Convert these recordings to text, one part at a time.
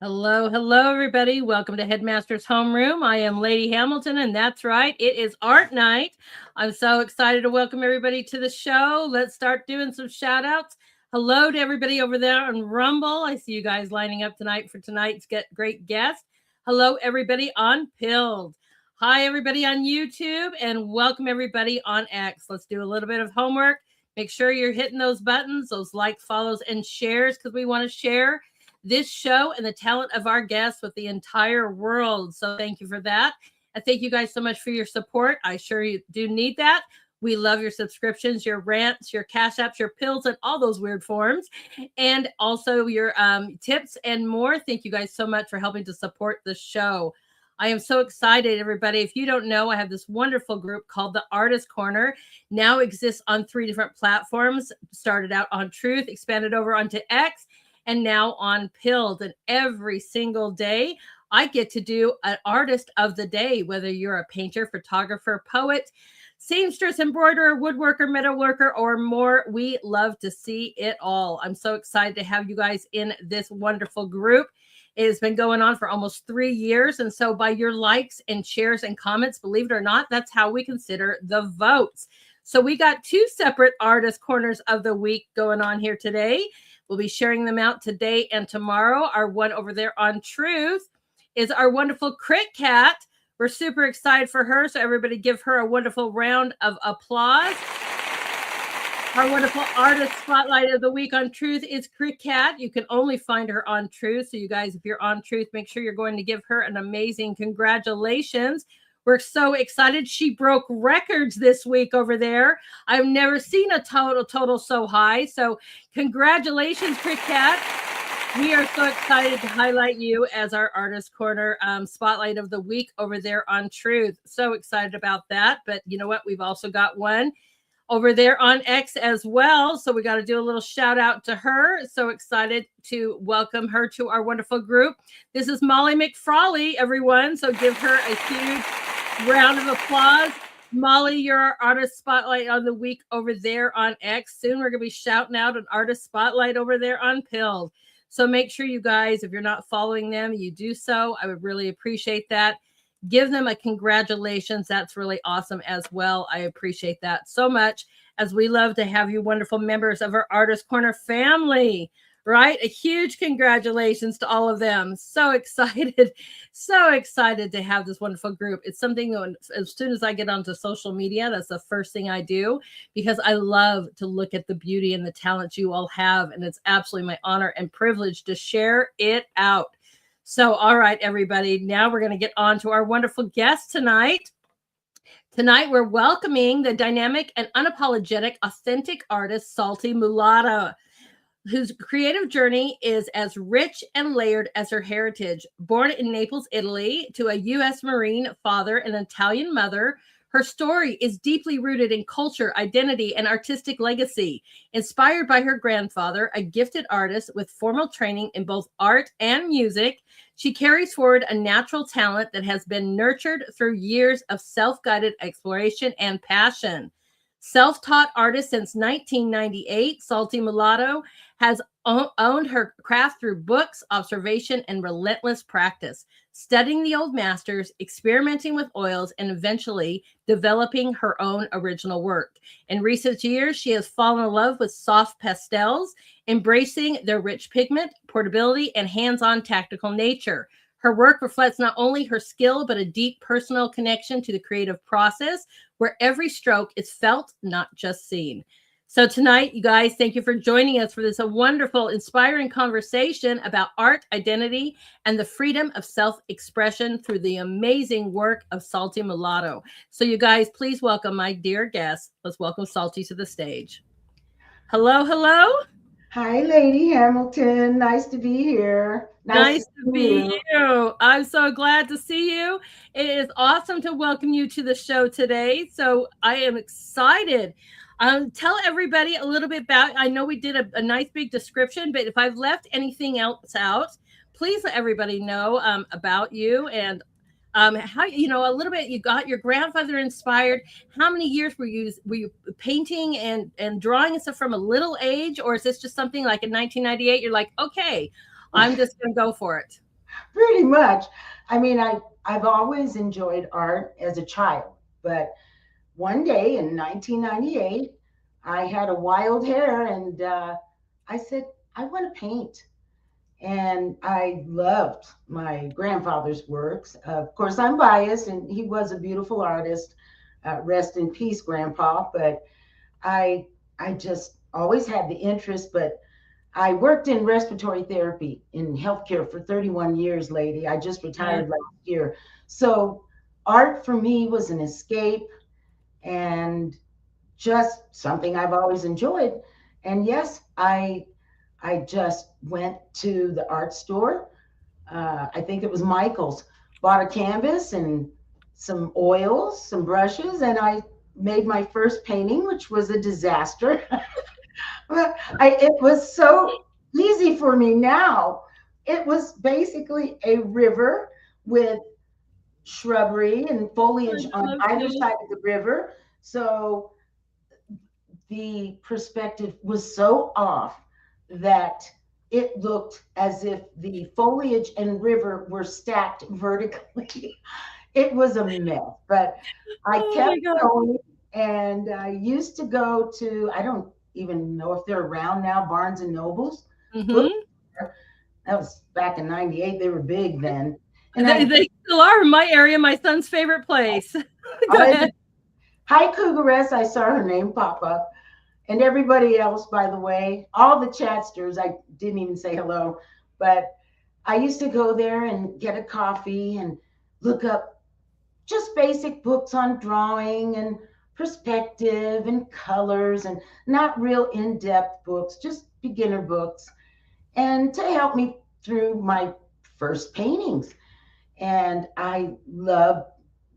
Hello, hello, everybody. Welcome to Headmaster's Homeroom. I am Lady Hamilton, and that's right, it is art night. I'm so excited to welcome everybody to the show. Let's start doing some shout outs. Hello to everybody over there on Rumble. I see you guys lining up tonight for tonight's great guest. Hello, everybody on Pilled. Hi, everybody on YouTube, and welcome everybody on X. Let's do a little bit of homework. Make sure you're hitting those buttons, those likes, follows, and shares, because we want to share this show and the talent of our guests with the entire world. So thank you for that. And thank you guys so much for your support. I sure you do need that. We love your subscriptions, your rants, your cash apps, your pills, and all those weird forms. And also your tips and more. Thank you guys so much for helping to support the show. I am so excited, everybody. If you don't know, I have this wonderful group called the Artist Corner. Now exists on 3 different platforms. Started out on Truth, expanded over onto X, and now on Pilled. And every single day, I get to do an artist of the day, whether you're a painter, photographer, poet, seamstress, embroiderer, woodworker, metalworker, or more. We love to see it all. I'm so excited to have you guys in this wonderful group. It has been going on for almost 3 years. And so by your likes and shares and comments, believe it or not, that's how we consider the votes. So we got 2 separate artist corners of the week going on here today. We'll be sharing them out today and tomorrow. Our one over there on Truth is our wonderful Crit Cat. We're super excited for her. So everybody give her a wonderful round of applause. Our wonderful artist spotlight of the week on Truth is Crit Cat. You can only find her on Truth. So you guys, if you're on Truth, make sure you're going to give her an amazing congratulations. We're so excited. She broke records this week over there. I've never seen a total so high. So congratulations, Crit Cat. We are so excited to highlight you as our Artist Corner spotlight of the week over there on Truth. So excited about that. But you know what? We've also got one over there on X as well. So we got to do a little shout out to her. So excited to welcome her to our wonderful group. This is Molly McFrawley, everyone. So give her a huge round of applause. Molly, you're our artist spotlight on the week over there on X. Soon we're going to be shouting out an artist spotlight over there on Pilled. So make sure you guys, if you're not following them, you do so. I would really appreciate that. Give them a congratulations. That's really awesome as well. I appreciate that so much, as we love to have you wonderful members of our Artist Corner family. Right? A huge congratulations to all of them. So excited to have this wonderful group. It's something that as soon as I get onto social media, that's the first thing I do, because I love to look at the beauty and the talent you all have. And it's absolutely my honor and privilege to share it out. So, all right, everybody, now we're going to get on to our wonderful guest tonight. Tonight, we're welcoming the dynamic and unapologetic, authentic artist, Salty Mulatto, whose creative journey is as rich and layered as her heritage. Born in Naples, Italy, to a U.S. Marine father and Italian mother, her story is deeply rooted in culture, identity, and artistic legacy. Inspired by her grandfather, a gifted artist with formal training in both art and music, she carries forward a natural talent that has been nurtured through years of self-guided exploration and passion. Self-taught artist since 1998, Salty Mulatto has owned her craft through books, observation, and relentless practice, studying the old masters, experimenting with oils, and eventually developing her own original work. In recent years, she has fallen in love with soft pastels, embracing their rich pigment, portability, and hands-on tactical nature. Her work reflects not only her skill, but a deep personal connection to the creative process, where every stroke is felt, not just seen. So tonight, you guys, thank you for joining us for this wonderful, inspiring conversation about art, identity, and the freedom of self-expression through the amazing work of Salty Mulatto. So you guys, please welcome my dear guest. Let's welcome Salty to the stage. Hello, hello. Hi, Lady Hamilton. Nice to be here. Nice to Nice to see be you. you. I'm so glad to see you. It is awesome to welcome you to the show today. So I am excited. Tell everybody a little bit about, I know we did a nice big description, but if I've left anything else out, please let everybody know about you and how, a little bit. You got your grandfather inspired. How many years were you painting and drawing and stuff from a little age, or is this just something like in 1998 you're like, okay, I'm just gonna go for it? Pretty much. I mean, I've always enjoyed art as a child, but one day in 1998, I had a wild hair and I said, I want to paint. And I loved my grandfather's works. Of course, I'm biased, and he was a beautiful artist. Rest in peace, Grandpa. But I, I just always had the interest. But I worked in respiratory therapy in healthcare for 31 years, lady. I just Yeah. retired last year. So art for me was an escape and just something I've always enjoyed. And yes, I just went to the art store. I think it was Michael's. Bought a canvas and some oils, some brushes, and I made my first painting, which was a disaster. It was so easy for me now. It was basically a river with shrubbery and foliage on either Okay. side of the river. So the perspective was so off that it looked as if the foliage and river were stacked vertically. It was a mess, but I Oh kept my God. going. And I used to go to, I don't even know if they're around now, Barnes and Nobles. Book. Mm-hmm. That was back in 98. They were big then. And They still are in my area, my son's favorite place. Go I, ahead. hi, Cougaress. I saw her name pop up. And everybody else, by the way, all the chatsters, I didn't even say hello, but I used to go there and get a coffee and look up just basic books on drawing and perspective and colors and not real in-depth books, just beginner books, and to help me through my first paintings. And I love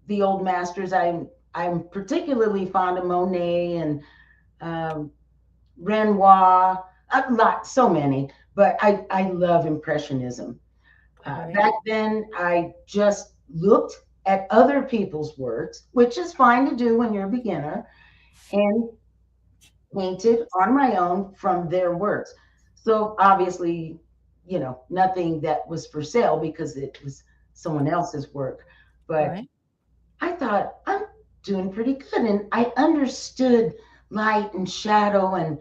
the old masters. I'm particularly fond of Monet and um, Renoir, a lot, so many, but I love Impressionism. Right. Back then, I just looked at other people's works, which is fine to do when you're a beginner, and painted on my own from their works. So obviously, nothing that was for sale because it was someone else's work. But Right. I thought I'm doing pretty good. And I understood light and shadow and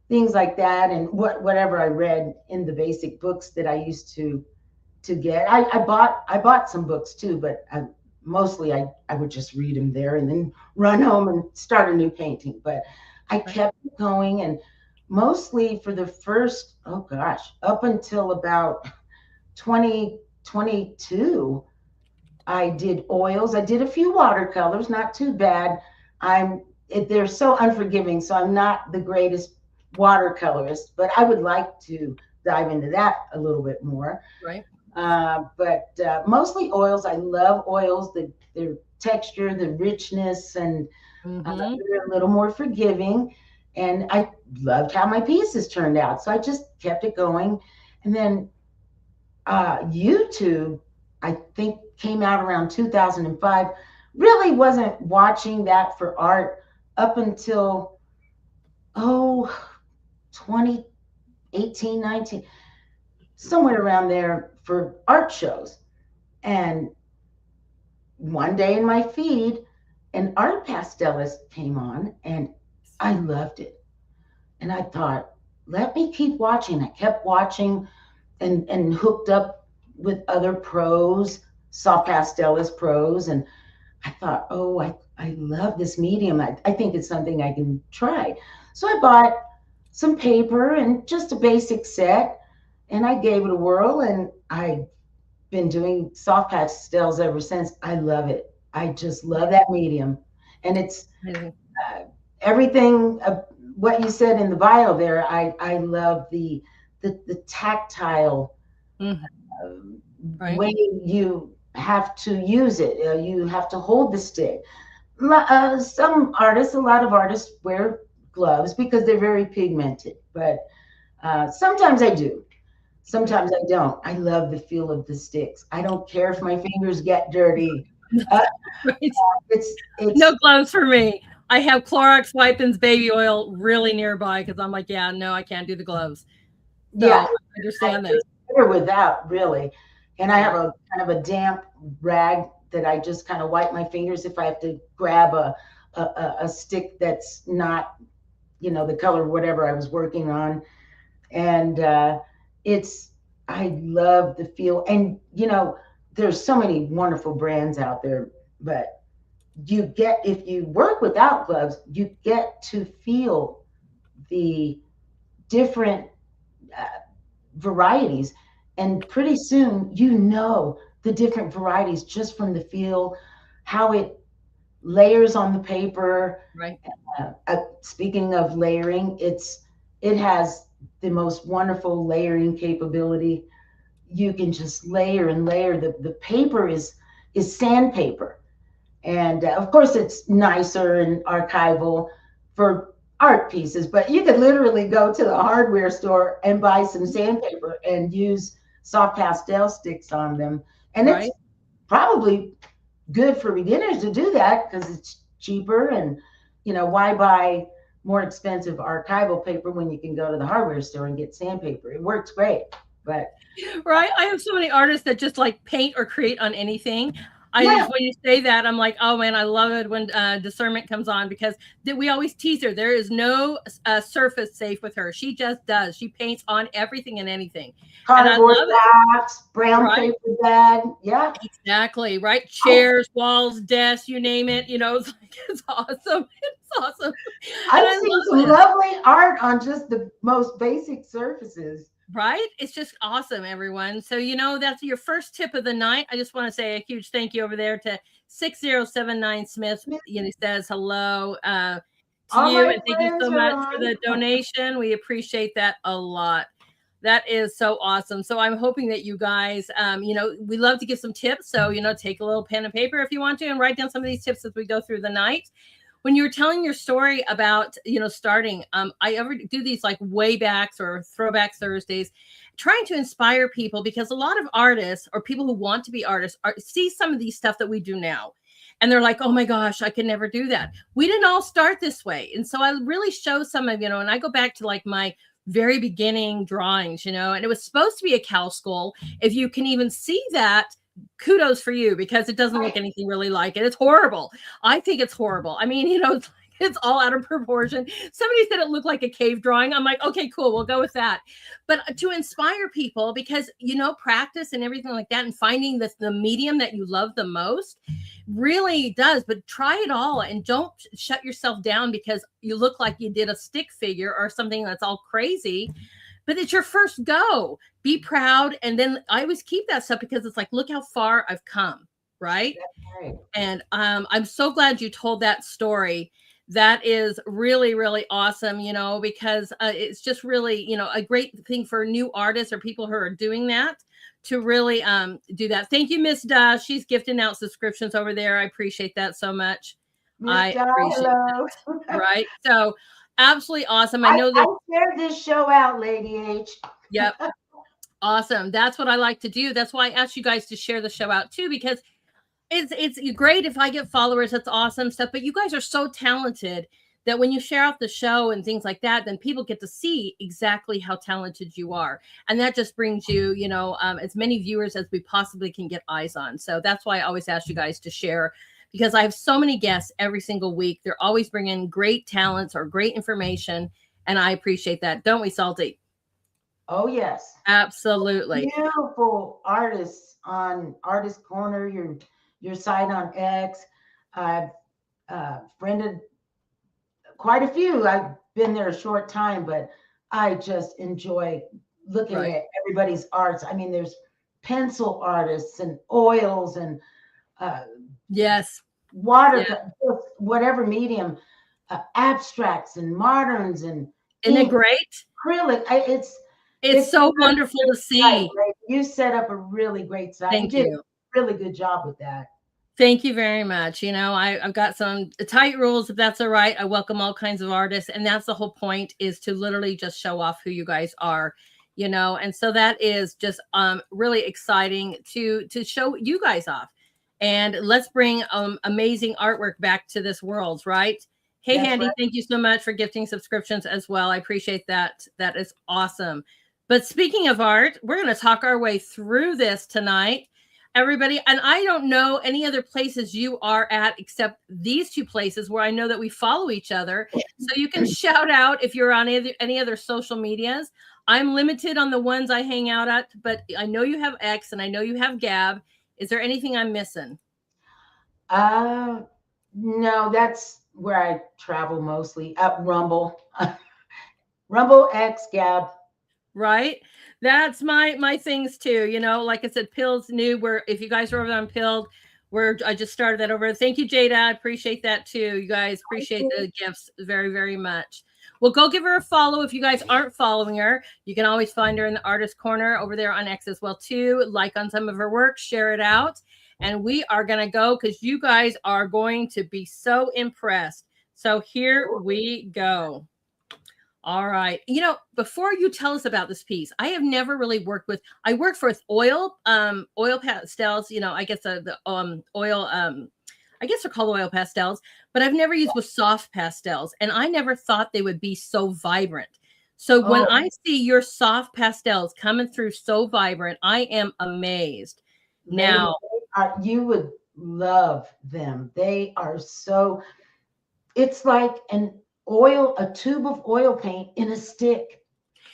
things like that, and whatever I read in the basic books that I used to get. I bought some books too, but mostly I would just read them there and then run home and start a new painting. But I Right. kept going, and mostly for the first, oh gosh, up until about 2022, I did oils. I did a few watercolors, not too bad. They're so unforgiving, so I'm not the greatest watercolorist, but I would like to dive into that a little bit more. Right. But mostly oils. I love oils, their texture, the richness, and Mm-hmm. they're a little more forgiving. And I loved how my pieces turned out, so I just kept it going. And then YouTube, I think, came out around 2005. Really wasn't watching that for art up until, oh, 2018, 19, somewhere around there for art shows. And one day in my feed, an art pastelist came on and I loved it. And I thought, let me keep watching. I kept watching and hooked up with other pros, soft pastelist pros. And I thought, oh, I love this medium. I think it's something I can try. So I bought some paper and just a basic set and I gave it a whirl, and I've been doing soft pastels ever since. I love it. I just love that medium. And it's Amazing. uh, everything what you said in the bio there. I love the tactile Mm, um, right. way you have to use it. You have to hold the stick. Some artists, a lot of artists wear gloves because they're very pigmented, but sometimes I do. Right. Sometimes I don't. I love the feel of the sticks. I don't care if my fingers get dirty. Uh, Right. it's No gloves for me. I have Clorox wipe and baby oil really nearby because I'm like, yeah, no, I can't do the gloves. So yeah. I I understand that. it's better without, really. And I have a kind of a damp rag that I just kind of wipe my fingers if I have to grab a stick that's not, you know, the color whatever I was working on. And it's, I love the feel. And, you know, there's so many wonderful brands out there, but you get, if you work without gloves, you get to feel the different uh, varieties. And pretty soon, you know, the different varieties just from the feel, how it layers on the paper. Right. Speaking of layering, it has the most wonderful layering capability. You can just layer and layer. The paper is sandpaper, and of course it's nicer and archival for art pieces. But you could literally go to the hardware store and buy some sandpaper and use soft pastel sticks on them, and it's Right. probably good for beginners to do that because it's cheaper. And you know, why buy more expensive archival paper when you can go to the hardware store and get sandpaper? It works great. But Right. I have so many artists that just like paint or create on anything. I yeah, just, when you say that, I'm like, oh man, I love it when discernment comes on, because we always tease her. There is no surface safe with her. She just does. She paints on everything and anything. And I cardboard love it. box, brown Right. paper bag. Yeah. Exactly. Right. I, Chairs, walls, desks, you name it. You know, it's like, it's awesome. It's awesome. And I've I seen love some it. lovely art on just the most basic surfaces. Right? It's just awesome, everyone. So, you know, that's your first tip of the night. I just want to say a huge thank you over there to 6079 Smith. You know, says hello to All you. my And thank you friends so are much for on. the donation. We appreciate that a lot. That is so awesome. So I'm hoping that you guys, you know, we love to give some tips. So, you know, take a little pen and paper if you want to and write down some of these tips as we go through the night. When you were telling your story about, you know, starting, I ever do these like way backs or throwback Thursdays, trying to inspire people, because a lot of artists or people who want to be artists see some of these stuff that we do now, and they're like, oh my gosh, I could never do that. We didn't all start this way. And so I really show some of, you know, and I go back to like my very beginning drawings, you know, and it was supposed to be a cow skull. If you can even see that, kudos for you, because it doesn't look anything really like it. It's horrible. I think it's horrible. I mean, you know, it's all out of proportion. Somebody said it looked like a cave drawing. I'm like, okay, cool, we'll go with that. But to inspire people, because, you know, practice and everything like that, and finding the medium that you love the most really does. But try it all and don't shut yourself down because you look like you did a stick figure or something that's all crazy. But it's your first go. Be proud. And then I always keep that stuff because it's like, look how far I've come. Right. Right. And I'm so glad you told that story. That is really, really awesome, you know, because it's just really, you know, a great thing for new artists or people who are doing that to really do that. Thank you, Miss Da. She's gifting out subscriptions over there. I appreciate that so much. Miss I Di, appreciate hello. that. Right. So absolutely awesome. I know I that. shared this show out, Lady H. Yep. Awesome. That's what I like to do. That's why I asked you guys to share the show out too, because it's great if I get followers. That's awesome stuff. But you guys are so talented that when you share out the show and things like that, then people get to see exactly how talented you are. And that just brings you, you know, as many viewers as we possibly can get eyes on. So that's why I always ask you guys to share, because I have so many guests every single week. They're always bringing great talents or great information. And I appreciate that. Don't we, Salty? Oh yes. Absolutely. Beautiful artists on Artist Corner, your site on X. I've friended quite a few. I've been there a short time, but I just enjoy looking Right. at everybody's arts. I mean, there's pencil artists and oils and uh, Yes. water, Yeah. whatever medium, abstracts and moderns and Isn't it ink, great? acrylic. It's It's a so really wonderful good to site. see. Right? You set up a really great site. You Thank did you. a really good job with that. Thank you very much. You know, I've got some tight rules, if that's all right. I welcome all kinds of artists. And that's the whole point, is to literally just show off who you guys are, you know. And so that is just really exciting to show you guys off. And let's bring amazing artwork back to this world, right? Hey, That's right. Handy, thank you so much for gifting subscriptions as well. I appreciate that. That is awesome. But speaking of art, we're going to talk our way through this tonight, everybody. And I don't know any other places you are at except these two places where I know that we follow each other. So you can shout out if you're on any other social medias. I'm limited on the ones I hang out at, but I know you have X and I know you have Gab. Is there anything I'm missing? Uh, no, that's where I travel mostly. Rumble, Rumble X Gab. Right, that's my things too, you know, like I said, Pills new, where if you guys are over on Pilled, where I just started that over. Thank you, Jada, I appreciate that too. You guys appreciate the gifts very, very much. Well, go give her a follow. If you guys aren't following her, you can always find her in the artist corner over there on X as well too. Like on some of her work, share it out, and we are going to go because you guys are going to be so impressed. So here we go. All right. You know, before you tell us about this piece, I have never really worked with, I work with oil pastels, you know, I guess the oil I guess they're called oil pastels, but I've never used with soft pastels, and I never thought they would be so vibrant. So when Oh, I see your soft pastels coming through so vibrant, I am amazed. lady, Now, you would love them. They are so, it's like a tube of oil paint in a stick.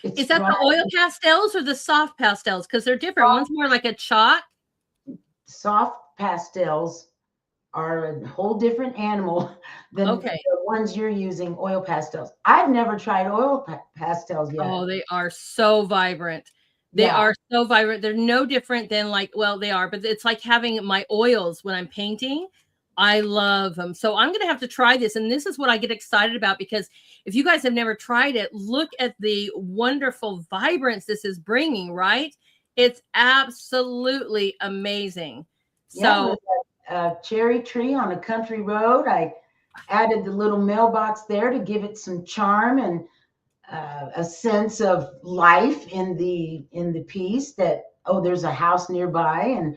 It's is that dry. the oil pastels or the soft pastels? Because they're different. One's more like a chalk. Soft pastels are a whole different animal than Okay. the ones you're using, oil pastels. I've never tried oil pastels yet. Oh, they are so vibrant. They Yeah. are so vibrant. They're no different than like, well, they are, but it's like having my oils when I'm painting. I love them. So I'm going to have to try this. And this is what I get excited about because if you guys have never tried it, look at the wonderful vibrance this is bringing, right? It's absolutely amazing. Yeah, So, with a cherry tree on a country road. I added the little mailbox there to give it some charm and a sense of life in the piece. That there's a house nearby, and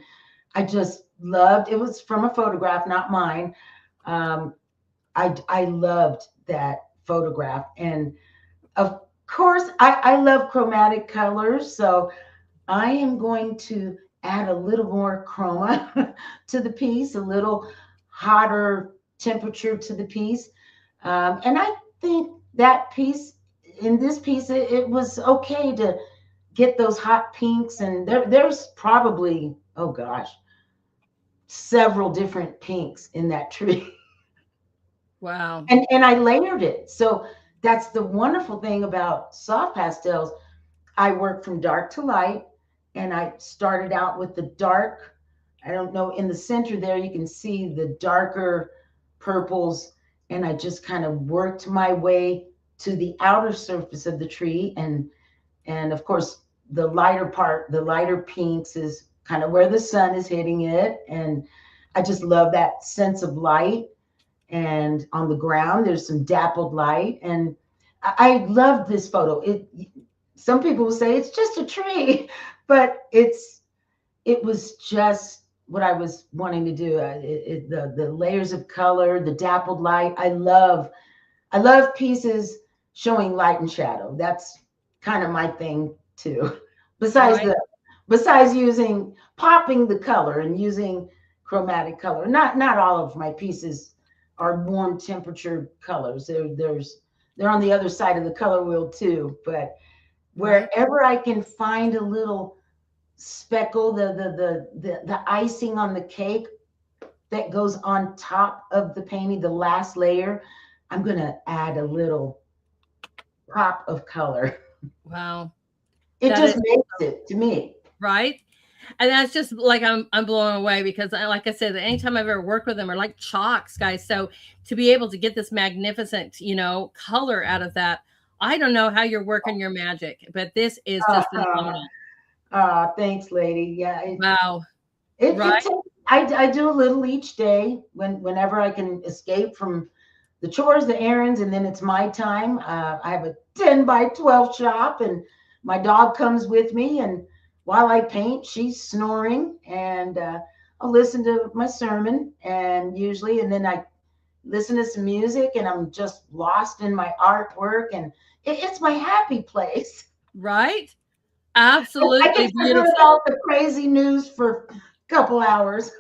I just loved. It was from a photograph, not mine. Um, I loved that photograph, and of course, I love chromatic colors, so I am going to add a little more chroma to the piece, a little hotter temperature to the piece. And I think that piece, in this piece, it was okay to get those hot pinks. And there's probably, oh gosh, several different pinks in that tree. wow. And I layered it. So that's the wonderful thing about soft pastels. I work from dark to light, and I started out with the dark. I don't know, in the center there, you can see the darker purples, and I just kind of worked my way to the outer surface of the tree, and of course, the lighter part, the lighter pinks is kind of where the sun is hitting it, and I just love that sense of light. And on the ground, there's some dappled light, and I love this photo. Some people will say it's just a tree, but it was just what I was wanting to do. The layers of color, the dappled light. I love pieces showing light and shadow. That's kind of my thing too. Besides Right. the besides using popping the color and using chromatic color. Not all of my pieces are warm temperature colors. They're on the other side of the color wheel too, but Right. wherever I can find a little speckle, the icing on the cake that goes on top of the painting, the last layer, I'm gonna add a little pop of color. Wow. It That just is makes it to me. right. And that's just like I'm blown away because like I said, anytime I've ever worked with them are like chalks, guys. So to be able to get this magnificent, you know, color out of that, I don't know how you're working your magic, but this is just Uh, phenomenal. thanks, lady. Yeah, Wow. it Right. takes. I do a little each day whenever I can escape from the chores, the errands, and then it's my time. I have a 10 by 12 shop, and my dog comes with me. And while I paint, she's snoring, and I'll listen to my sermon, and then I listen to some music, and I'm just lost in my artwork, and it's my happy place. Right. I get Absolutely to hear about beautiful. the crazy news for a couple hours.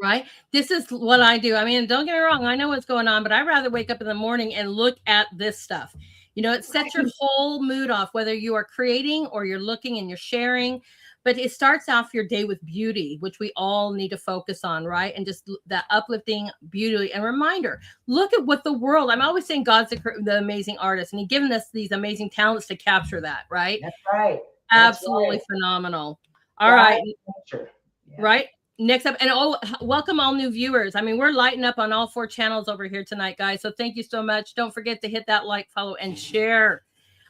Right? This is what I do. I mean, don't get me wrong, I know what's going on, but I'd rather wake up in the morning and look at this stuff. You know, it sets your whole mood off, whether you are creating or you're looking and you're sharing. But it starts off your day with beauty, which we all need to focus on, right? And just that uplifting beauty and reminder. Look at what the world, I'm always saying God's the amazing artist, and He's given us these amazing talents to capture that, right? That's right. That's right. Absolutely phenomenal. All God right. nature. Yeah. Right. Next up, and oh, welcome all new viewers. I mean, we're lighting up on all 4 channels over here tonight, guys. So thank you so much. Don't forget to hit that like, follow, and share.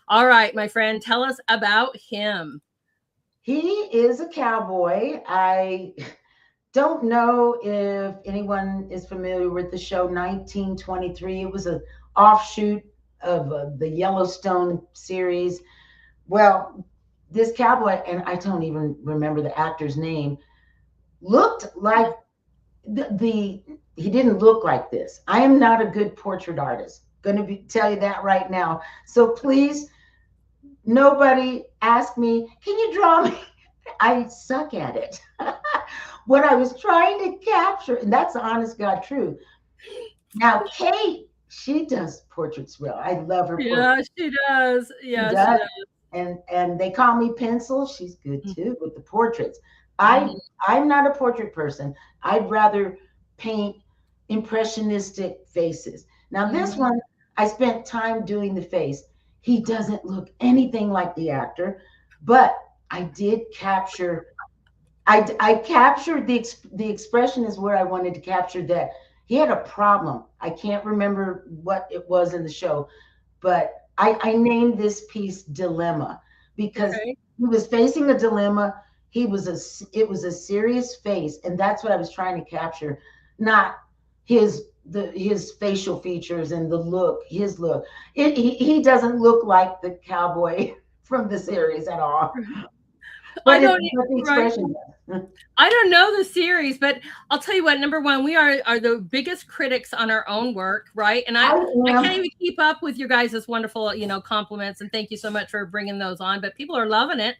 All right, my friend, tell us about him. He is a cowboy. I don't know if anyone is familiar with the show 1923. It was an offshoot of the Yellowstone series. Well, this cowboy, and I don't even remember the actor's name, looked like the he didn't look like this. I am not a good portrait artist. Going to tell you that right now. So please, nobody ask me, can you draw me? I suck at it. What I was trying to capture, and that's the honest God truth. Now, Kate, she does portraits well. I love her portraits. Yeah, she does. She Yeah, she does. does. And they call me Pencil. She's good too with the portraits. I Mhm. I'm not a portrait person. I'd rather paint impressionistic faces. Now this Mhm. one, I spent time doing the face. He doesn't look anything like the actor, but I did capture. I captured the expression is where I wanted to capture that he had a problem. I can't remember what it was in the show, but I named this piece Dilemma because Okay. he was facing a dilemma. It was a serious face, and that's what I was trying to capture, not his facial features and the look, his look. He doesn't look like the cowboy from the series at all, I but don't, but the right? expression does. I don't know the series, but I'll tell you what. Number one, we are the biggest critics on our own work, right? And I I can't am. even keep up with your guys' wonderful, compliments. And thank you so much for bringing those on. But people are loving it.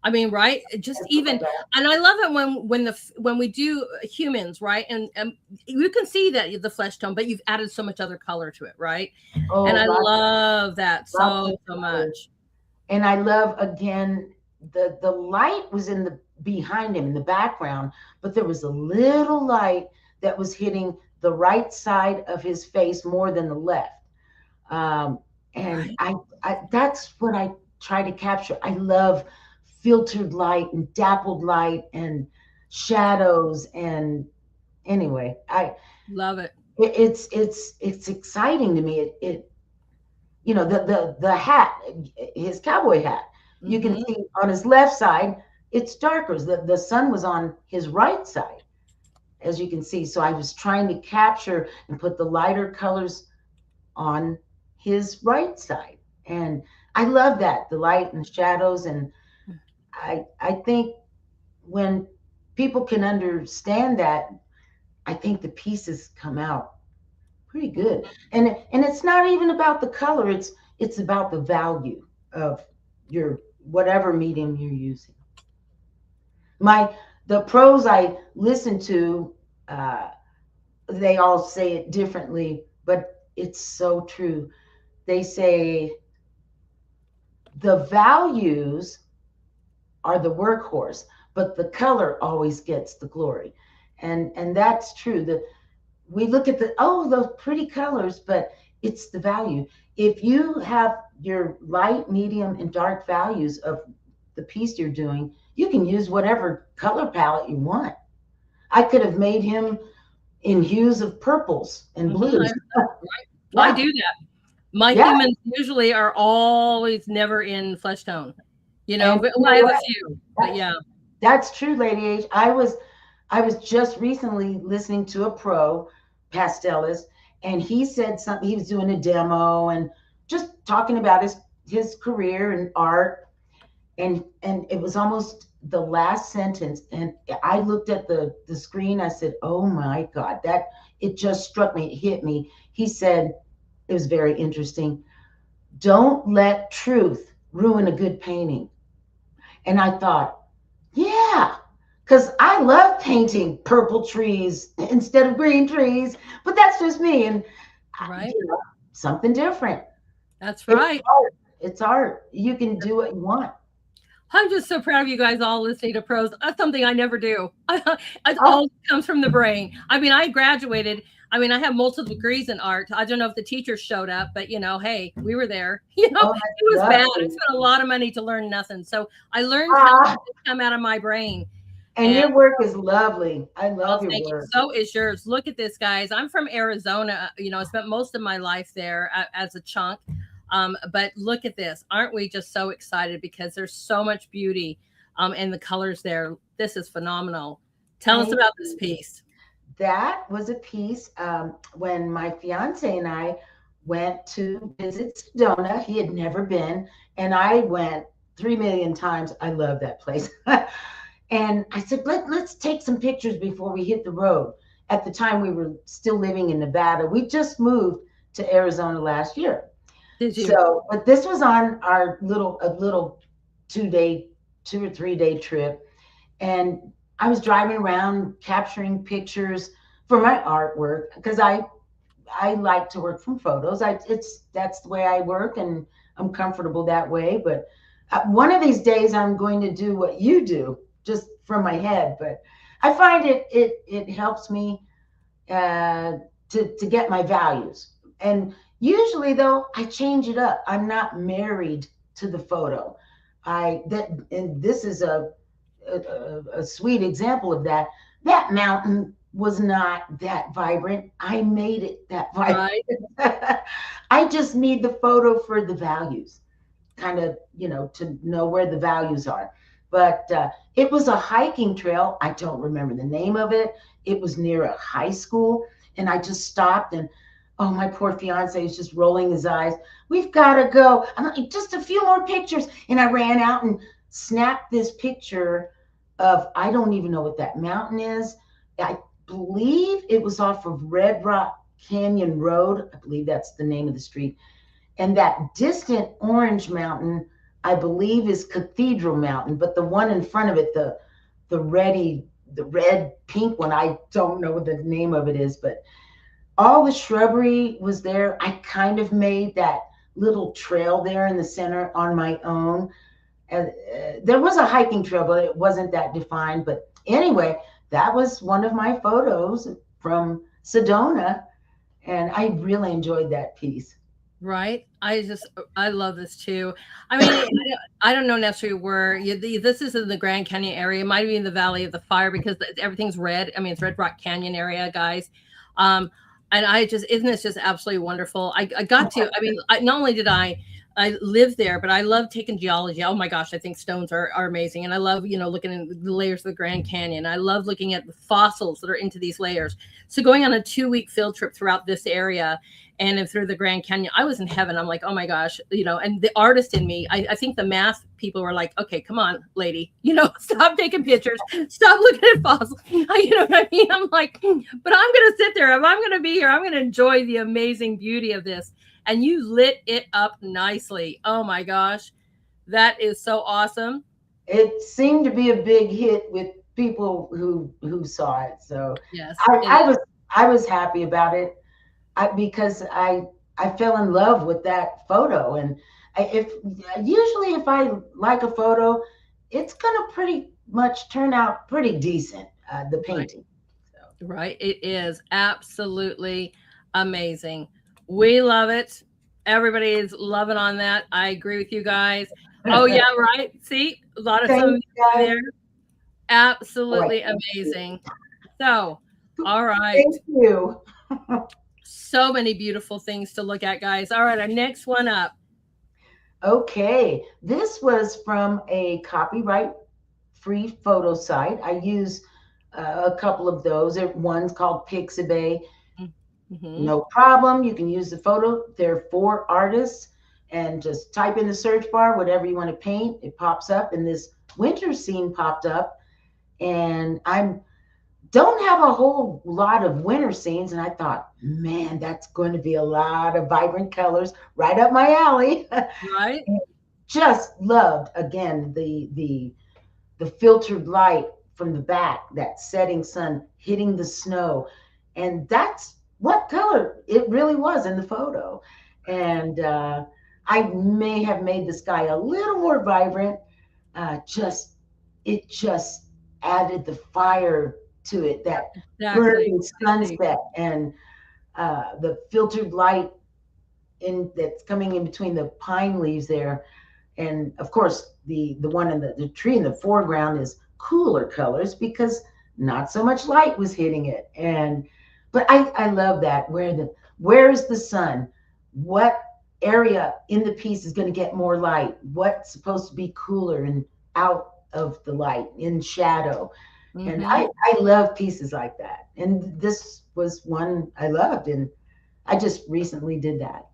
I mean, right? Just even, and I love it when we do humans, right? And you can see that the flesh tone, but you've added so much other color to it, right? And Oh, I love that lots of so color. much. And I love again the light was in the behind him in the background, but there was a little light that was hitting the right side of his face more than the left. Um, and Right. I that's what I try to capture. I love filtered light and dappled light and shadows. And anyway, Love it. it's exciting to me. It the hat, his cowboy hat, you can Hmm. see on his left side it's darker. The sun was on his right side, as you can see. So I was trying to capture and put the lighter colors on his right side, and I love that, the light and shadows. And I think when people can understand that, I think the pieces come out pretty good. And it's not even about the color, it's about the value of your whatever medium you're using. My the pros I listen to, uh, they all say it differently, but it's so true. They say the values are the workhorse, but the color always gets the glory. And that's true. We look at the pretty colors, but it's the value. If you have your light, medium, and dark values of the piece you're doing, you can use whatever color palette you want. I could have made him in hues of purples and blues. I Yeah, do that. My yeah. humans usually are always never in flesh tone, And but you well, know I have a what? few, but That's yeah. that's true, Lady H. I was just recently listening to a pro pastelist, and he said something. He was doing a demo and just talking about his career and art, and it was almost the last sentence. And I looked at the screen. I said, "Oh my God, that it just struck me. It hit me." He said it was very interesting. Don't let truth ruin a good painting. And I thought, yeah, because I love painting purple trees instead of green trees, but that's just me. And, Right. something different. That's It's right. art. It's art. You can do what you want. I'm just so proud of you guys all listening to pros. That's something I never do. It Oh, all comes from the brain. I mean, I graduated. I mean, I have multiple degrees in art. I don't know if the teachers showed up, but hey, we were there. oh, It that's was bad. I lovely. spent a lot of money to learn nothing. So I learned how to Ah, come out of my brain. and And your work is lovely. I oh, love your thank you. work. So is yours. Look at this, guys. I'm from Arizona. I spent most of my life there as a chunk. But look at this. Aren't we just so excited because there's so much beauty in the colors there? This is phenomenal. Tell us Thank about this you. piece. That was a piece when my fiance and I went to visit Sedona. He had never been, and I went 3 million times. I love that place. And I said, let's take some pictures before we hit the road. At the time, we were still living in Nevada. We just moved to Arizona last year. Did you? So, but this was on our little 2 day, 2 or 3 day trip, and I was driving around capturing pictures for my artwork because I like to work from photos. That's the way I work, and I'm comfortable that way. But one of these days, I'm going to do what you do, just from my head. But I find it helps me uh, to get my values. And usually, though, I change it up. I'm not married to the photo. And this is a sweet example of that. That mountain was not that vibrant. I made it that vibrant. Right. I just need the photo for the values, kind of, to know where the values are. But it was a hiking trail. I don't remember the name of it. It was near a high school. And I just stopped, and oh, my poor fiance is just rolling his eyes. We've got to go. I'm like, just a few more pictures. And I ran out and snapped this picture of, I don't even know what that mountain is. I believe it was off of Red Rock Canyon Road. I believe that's the name of the street. And that distant orange mountain, I believe, is Cathedral Mountain, but the one in front of it, the red pink one, I don't know what the name of it is, but all the shrubbery was there. I kind of made that little trail there in the center on my own. And there was a hiking trail, but it wasn't that defined. But anyway, that was one of my photos from Sedona, and I really enjoyed that piece. Right. I love this too. I mean, I don't know necessarily where this is in the Grand Canyon area. It might be in the Valley of the Fire because everything's red. I mean, it's Red Rock Canyon area, guys. Um, and isn't this just absolutely wonderful? I got to, I mean, not only did I live there, but I love taking geology. Oh my gosh, I think stones are amazing. And I love, looking at the layers of the Grand Canyon. I love looking at the fossils that are into these layers. So going on a 2-week field trip throughout this area and through the Grand Canyon, I was in heaven. I'm like, oh my gosh, and the artist in me, I think the math people were like, okay, come on, lady, stop taking pictures, stop looking at fossils. You know what I mean? I'm like, but I'm going to sit there. If I'm going to be here, I'm going to enjoy the amazing beauty of this. And you lit it up nicely. Oh my gosh, that is so awesome. It seemed to be a big hit with people who saw it. So Yes, I, it I is. was I was happy about it. Because I fell in love with that photo. And if usually if I like a photo, it's gonna pretty much turn out pretty decent. The Right. painting. So. Right. It is absolutely amazing. We love it. Everybody is loving on that. I agree with you guys. Oh, yeah, right. See, a lot of some Thanks, guys. there. Oh, I Absolutely can't see. amazing. So, all right. Thank you. So many beautiful things to look at, guys. All right, our next one up. Okay, this was from a copyright free photo site. I use a couple of those. One's called Pixabay. Mm-hmm. No problem. You can use the photo. They're for artists, and just type in the search bar whatever you want to paint. It pops up, and this winter scene popped up, and I don't have a whole lot of winter scenes, and I thought, man, that's going to be a lot of vibrant colors right up my alley. Right. just loved, again, the filtered light from the back, that setting sun hitting the snow. And that's what color it really was in the photo. And I may have made the sky a little more vibrant. Just it just added the fire to it, that Exactly. burning I see. sunset, and the filtered light in that's coming in between the pine leaves there. And of course the one in the tree in the foreground is cooler colors because not so much light was hitting it. And but I love that, where's the sun, what area in the piece is going to get more light, what's supposed to be cooler and out of the light in shadow. And Mm-hmm. I love pieces like that, and this was one I loved, and I just recently did that.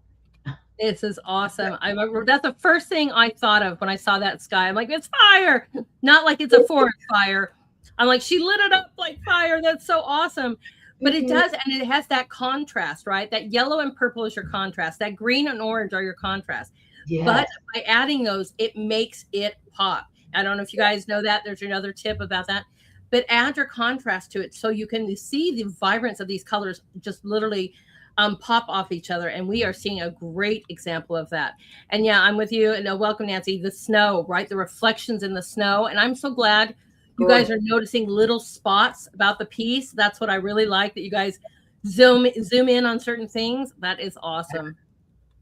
This is awesome. I remember that's the first thing I thought of when I saw that sky. I'm like, it's fire, not like it's a forest fire. I'm like, she lit it up like fire. That's so awesome. But it does, and it has that contrast, right? That yellow and purple is your contrast. That green and orange are your contrast. But Yes. by adding those, it makes it pop. I don't know if you guys know that. There's another tip about that. But add your contrast to it so you can see the vibrance of these colors just literally pop off each other. And we are seeing a great example of that. And yeah, I'm with you. And welcome, Nancy. The snow, right? The reflections in the snow. And I'm so glad you guys Gorgeous. are noticing little spots about the piece. That's what I really like, that you guys zoom in on certain things. That is awesome.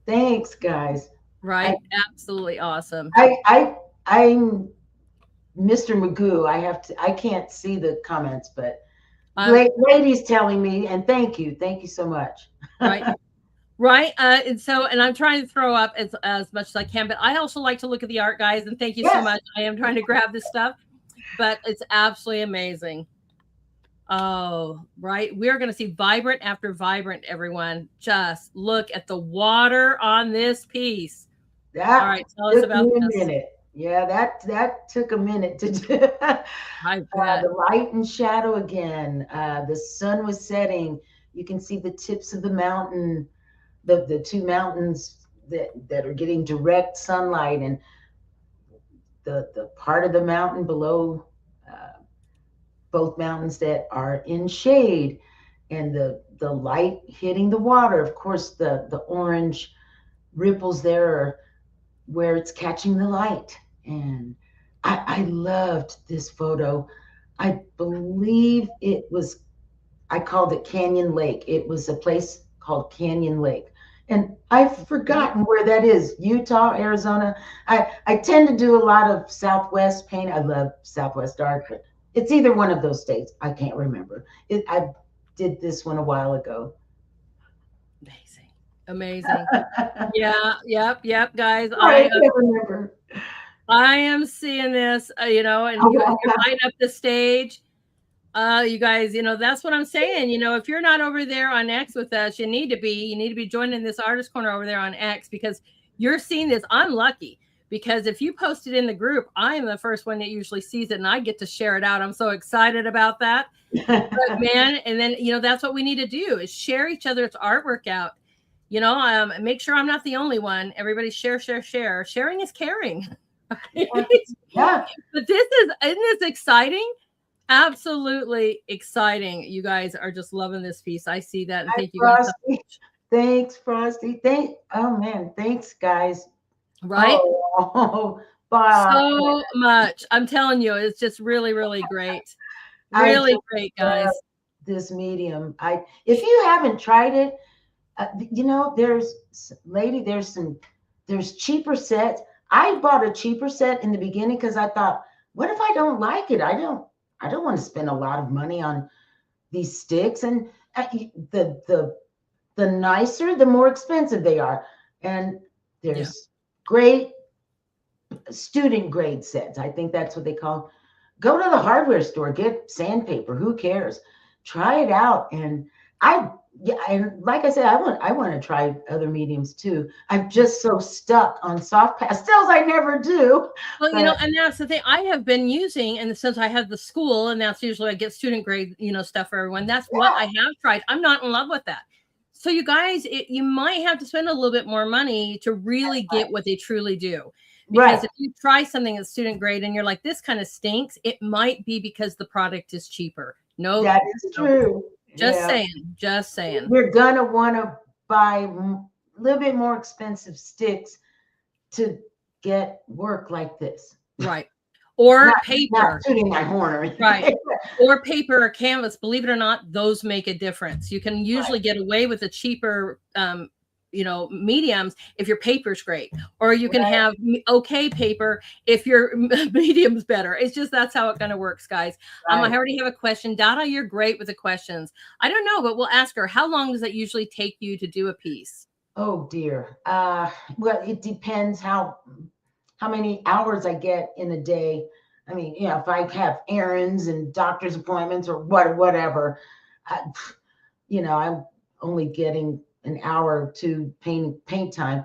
Thanks, guys. I Right? Absolutely awesome. I'm Mr. Magoo. I can't see the comments, but Um, ladies telling me, and thank you so much. right. Right. And so, and I'm trying to throw up as much as I can, but I also like to look at the art, guys. And thank you so Yes. much. I am trying to grab this stuff, but it's absolutely amazing. Oh, right. We're going to see vibrant after vibrant, everyone. Just look at the water on this piece. All That right. Tell us took about me a this. minute. Yeah, that took a minute to do. I bet. The light and shadow again. The sun was setting. You can see the tips of the mountain, the two mountains that are getting direct sunlight, and the part of the mountain below both mountains that are in shade, and the light hitting the water. Of course, the orange ripples there are where it's catching the light. And I loved this photo. I believe it was, I called it Canyon Lake. It was a place called Canyon Lake. And I've Okay. forgotten where that is. Utah, Arizona. I tend to do a lot of Southwest paint. I love Southwest art, but it's either one of those states. I can't remember. I did this one a while ago. Amazing. Amazing. Yeah. Yep. Guys, I can't remember. I am seeing this, and you're lighting up the stage. You guys, that's what I'm saying. If you're not over there on X with us, you need to be. You need to be joining this artist corner over there on X, because you're seeing this. I'm lucky because if you post it in the group, I am the first one that usually sees it, and I get to share it out. I'm so excited about that. But man, and then that's what we need to do, is share each other's artwork out. Make sure I'm not the only one. Everybody share, share, share. Sharing is caring. Yeah. But isn't this exciting? Absolutely exciting. You guys are just loving this piece. I see that. And Hi, thank you guys so Frosty. much. Thanks, Frosty. Oh man, thanks, guys. Right? Oh, Bob. So much. I'm telling you, it's just really, really great. I just Really great, love guys. this medium. If you haven't tried it, there's cheaper sets. I bought a cheaper set in the beginning because I thought, what if I don't like it? I don't want to spend a lot of money on these sticks. And the nicer, the more expensive they are. And Yeah. there's great student grade sets. I think that's what they call. Go to the hardware store, get sandpaper. Who cares? Try it out. And yeah, and like I said, I want to try other mediums too. I'm just so stuck on soft pastels. I never do. Well, But and that's the thing I have been using, and since I have the school, and that's usually I get student grade, stuff for everyone. That's what I have tried. I'm not in love with that. So you guys, you might have to spend a little bit more money to really get what they truly do. Because Right. if you try something that's student grade and you're like, this kind of stinks, it might be because the product is cheaper. Nope. That is Nope. true. Just Yeah. saying. Just saying. You're gonna want to buy a little bit more expensive sticks to get work like this. Right. Or Not paper. tooting my horn or anything. Right. Or paper or canvas. Believe it or not, those make a difference. You can usually get away with a cheaper mediums if your paper's great, or you can have okay paper if your medium's better. It's just, that's how it kind of works, guys. I already have a question. Dada, you're great with the questions. I don't know, but we'll ask her, how long does it usually take you to do a piece? Oh dear. Well, it depends how many hours I get in a day. I mean, if I have errands and doctor's appointments or whatever, I'm only getting an hour or two paint time.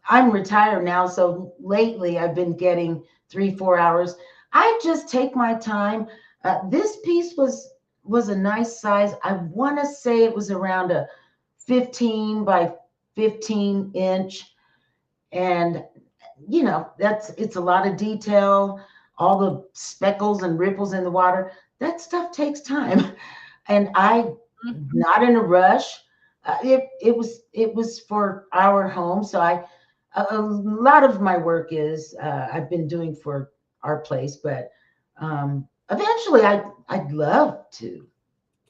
I'm retired now, so lately I've been getting 3-4 hours. I just take my time. This piece was a nice size. I want to say it was around a 15 by 15 inch, and it's a lot of detail, all the speckles and ripples in the water. That stuff takes time, and I'm not in a rush. It was for our home, so a lot of my work is I've been doing for our place, but eventually I'd love to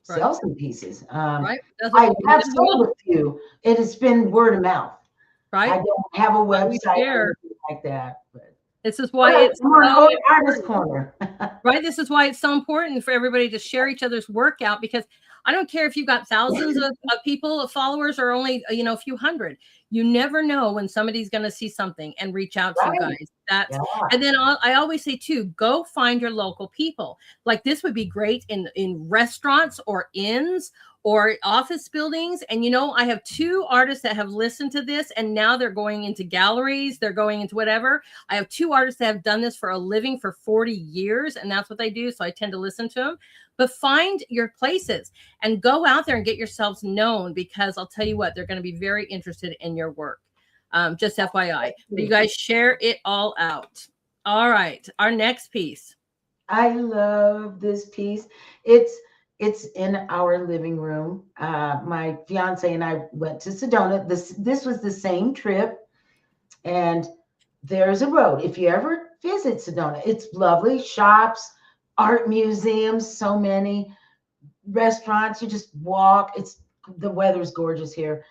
sell some pieces. I have sold a few. It has been word of mouth. Right. I don't have a website or anything like that. But this is why it's so artist corner. Right. This is why it's so important for everybody to share each other's work out, because I don't care if you've got thousands of people, of followers, or only, a few hundred. You never know when somebody's going to see something and reach out to you guys. And then I always say too, go find your local people. Like, this would be great in restaurants or inns or office buildings. And I have 2 artists that have listened to this, and now they're going into galleries, they're going into whatever. I have 2 artists that have done this for a living for 40 years, and that's what they do. So I tend to listen to them. But find your places and go out there and get yourselves known, because I'll tell you what, they're going to be very interested in your work. Just FYI. But you guys share it all out. All right. Our next piece. I love this piece. It's in our living room. My fiance and I went to Sedona. This was the same trip, and there's a road. If you ever visit Sedona, it's lovely. Shops, art museums, so many restaurants. You just walk. The weather's gorgeous here,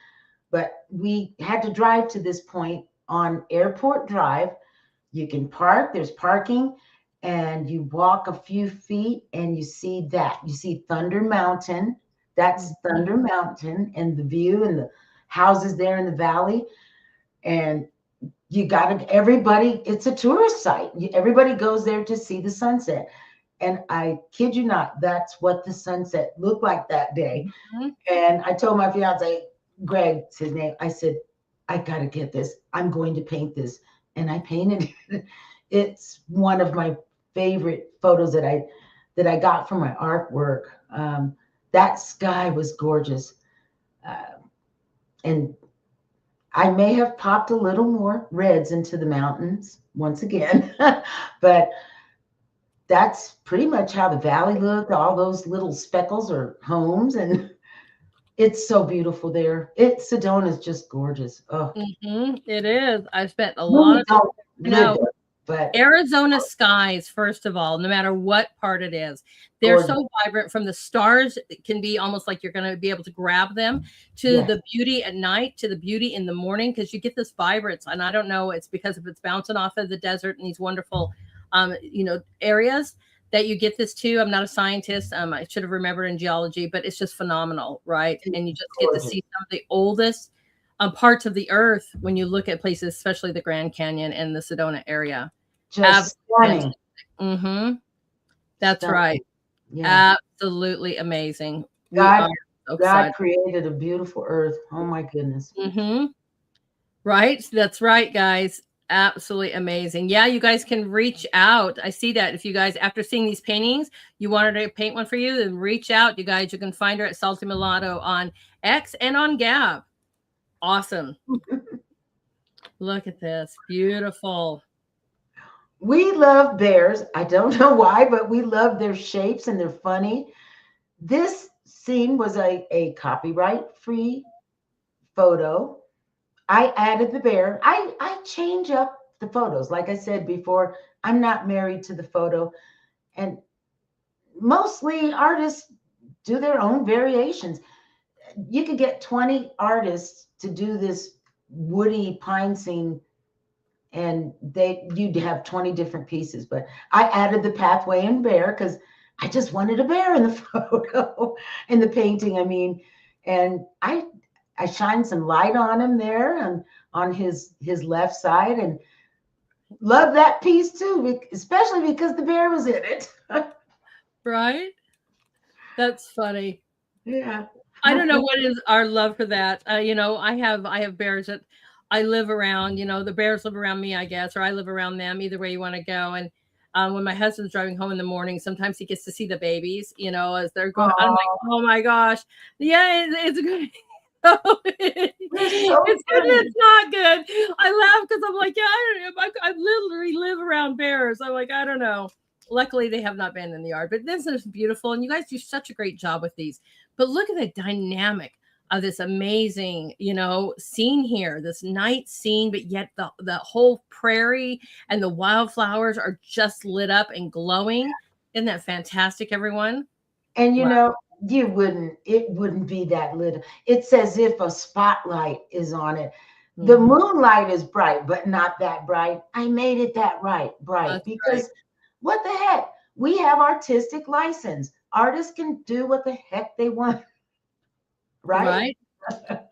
but we had to drive to this point on Airport Drive. You can park. There's parking. And you walk a few feet and you see Thunder Mountain. That's Thunder Mountain, and the view and the houses there in the valley. And it's a tourist site. Everybody goes there to see the sunset. And I kid you not, that's what the sunset looked like that day. And I told my fiance, Greg, it's his name, I said, I got to get this. I'm going to paint this. And I painted it. It's one of my favorite photos that I got from my artwork. That sky was gorgeous. And I may have popped a little more reds into the mountains once again, but that's pretty much how the valley looked. All those little speckles are homes, and it's so beautiful there. Sedona is just gorgeous. Oh, It is. I've spent a lot of time. But Arizona skies, first of all, no matter what part it is, they're so vibrant. From the stars, it can be almost like you're going to be able to grab them, to the beauty at night, to the beauty in the morning, because you get this vibrance. And I don't know, it's because if it's bouncing off of the desert and these wonderful, areas that you get this too. I'm not a scientist. I should have remembered in geology, but it's just phenomenal, right? And you just get to see some of the oldest parts of the earth when you look at places, especially the Grand Canyon and the Sedona area. Just stunning. That's right. Yeah. Absolutely amazing. God created a beautiful earth. Oh my goodness. Right. That's right, guys. Absolutely amazing. Yeah, you guys can reach out. I see that if you guys, after seeing these paintings, you wanted to paint one for you, then reach out, you guys. You can find her at Salty Mulatto on X and on Gab. Awesome. Look at this. Beautiful. We love bears. I don't know why, but we love their shapes and they're funny. This scene was a copyright free photo. I added the bear. I change up the photos. Like I said before, I'm not married to the photo. And mostly artists do their own variations. You could get 20 artists to do this woody pine scene and you'd have 20 different pieces. But I added the pathway and bear because I just wanted a bear in the photo, in the painting, I mean. And I shined some light on him there and on his left side, and love that piece too, especially because the bear was in it. Right? That's funny. Yeah. I don't know what is our love for that. I have bears that I live around. The bears live around me, I guess, or I live around them. Either way you want to go. And when my husband's driving home in the morning, sometimes he gets to see the babies. As they're going. I'm like, Oh, oh my gosh, yeah, it's good. It's you're good. so funny. It's not good. I laugh because I'm like, yeah, I don't know. I literally live around bears. I'm like, I don't know. Luckily, they have not been in the yard, but this is beautiful, and you guys do such a great job with these. But look at the dynamic of this amazing, scene here, this night scene, but yet the whole prairie and the wildflowers are just lit up and glowing. Isn't that fantastic, everyone? And Wow. it wouldn't be that little. It's as if a spotlight is on it. The Mhm. moonlight is bright, but not that bright. I made it that bright That's right. because what the heck? We have artistic license. Artists can do what the heck they want, right? Right.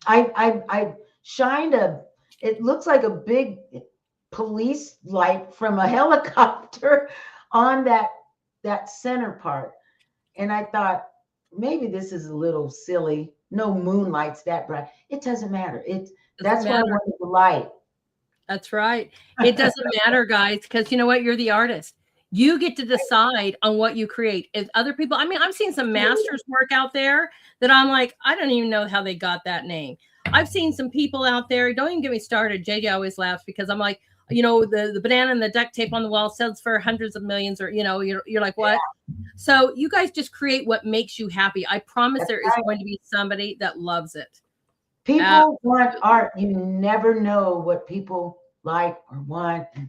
I shined it looks like a big police light from a helicopter on that center part. And I thought, maybe this is a little silly. No moonlight's that bright. It doesn't matter. Doesn't That's why I matter. wanted the light. That's right. It doesn't matter, guys, because you know what? You're the artist. You get to decide on what you create. If other people, I mean, I've seen some masters work out there that I'm like, I don't even know how they got that name. I've seen some people out there. Don't even get me started. JJ always laughs because I'm like, the banana and the duct tape on the wall sells for hundreds of millions, or you're like, what? So you guys just create what makes you happy. I promise That's there is right. going to be somebody that loves it. People want Absolutely. art. You never know what people like or want. And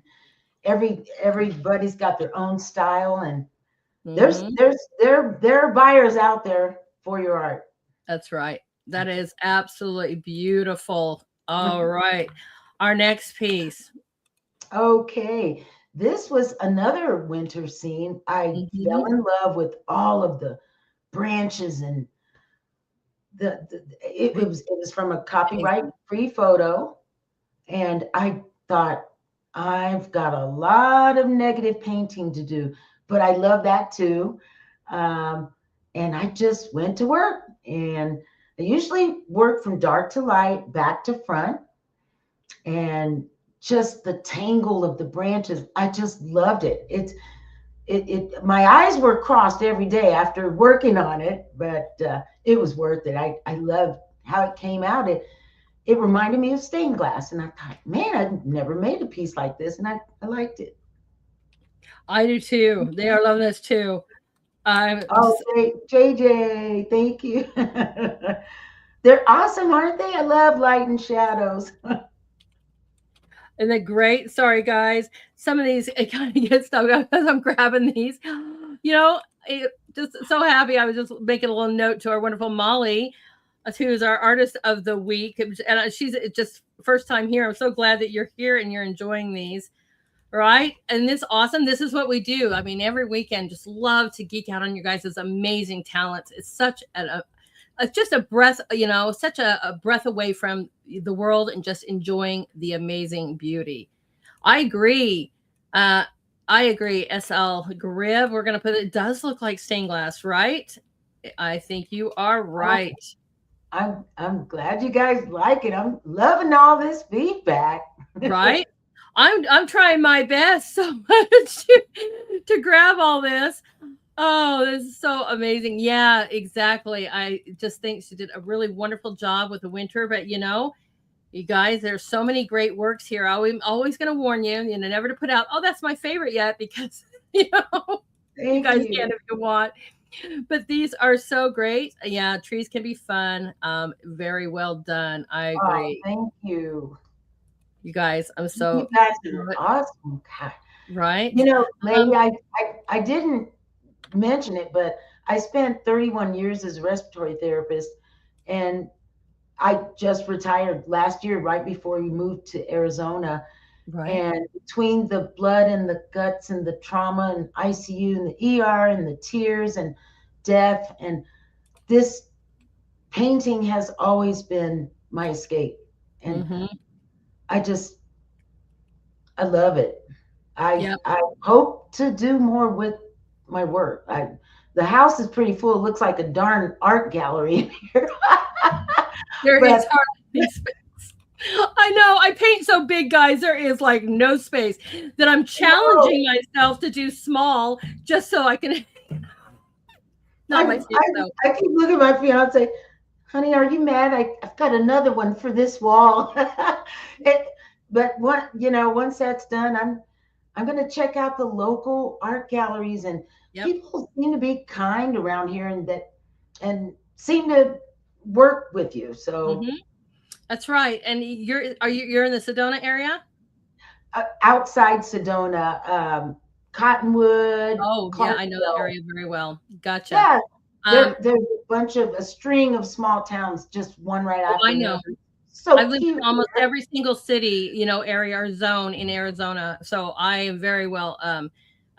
everybody's got their own style, and Mhm. there are buyers out there for your art. That's right. That is absolutely beautiful. All right. Our next piece. Okay. This was another winter scene. I fell Mhm. in love with all of the branches and it was from a copyright Amazing. free photo. And I thought, I've got a lot of negative painting to do, but I love that too. Um, and I just went to work, and I usually work from dark to light, back to front, and just the tangle of the branches. I just loved it. My eyes were crossed every day after working on it, but it was worth it. I loved how it came out. It reminded me of stained glass. And I thought, man, I've never made a piece like this. And I liked it. I do too. They are loving this too. I'm Oh, just JJ, thank you. They're awesome, aren't they? I love light and shadows. and the great. Sorry, guys. Some of these it kind of gets stuck as I'm grabbing these. Just so happy. I was just making a little note to our wonderful Molly, who's our artist of the week, and she's just first time here. I'm so glad that you're here and you're enjoying these. Right? And this awesome. This is what we do. I mean, every weekend, just love to geek out on you guys' amazing talents. It's such just a breath, such a breath away from the world and just enjoying the amazing beauty. I agree. Uh, I agree. SL Griv, we're going to put it does look like stained glass, right? I think you are Oh, right. I'm glad you guys like it. I'm loving all this feedback. Right? I'm trying my best so much to grab all this. Oh, this is so amazing. Yeah, exactly. I just think she did a really wonderful job with the winter, but You guys, there's so many great works here. I'm always going to warn you, never to put out, oh, that's my favorite yet, because, you Thank guys you. can if you want. But these are so great. Yeah, trees can be fun. Very well done. I Oh, agree. thank you. You guys, I'm You so, guys are awesome. God. right? You know, lady, Um, I didn't mention it, but I spent 31 years as a respiratory therapist, and I just retired last year, right before we moved to Arizona. right. And between the blood and the guts and the trauma and ICU and the ER and the tears and death, and this painting has always been my escape. And Mm-hmm. I just, I love it. Yep. I hope to do more with my work. The house is pretty full. It looks like a darn art gallery in here. There But is hardly space. I know. I paint so big, guys. There is like no space that I'm no, challenging myself to do small just so I can. Not my face, though. I keep looking at my fiance, honey, are you mad? I've got another one for this wall. it, but once that's done, I'm going to check out the local art galleries, and Yep. people seem to be kind around here, and seem to work with you. So Hmm. That's right. And you're in the Sedona area? outside Sedona, Cottonwood, Oh, yeah, I know that Clarksville, area very well. Gotcha. yeah, Um, there's a string of small towns, just one right oh, after I know. another. So I've lived cute in almost here. every single city, area or zone in Arizona, so I am very well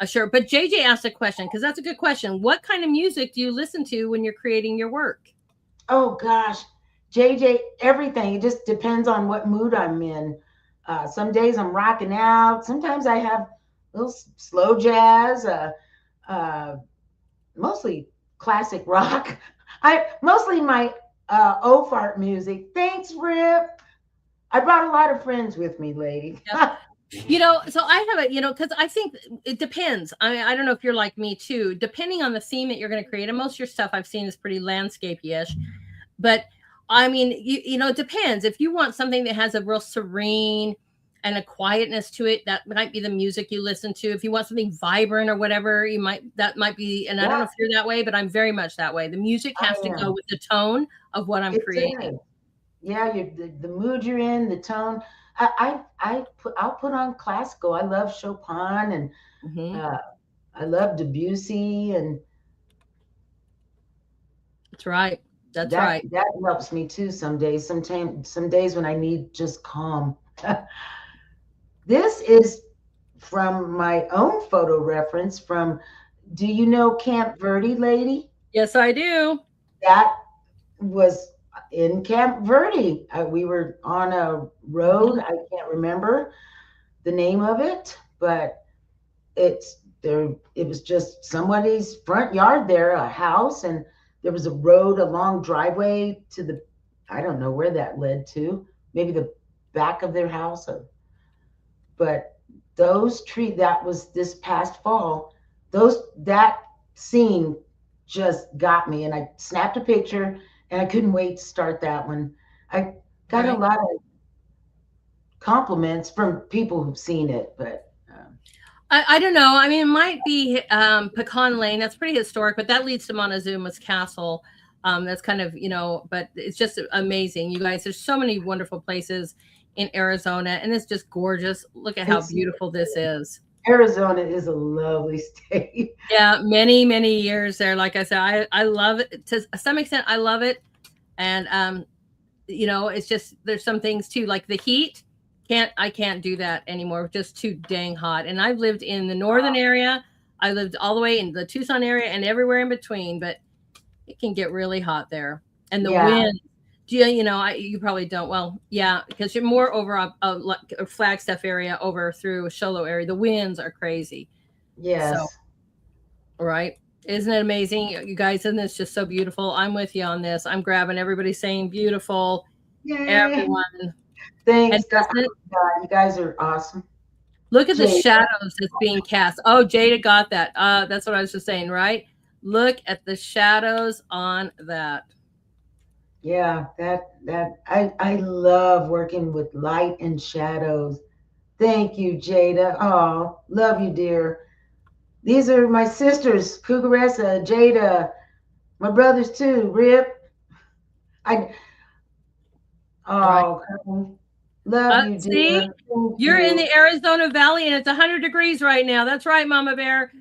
assured. But JJ asked a question, because that's a good question. What kind of music do you listen to when you're creating your work? Oh gosh, JJ, everything. It just depends on what mood I'm in. Some days I'm rocking out. Sometimes I have a little slow jazz. Uh, Mostly classic rock. I mostly my fart music. Thanks, Rip. I brought a lot of friends with me, lady. Yep. So I have it, because I think it depends. I don't know if you're like me too. Depending on the theme that you're going to create, and most of your stuff I've seen is pretty landscapey-ish. But I mean, it depends. If you want something that has a real serene and a quietness to it, that might be the music you listen to. If you want something vibrant or whatever, that might be. And I don't know Yeah, if you're that way, but I'm very much that way. The music I has to go am. with the tone of what I'm It creating. does. Yeah, the mood you're in, the tone. I'll put on classical. I love Chopin, and Hmm. uh, I love Debussy, and That's right. That's that right. that helps me too. Some days, some days when I need just calm. This is from my own photo reference from. Do you know Camp Verde, lady? Yes, I do. That was in Camp Verde. We were on a road. Hmm. I can't remember the name of it, but it's there. It was just somebody's front yard there, a house, and there was a road, a long driveway to the. I don't know where that led to. Maybe the back of their house, but those tree that was this past fall. That scene just got me, and I snapped a picture, and I couldn't wait to start that one. I got a Right. lot of compliments from people who've seen it, but I don't know. I mean, it might be Pecan Lane. That's pretty historic, but that leads to Montezuma's Castle. That's kind of, but it's just amazing. You guys, there's so many wonderful places in Arizona, and it's just gorgeous. Look at how it's beautiful this is. Arizona is a lovely state. Yeah, many, many years there. Like I said, I love it. To some extent, I love it. And it's just there's some things too, like the heat. I can't do that anymore. Just too dang hot. And I've lived in the northern area. I lived all the way in the Tucson area and everywhere in between, but it can get really hot there. And the Yeah, wind. You probably don't. Well, yeah, because you're more over a Flagstaff area over through a Sholo area. The winds are crazy. So, yes. right. Isn't it amazing? You guys, isn't this just so beautiful? I'm with you on this. I'm grabbing everybody saying beautiful, Yay. everyone. And Thanks, God. doesn't it You guys are awesome. look at the Jay, shadows that's being cast? Oh, Jada got that. That's what I was just saying, right? Look at the shadows on that. Yeah, I love working with light and shadows. Thank you, Jada. Oh, love you, dear. These are my sisters, Cucaressa, Jada, my brothers too, Rip. I Right. oh, love you, See, dear. Thank you're in you. the Arizona Valley and it's 100 degrees right now. That's right, Mama Bear.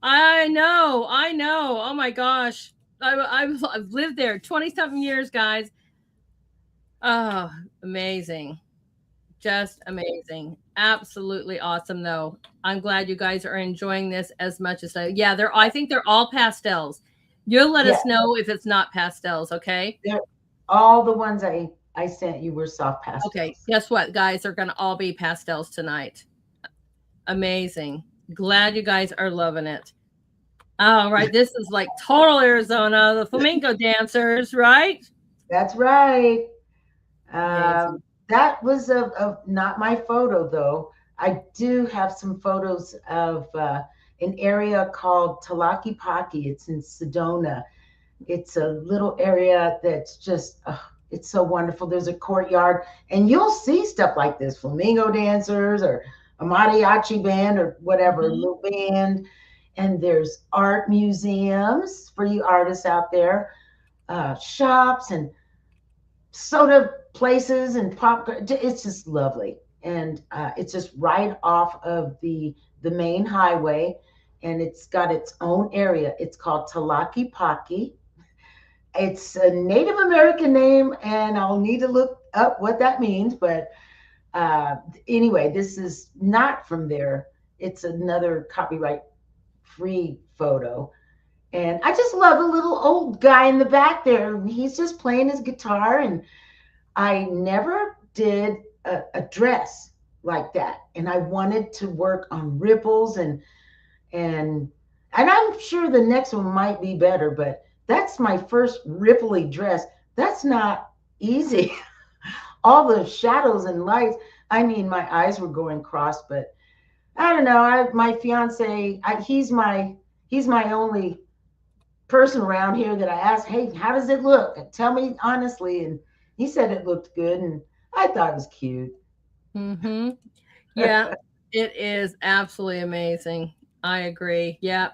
I know. I know. Oh my gosh. I've lived there 20 something years, guys. Oh, amazing. Just amazing. Absolutely awesome, though. I'm glad you guys are enjoying this as much as I. Yeah, I think they're all pastels. You'll let Yeah, us know if it's not pastels, okay? they're all the ones I sent you were soft Okay. pastels. Guess what, guys? They're going to all be pastels tonight. Amazing. Glad you guys are loving it. All right. This is like total Arizona, the flamenco dancers, right? That's right. Amazing. That was of not my photo though. I do have some photos of an area called Talakipaki. It's in Sedona. It's a little area that's just, it's so wonderful. There's a courtyard, and you'll see stuff like this flamingo dancers or a mariachi band or whatever, Mhm. little band. And there's art museums for you artists out there, shops and soda places and popcorn. It's just lovely. And it's just right off of the main highway. And it's got its own area. It's called Talakipaki. It's a Native American name, and I'll need to look up what that means. But uh, anyway, this is not from there. It's another copyright free photo. And I just love the little old guy in the back there. He's just playing his guitar. And I never did a dress like that. And I wanted to work on ripples and and I'm sure the next one might be better, but that's my first ripply dress. That's not easy. All the shadows and lights. I mean, my eyes were going cross, but I don't know. My fiance, he's my only person around here that I asked, hey, how does it look? Tell me honestly. And he said it looked good, and I thought it was cute. Mhm. Yeah, it is absolutely amazing. I agree. Yeah,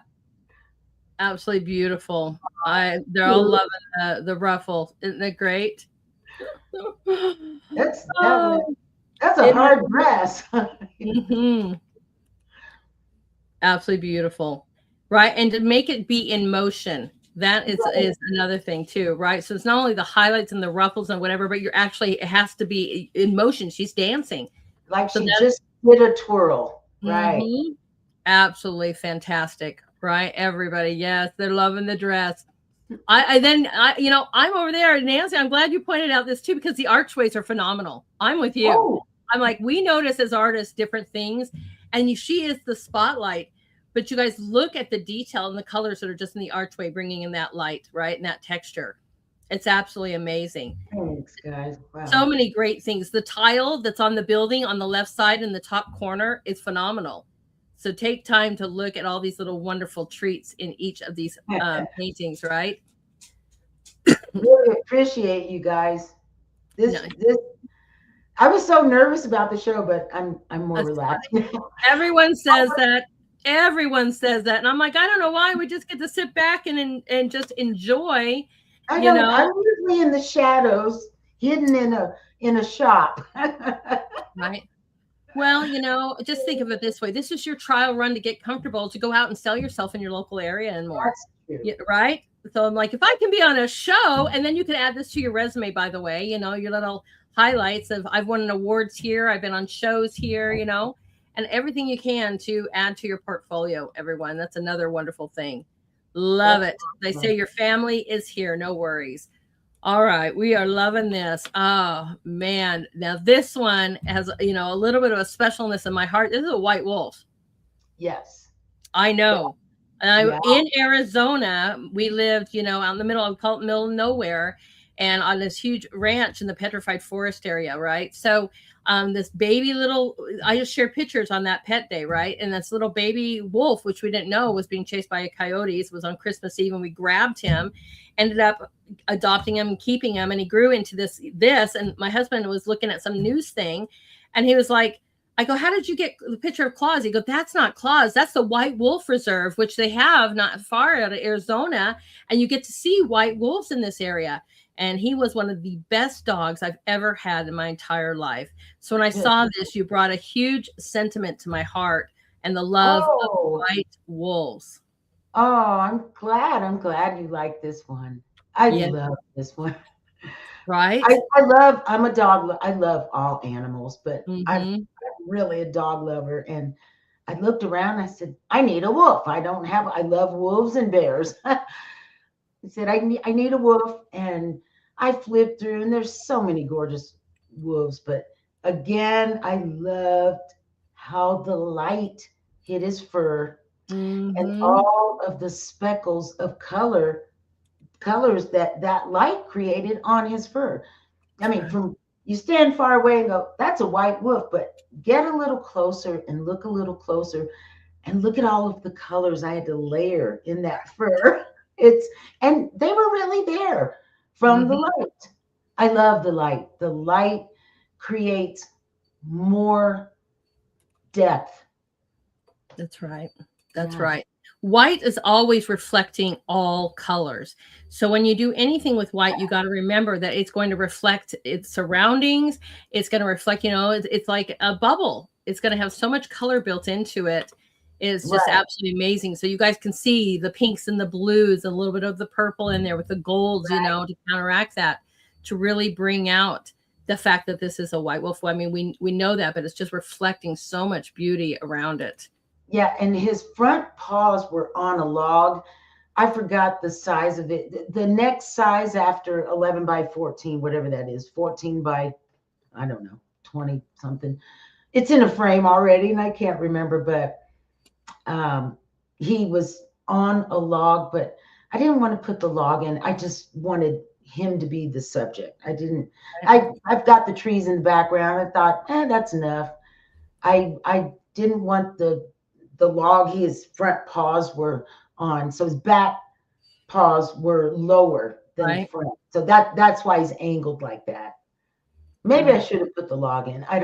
absolutely beautiful. They're all loving the ruffle. Isn't it great? That's that was Oh, that's a it hard dress. mhm. Absolutely beautiful. Right, and to make it be in motion, that is another thing too, right? So it's not only the highlights and the ruffles and whatever, but you're actually it has to be in motion. She's dancing. Like So she that just did a twirl, right? mhm. Absolutely fantastic, right? Everybody, yes, they're loving the dress. I'm over there, Nancy. I'm glad you pointed out this too because the archways are phenomenal. I'm with you. Oh, I'm like, we notice as artists different things, and she is the spotlight. But you guys look at the detail and the colors that are just in the archway, bringing in that light, right, and that texture. It's absolutely amazing. thanks, guys. So Wow. many great things. The tile that's on the building on the left side in the top corner is phenomenal. So take time to look at all these little wonderful treats in each of these paintings, right? Really appreciate you guys. No, This I was so nervous about the show, but I'm more that's relaxed funny. now. Everyone says that. Everyone says that, and I'm like, I don't know why. We just get to sit back and just enjoy, I you don't. I'm know, usually in the shadows, hidden in a shop. right? Well, just think of it this way. This is your trial run to get comfortable to go out and sell yourself in your local area and more. That's true. Yeah, right? So I'm like, if I can be on a show, and then you can add this to your resume, by the way, your little highlights of I've won awards here, I've been on shows here, and everything you can to add to your portfolio, everyone. That's another wonderful thing. Love That's it. They say awesome. your family is here. No worries. All right, we are loving this. Oh man, now this one has a little bit of a specialness in my heart. This is a white wolf. Yes. I Yeah. know. And I Yeah. in Arizona, we lived, out in the middle. I call it middle of nowhere, and on this huge ranch in the petrified forest area, right? So this baby little, I just shared pictures on that pet day, right? And this little baby wolf, which we didn't know was being chased by a coyotes, was on Christmas Eve, and we grabbed him, ended up adopting him and keeping him, and he grew into this. And my husband was looking at some news thing, and he was like, I go, how did you get the picture of Claus? He go, that's not Claus. That's the White Wolf Reserve, which they have not far out of Arizona. And you get to see white wolves in this area. And he was one of the best dogs I've ever had in my entire life. So when I saw this, you brought a huge sentiment to my heart and the love of white wolves. Oh, I'm glad you like this one. I love this one. Right. I'm a dog. I love all animals, but I'm really a dog lover. And I looked around, I said, I need a wolf. I love wolves and bears. I said, I need a wolf. And I flipped through, and there's so many gorgeous wolves. But again, I loved how the light hit his fur and all of the speckles of colors that light created on his fur. I mean, from you stand far away and go, that's a white wolf, but get a little closer and look a little closer and look at all of the colors I had to layer in that fur. And they were really there from the light. I love the light. The light creates more depth. That's right. That's right. White is always reflecting all colors. So when you do anything with white, you got to remember that it's going to reflect its surroundings. It's going to reflect, it's like a bubble. It's going to have so much color built into it. It's just absolutely amazing. So you guys can see the pinks and the blues, a little bit of the purple in there with the golds, to counteract that, to really bring out the fact that this is a white wolf. I mean, we know that, but it's just reflecting so much beauty around it. Yeah, and his front paws were on a log. I forgot the size of it. The next size after 11 by 14, whatever that is, 14 by, I don't know, 20 something. It's in a frame already, and I can't remember, but he was on a log, but I didn't want to put the log in. I just wanted him to be the subject. I've got the trees in the background. I thought, that's enough. I didn't want the log his front paws were on, so his back paws were lower than the front. So that's why he's angled like that. Maybe I should have put the log in. I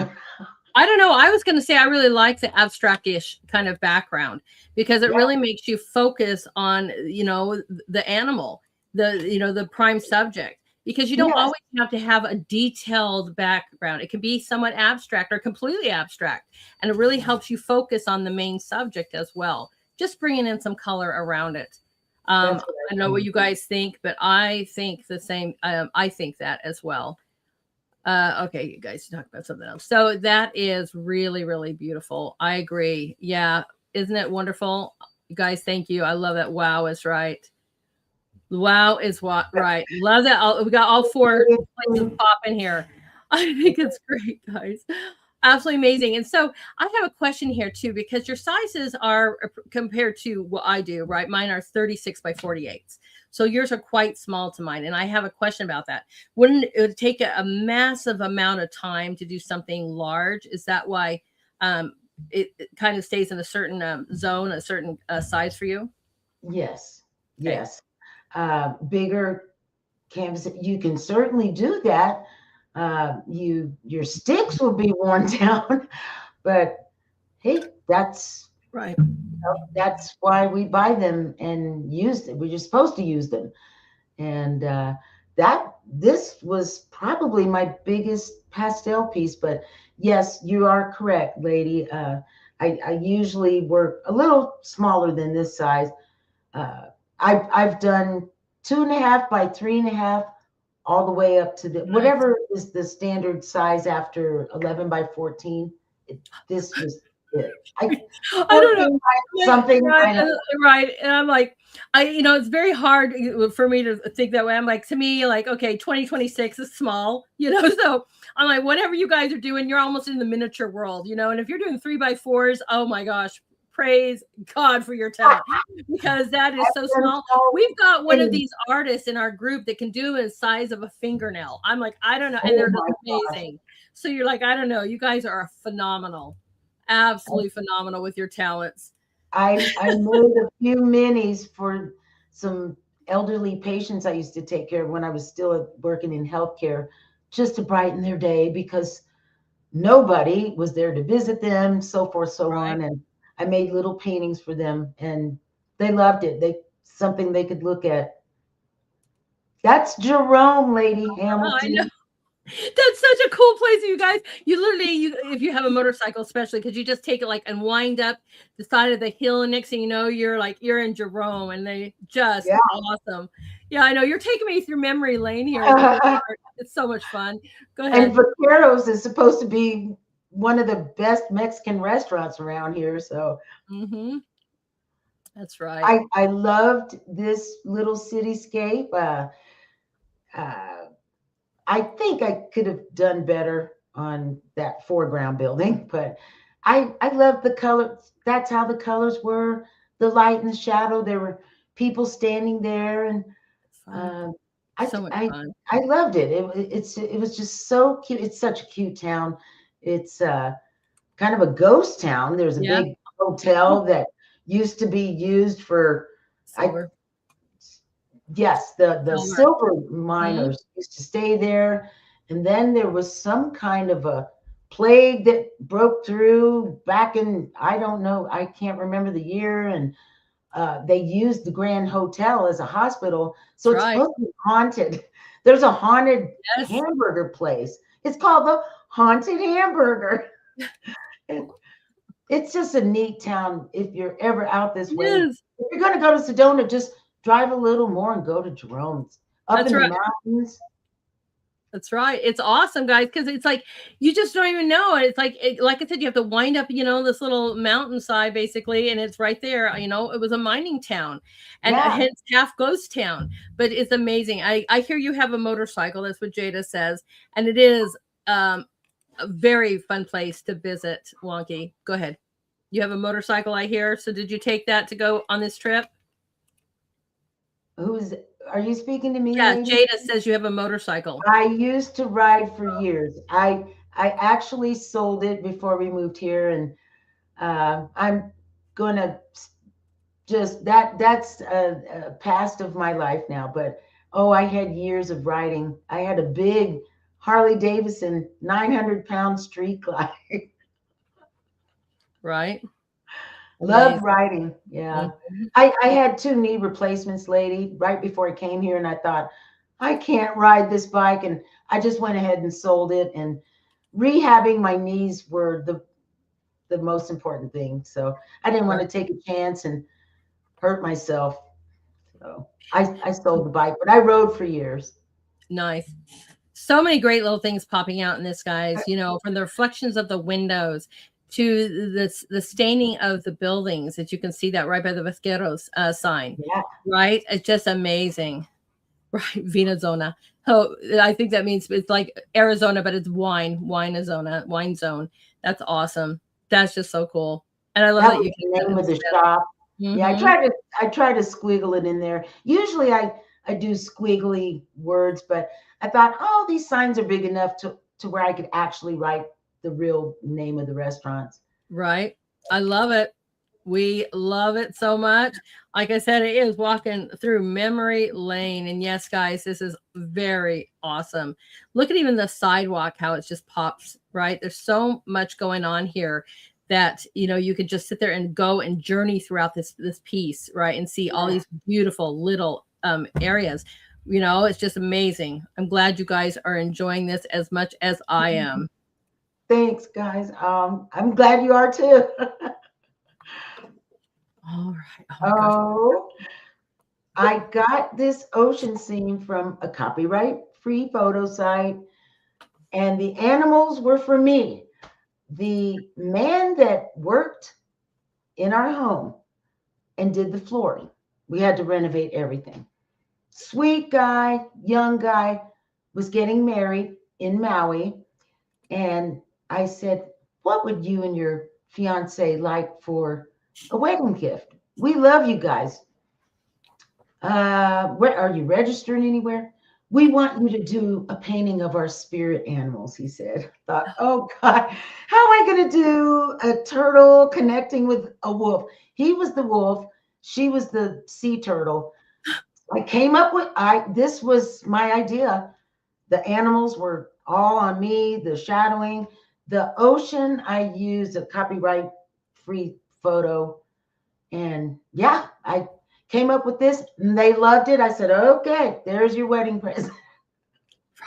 don't know. I was going to say I really like the abstract-ish kind of background because it really makes you focus on, the animal, the prime subject, because you don't always have to have a detailed background. It can be somewhat abstract or completely abstract, and it really helps you focus on the main subject as well. Just bringing in some color around it. I don't know what you guys think, but I think the same. I think that as well. Okay, you guys talk about something else. So that is really, really beautiful. I agree. Yeah. Isn't it wonderful? You guys, thank you. I love that. Wow is right. Wow is what right. Love that. We got all four places pop in here. I think it's great, guys. Absolutely amazing. And so I have a question here too, because your sizes are compared to what I do, right? Mine are 36 by 48. So yours are quite small to mine. And I have a question about that. Wouldn't it take a massive amount of time to do something large? Is that why it kind of stays in a certain zone, a certain size for you? Yes. Okay. Yes. Bigger canvas. You can certainly do that. Your sticks will be worn down, but hey, that's right. That's why we buy them and use them. We're just supposed to use them. And this was probably my biggest pastel piece, but yes, you are correct, lady. I usually work a little smaller than this size. I've done 2.5 by 3.5 all the way up to whatever is the standard size after 11 by 14. This was it. I don't know something right. And I'm like, it's very hard for me to think that way. I'm like, to me, like, okay, 2026 is small, so I'm like, whatever you guys are doing, you're almost in the miniature world, and if you're doing 3 by 4s, oh my gosh, praise God for your talent because that is so I'm small. so We've got one of kidding. these artists in our group that can do the size of a fingernail. I'm like, I don't know. And Oh they're just my gosh. amazing. So you're like, I don't know. You guys are phenomenal. Absolutely phenomenal with your talents. I made a few minis for some elderly patients I used to take care of when I was still working in healthcare, just to brighten their day because nobody was there to visit them, so forth, so Right. on. And I made little paintings for them, and they loved it. They something they could look at. That's Jerome, Lady I know. Hamilton. That's such a cool place, you guys. You literally, if you have a motorcycle, especially because you just take it like and wind up the side of the hill, and next thing you know, you're in Jerome, and they just Yeah. awesome. Yeah, I know you're taking me through memory lane here with your art. It's so much fun. Go And ahead. Vaqueros is supposed to be one of the best Mexican restaurants around here. So Mm-hmm. That's right. I loved this little cityscape. Uh, I think I could have done better on that foreground building, but I love the colors. That's how the colors were, the light and the shadow. There were people standing there, and Fun. uh, I So much I fun. I loved it. It was just so cute. It's such a cute town. It's kind of a ghost town. There's a Yeah. big hotel that used to be used for I Silver. yes, the Silver. silver Hmm. miners used to stay there. And then there was some kind of a plague that broke through back in, I don't know, I can't remember the year. And they used the Grand Hotel as a hospital. So That's it's right. supposed to be haunted. There's a haunted Yes. hamburger place. It's called the Haunted Hamburger. And it's just a neat town if you're ever out this It way. is. If you're going to go to Sedona, just drive a little more and go to Jerome's up That's in the right. mountains. That's right. It's awesome, guys, because it's like you just don't even know it. It's like like I said, you have to wind up, this little mountainside basically, and it's right there. It was a mining town, and Yeah. hence half ghost town. But it's amazing. I hear you have a motorcycle. That's what Jada says, and it is a very fun place to visit. Wonky, go ahead. You have a motorcycle, I hear. So did you take that to go on this trip? Who's are you speaking to me, Yeah, lady? Jada says you have a motorcycle. I used to ride for years. I actually sold it before we moved here, and I'm gonna just that's a past of my life now. But oh, I had years of riding. I had a big Harley Davidson 900-pound street glide. Right. Loved Amazing. riding. Yeah. Mhm. I had two knee replacements, lady, right before I came here, and I thought, I can't ride this bike. And I just went ahead and sold it. And rehabbing my knees were the most important thing. So I didn't want Right. to take a chance and hurt myself. So I sold the bike, but I rode for years. Nice. So many great little things popping out in this, guys. From the reflections of the windows to the staining of the buildings that you can see that right by the Vasqueros sign. Yeah. Right? It's just amazing. Right. Vina Zona. Oh, I think that means it's like Arizona, but it's wine zone. That's awesome. That's just so cool. And I love That that was you the keep that name in of the step. shop. Yeah, Mm-hmm. I try to squiggle it in there. Usually I do squiggly words, but I thought, oh, these signs are big enough to where I could actually write the real name of the restaurants. Right. I love it. We love it so much. Like I said, it is walking through memory lane. And yes, guys, this is very awesome. Look at even the sidewalk, how it just pops, right? There's so much going on here that you could just sit there and go and journey throughout this piece, right? And see all Yeah. these beautiful little areas. It's just amazing. I'm glad you guys are enjoying this as much as I am. Thanks, guys. I'm glad you are too. All right. Oh my gosh. Oh, I got this ocean scene from a copyright-free photo site, and the animals were for me. The man that worked in our home and did the flooring. We had to renovate everything. Sweet guy, young guy, was getting married in Maui. And I said, what would you and your fiance like for a wedding gift. We love you guys. Where are you registered anywhere? We want you to do a painting of our spirit animals, he said. Thought, oh God, how am I going to do a turtle connecting with a wolf? He was the wolf, she was the sea turtle. I came up with this was my idea. The animals were all on me, the shadowing. The ocean, I used a copyright free photo. And yeah, I came up with this and they loved it. I said, okay, there's your wedding present.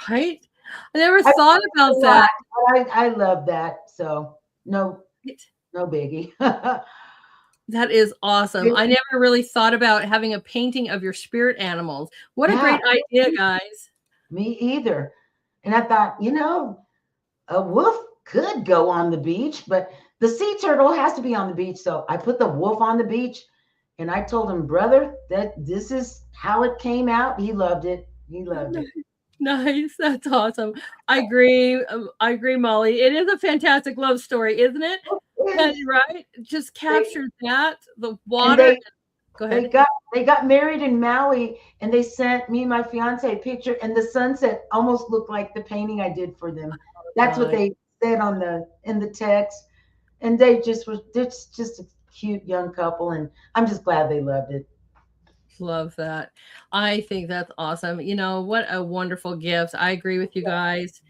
Right? I never I thought a about lot, that. but I love that. So no, no biggie. That is awesome. I never really thought about having a painting of your spirit animals. What a Yeah, great idea, guys. me either. And I thought, a wolf could go on the beach, but the sea turtle has to be on the beach. So I put the wolf on the beach and I told him, brother, that this is how it came out. He loved it. He loved it. Nice. That's awesome. I agree. I agree, Molly. It is a fantastic love story, isn't it? And Yes. right, just They, captures that the and water. Go they ahead. got they got married in Maui and they sent me and my fiance a picture and the sunset almost looked like the painting I did for them. That's what Nice. they said on the in the text. And they just was just a cute young couple and I'm just glad they loved it. Love that. I think that's awesome. What a wonderful gift. I agree with you guys.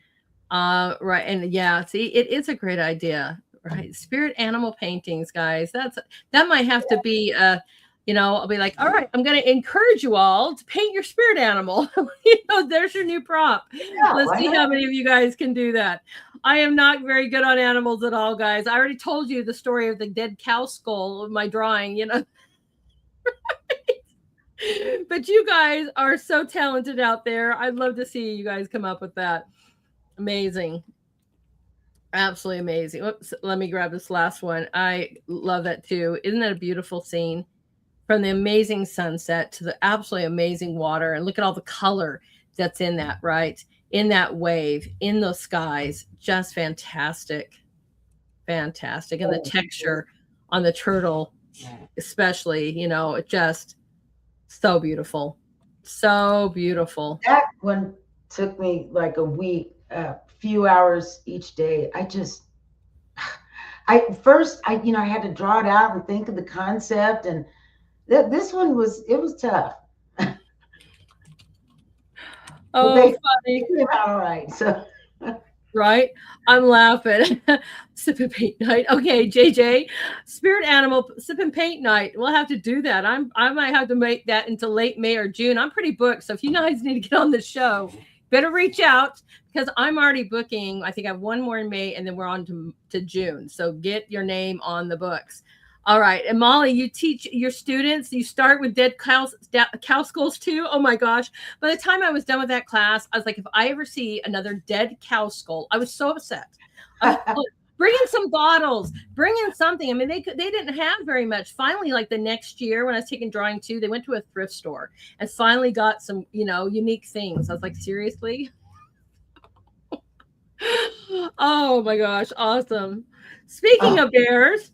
Right. And yeah, see, it is a great idea, right? Spirit animal paintings, guys. That might have to be I'll be like, all right, I'm gonna encourage you all to paint your spirit animal. There's your new prop. Yeah, Let's why see not? how many of you guys can do that. I am not very good on animals at all, guys. I already told you the story of the dead cow skull of my drawing. But you guys are so talented out there. I'd love to see you guys come up with that. Amazing. Absolutely amazing. Oops, let me grab this last one. I love that too. Isn't that a beautiful scene? From the amazing sunset to the absolutely amazing water. And look at all the color that's in that, right? In that wave, in those skies. Just fantastic. Fantastic. And the texture on the turtle, especially, it just so beautiful. So beautiful. That one took me like a week, a few hours each day. I first, I had to draw it out and think of the concept, and this one was tough, but Oh, they funny. came out all right. So Right? I'm laughing. Sip and paint night. Okay, JJ, spirit animal sip and paint night. We'll have to do that. I might have to make that into late May or June. I'm pretty booked. So if you guys need to get on the show, better reach out because I'm already booking. I think I have one more in May and then we're on to June. So get your name on the books. All right. And Molly, you teach your students, you start with dead cow skulls too. Oh my gosh. By the time I was done with that class, I was like, if I ever see another dead cow skull, I was so upset. I was like, bring in some bottles, bring in something. I mean, they didn't have very much. Finally, like the next year when I was taking drawing too, they went to a thrift store and finally got some, unique things. I was like, seriously? Oh my gosh, awesome. Speaking oh, of bears,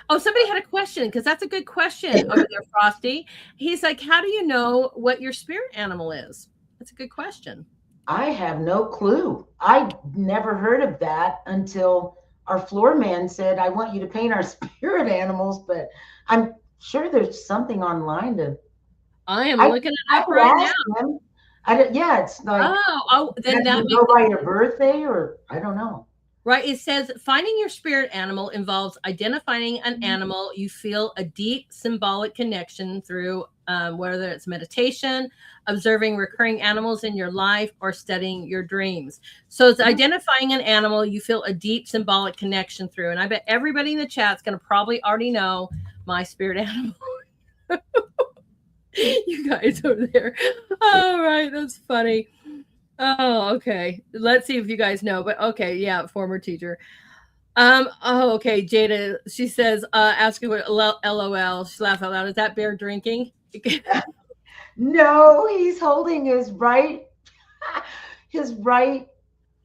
oh, somebody had a question because that's a good question over there, Frosty. He's like, how do you know what your spirit animal is? That's a good question. I have no clue. I never heard of that until our floor man said, "I want you to paint our spirit animals," but I'm sure there's something online to. I am I looking it I up could right now. ask them. Yeah, it's like Then have that you makes go it by your birthday or I don't know. right. It says finding your spirit animal involves identifying an animal you feel a deep symbolic connection through, whether it's meditation, observing recurring animals in your life, or studying your dreams. So it's identifying an animal you feel a deep symbolic connection through. And I bet everybody in the chat's going to probably already know my spirit animal. You guys over there. All right. That's funny. Oh, okay. Let's see if you guys know. But okay, yeah, former teacher. Oh, okay. Jada, she says, ask her what LOL. She laughed out loud. Is that bear drinking? No, he's holding his right his right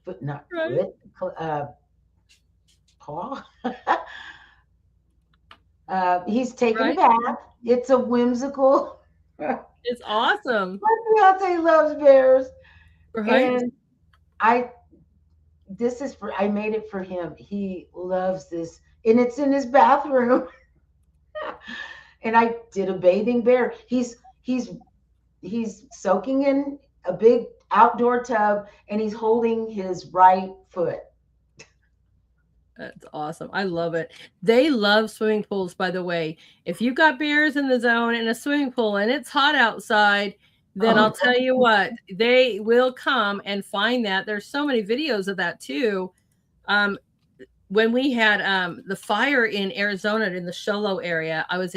foot, not Right. foot, paw. He's taking a Right? bath. It's a whimsical. My It's awesome. fiance loves bears, Right? and I. This is for. I made it for him. He loves this, and it's in his bathroom. And I did a bathing bear. He's soaking in a big outdoor tub, and he's holding his right foot. That's awesome. I love it. They love swimming pools, by the way. If you've got bears in the zone in a swimming pool and it's hot outside, then Oh, I'll tell you what, they will come and find that. There's so many videos of that too. Um, when we had the fire in Arizona in the Sholo area, I lived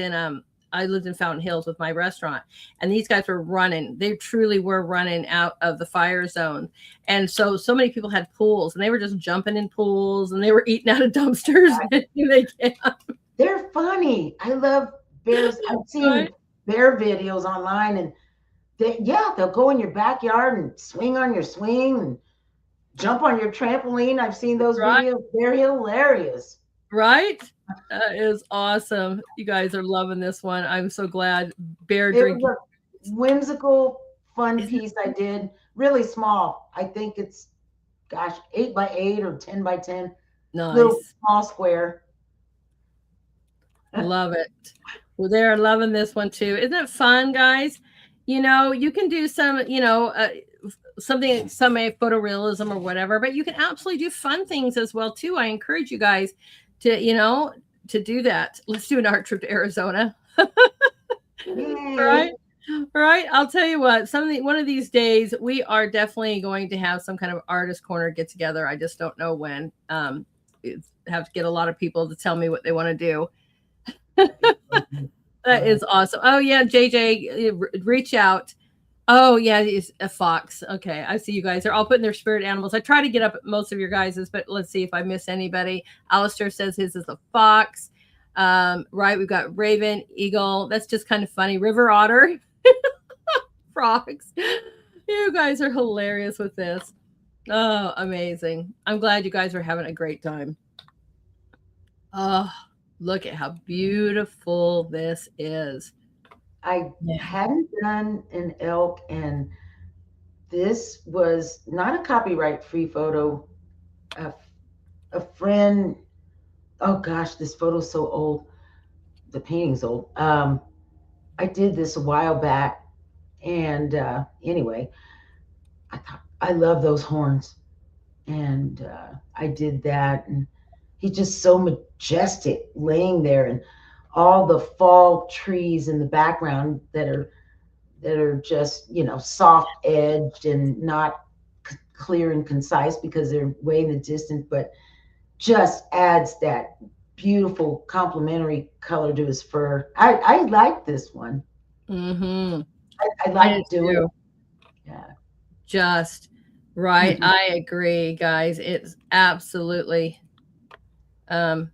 in Fountain Hills with my restaurant, and these guys were running. They truly were running out of the fire zone. And so many people had pools, and they were just jumping in pools, and they were eating out of dumpsters. They can. they're funny. I love bears. I've seen Right? bear videos online, and they'll go in your backyard and swing on your swing and jump on your trampoline. I've seen those Right? videos. They're hilarious. Right? That is awesome. You guys are loving this one. I'm so glad. Bear It was drinking. a whimsical, fun Isn't piece I did. Really small. I think it's, gosh, 8 by 8 or 10 by 10. Little nice. small square. Love it. Well, they're loving this one too. Isn't it fun, guys? You can do some, something, some photorealism or whatever, but you can absolutely do fun things as well too. I encourage you guys to do that. Let's do an art trip to Arizona. Yay. Right? Right. I'll tell you what, one of these days we are definitely going to have some kind of artist corner get together. I just don't know when. Have to get a lot of people to tell me what they want to do. That is awesome. Oh yeah, JJ, reach out. Oh yeah, he's a fox. Okay, I see you guys. They're all putting their spirit animals. I try to get up most of your guys's, but let's see if I miss anybody. Alistair says his is a fox. Right, we've got raven, eagle. That's just kind of funny. River otter, frogs. You guys are hilarious with this. Oh, amazing. I'm glad you guys are having a great time. Oh, look at how beautiful this is. I Yeah. hadn't done an elk, and this was not a copyright free photo. A friend, oh gosh, this photo's so old. The painting's old. I did this a while back, and anyway, I thought I love those horns, and I did that, and he's just so majestic laying there, and all the fall trees in the background that are just soft edged and not clear and concise because they're way in the distance, but just adds that beautiful complementary color to his fur. I like this one. Mm-hmm. I I did like doing too. it. Yeah. Just right. I agree, guys. It's absolutely oh,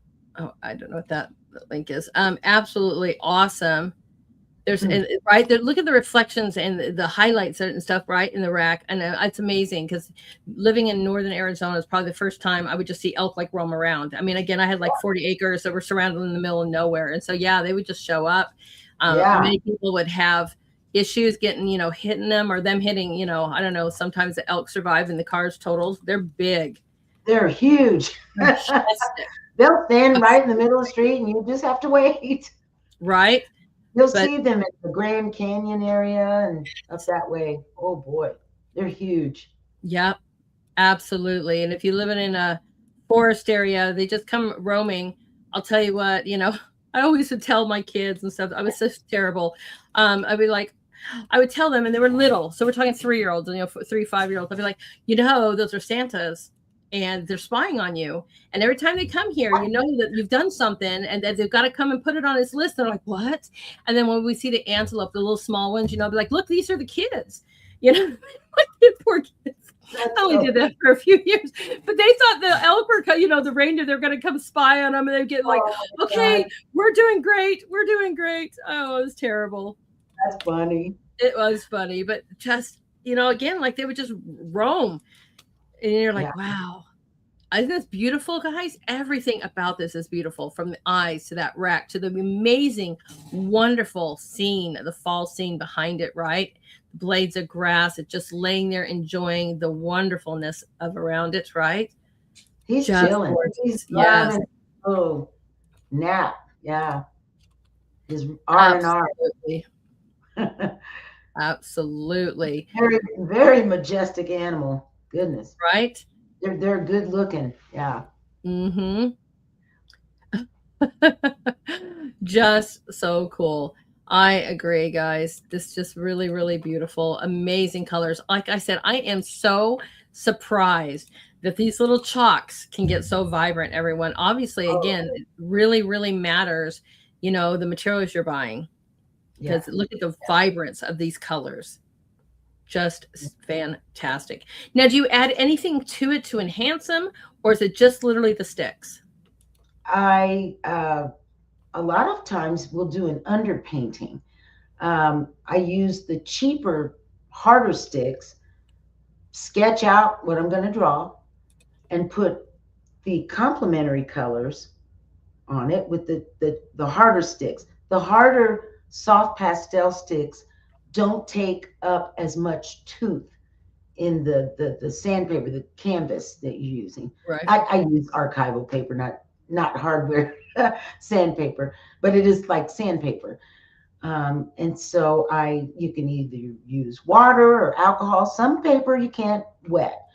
I don't know what that link is. Absolutely awesome. There's right there. Look at the reflections and the highlights and stuff right in the rack, and it's amazing because living in northern Arizona is probably the first time I would just see elk like roam around. I mean, again, I had like 40 acres that were surrounded in the middle of nowhere, and so yeah, they would just show up. Yeah. Many people would have issues getting hitting them or them hitting. I don't know. Sometimes the elk survive and the car's totaled. They're big. They're huge. Majestic. They'll stand right in the middle of the street, and you just have to wait. Right. You'll But see them in the Grand Canyon area and up that way. Oh boy, they're huge. yep, absolutely. And if you live in a forest area, they just come roaming. I'll tell you what, I always would tell my kids and stuff. I was so terrible. I'd be like, I would tell them, and they were little. So we're talking 3-year-olds, and 3, 5-year-olds. I'd be like, those are Santas, and they're spying on you. And every time they come here, you know that you've done something, and that they've got to come and put it on his list. They're like, what? And then when we see the antelope, the little small ones, I'll be like, look, these are the kids. Poor kids. I only did that for a few years, but they thought the elk were, the reindeer, they're going to come spy on them, and they get like, okay, we're doing great. We're doing great. Oh, it was terrible. That's funny. It was funny, but just, again, like they would just roam, and you're like, wow. Isn't this beautiful, guys? Everything about this is beautiful, from the eyes to that rack to the amazing, wonderful scene, the fall scene behind it, right? Blades of grass, it just laying there enjoying the wonderfulness of around it, right? He's Just chilling. He's gorgeous. Yes, driving. Oh, nap. Yeah. His R&R. absolutely. Absolutely. Very, very majestic animal. Goodness. Right? They're good looking. Yeah. Mm-hmm. Just so cool. I agree, guys. This just really, really beautiful, amazing colors. Like I said, I am so surprised that these little chalks can get so vibrant, everyone. Obviously, again, Oh, it really, really matters, the materials you're buying, yeah. because look at the vibrance of these colors. Just fantastic. Now, do you add anything to it to enhance them, or is it just literally the sticks? I a lot of times will do an underpainting. I use the cheaper, harder sticks, sketch out what I'm going to draw, and put the complementary colors on it with the harder sticks. The harder soft pastel sticks don't take up as much tooth in the sandpaper, the canvas that you're using. Right. I use archival paper, not hardware sandpaper, but it is like sandpaper. And so you can either use water or alcohol. Some paper you can't wet,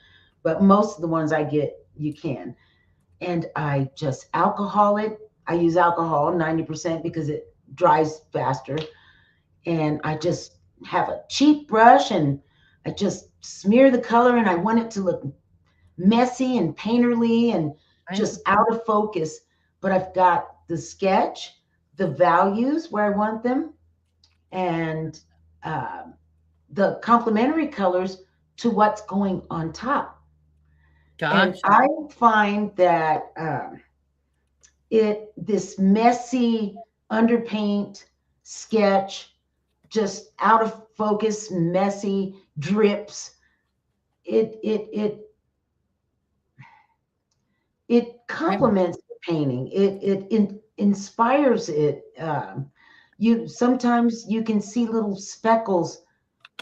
but most of the ones I get you can. And I just alcohol it. I use alcohol 90% because it dries faster. And I just have a cheap brush and I just smear the color, and I want it to look messy and painterly and Right. just out of focus. But I've got the sketch, the values where I want them, and uh, the complementary colors to what's going on top. And Gotcha. I find that this messy underpaint sketch, just out of focus, messy drips. It Right. complements the painting. It inspires it. You sometimes you can see little speckles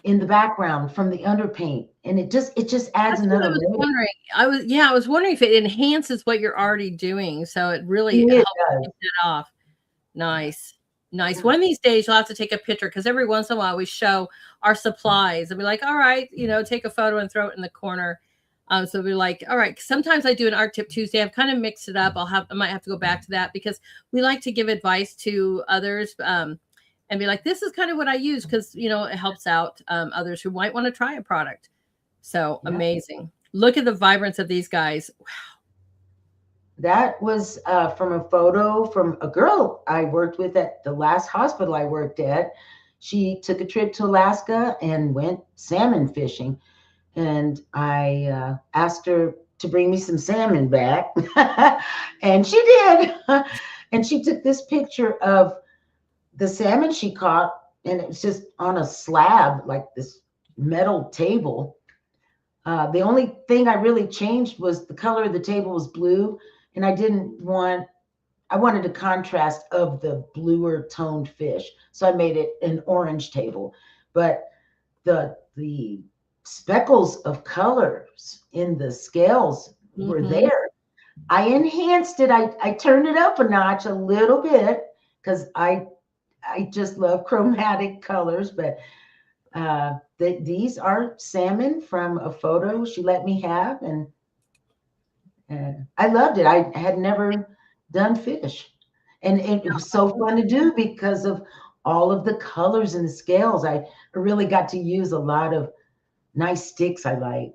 in the background from the underpaint, and it just adds That's what I another was layer. wondering. I was wondering if it enhances what you're already doing, so it really It helps does. keep it off. Nice. Nice. One of these days you'll have to take a picture, because every once in a while we show our supplies and be like, all right, take a photo and throw it in the corner. So we're like, all right. Sometimes I do an art tip Tuesday. I've kind of mixed it up. I might have to go back to that, because we like to give advice to others, and be like, this is kind of what I use, because it helps out others who might want to try a product. So Yeah. amazing. Look at the vibrance of these guys. That was from a photo from a girl I worked with at the last hospital I worked at. She took a trip to Alaska and went salmon fishing. And I asked her to bring me some salmon back. And she did. And she took this picture of the salmon she caught, and it was just on a slab, like this metal table. The only thing I really changed was the color of the table was blue, and I wanted a contrast of the bluer toned fish. So I made it an orange table. But the speckles of colors in the scales were Mm-hmm. there. I enhanced it. I turned it up a notch a little bit because I just love chromatic colors. But these are salmon from a photo she let me have, and I loved it. I had never done fish, and it was so fun to do because of all of the colors and the scales. I really got to use a lot of nice sticks I like.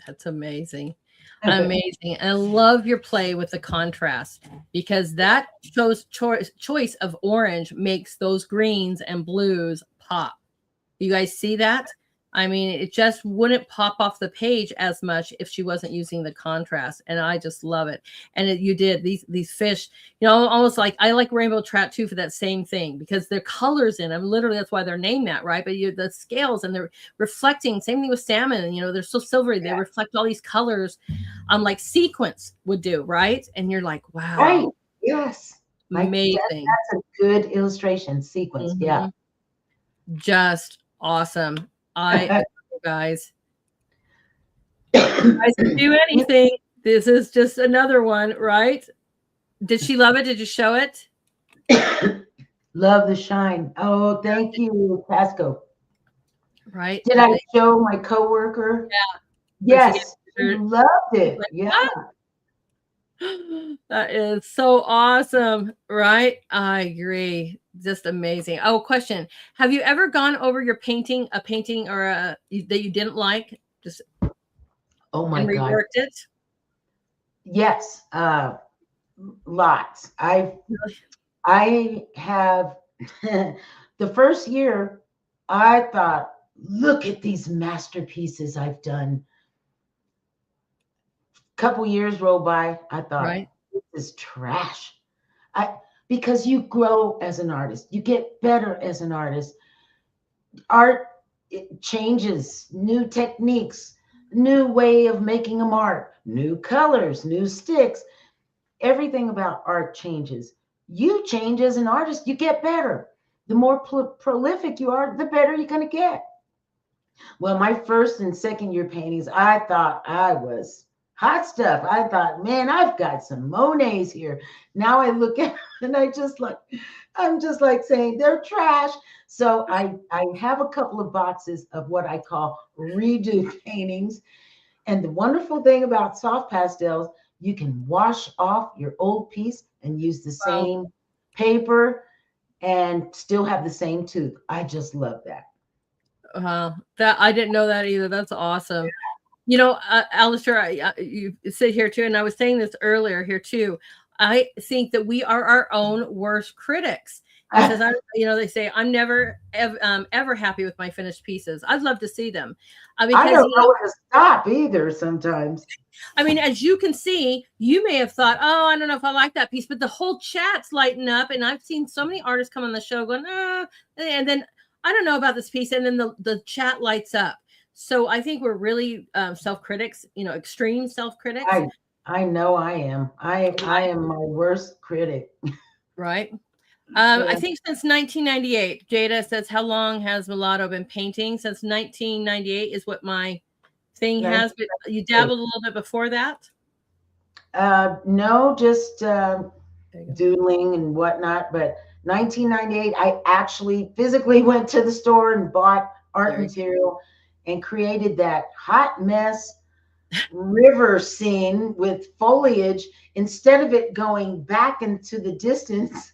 That's amazing. Amazing. And I love your play with the contrast, because that shows choice of orange makes those greens and blues pop. You guys see that? I mean, it just wouldn't pop off the page as much if she wasn't using the contrast, and I just love it. And you did these fish, almost like I like rainbow trout too for that same thing because their colors in them. Literally, that's why they're named that, right? But the scales and they're reflecting. Same thing with salmon. They're so silvery. They reflect all these colors, like sequins would do, right? And you're like, Right. wow, Yes. amazing. That's a good illustration sequence. Yeah. Just awesome. Guys. You guys can do anything. This is just another one, right? Did she love it? Did you show it? Love the shine. Oh, thank you, Pasco. Right. Did I show my coworker? Yeah. Yes. She loved it. Like, yeah. That is so awesome, right? I agree. Just amazing. Oh, question. Have you ever gone over a painting or that you didn't like? Just and reworked God. it? Yes. Lots. I have the first year I thought, look at these masterpieces I've done. Couple years rolled by, I thought, this is trash. Because you grow as an artist, you get better as an artist. Art, it changes, new techniques, new way of making them art, new colors, new sticks. Everything about art changes. You change as an artist, you get better. The more prolific you are, the better you're going to get. Well, my first and second year paintings, I thought I was hot stuff. I thought, man, I've got some Monets here. Now I look at and I'm just like saying they're trash. So I have a couple of boxes of what I call redo paintings. And the wonderful thing about soft pastels, you can wash off your old piece and use the same paper and still have the same tooth. I just love that. That I didn't know that either. That's awesome. Alistair, you sit here too, and I was saying this earlier here too. I think that we are our own worst critics. Because they say I'm never ever happy with my finished pieces. I'd love to see them. Because, I don't know where to stop either sometimes. I mean, as you can see, you may have thought, oh, I don't know if I like that piece, but the whole chat's lighting up. And I've seen so many artists come on the show going, and then I don't know about this piece. And then the chat lights up. So I think we're really self-critics, extreme self-critics. I know I am. I am my worst critic. Right. I think since 1998, Jada says, how long has Mulatto been painting? Since 1998 is what my thing has. But you dabbled a little bit before that? No, just doodling and whatnot. But 1998, I actually physically went to the store and bought art material and created that hot mess river scene with foliage. Instead of it going back into the distance,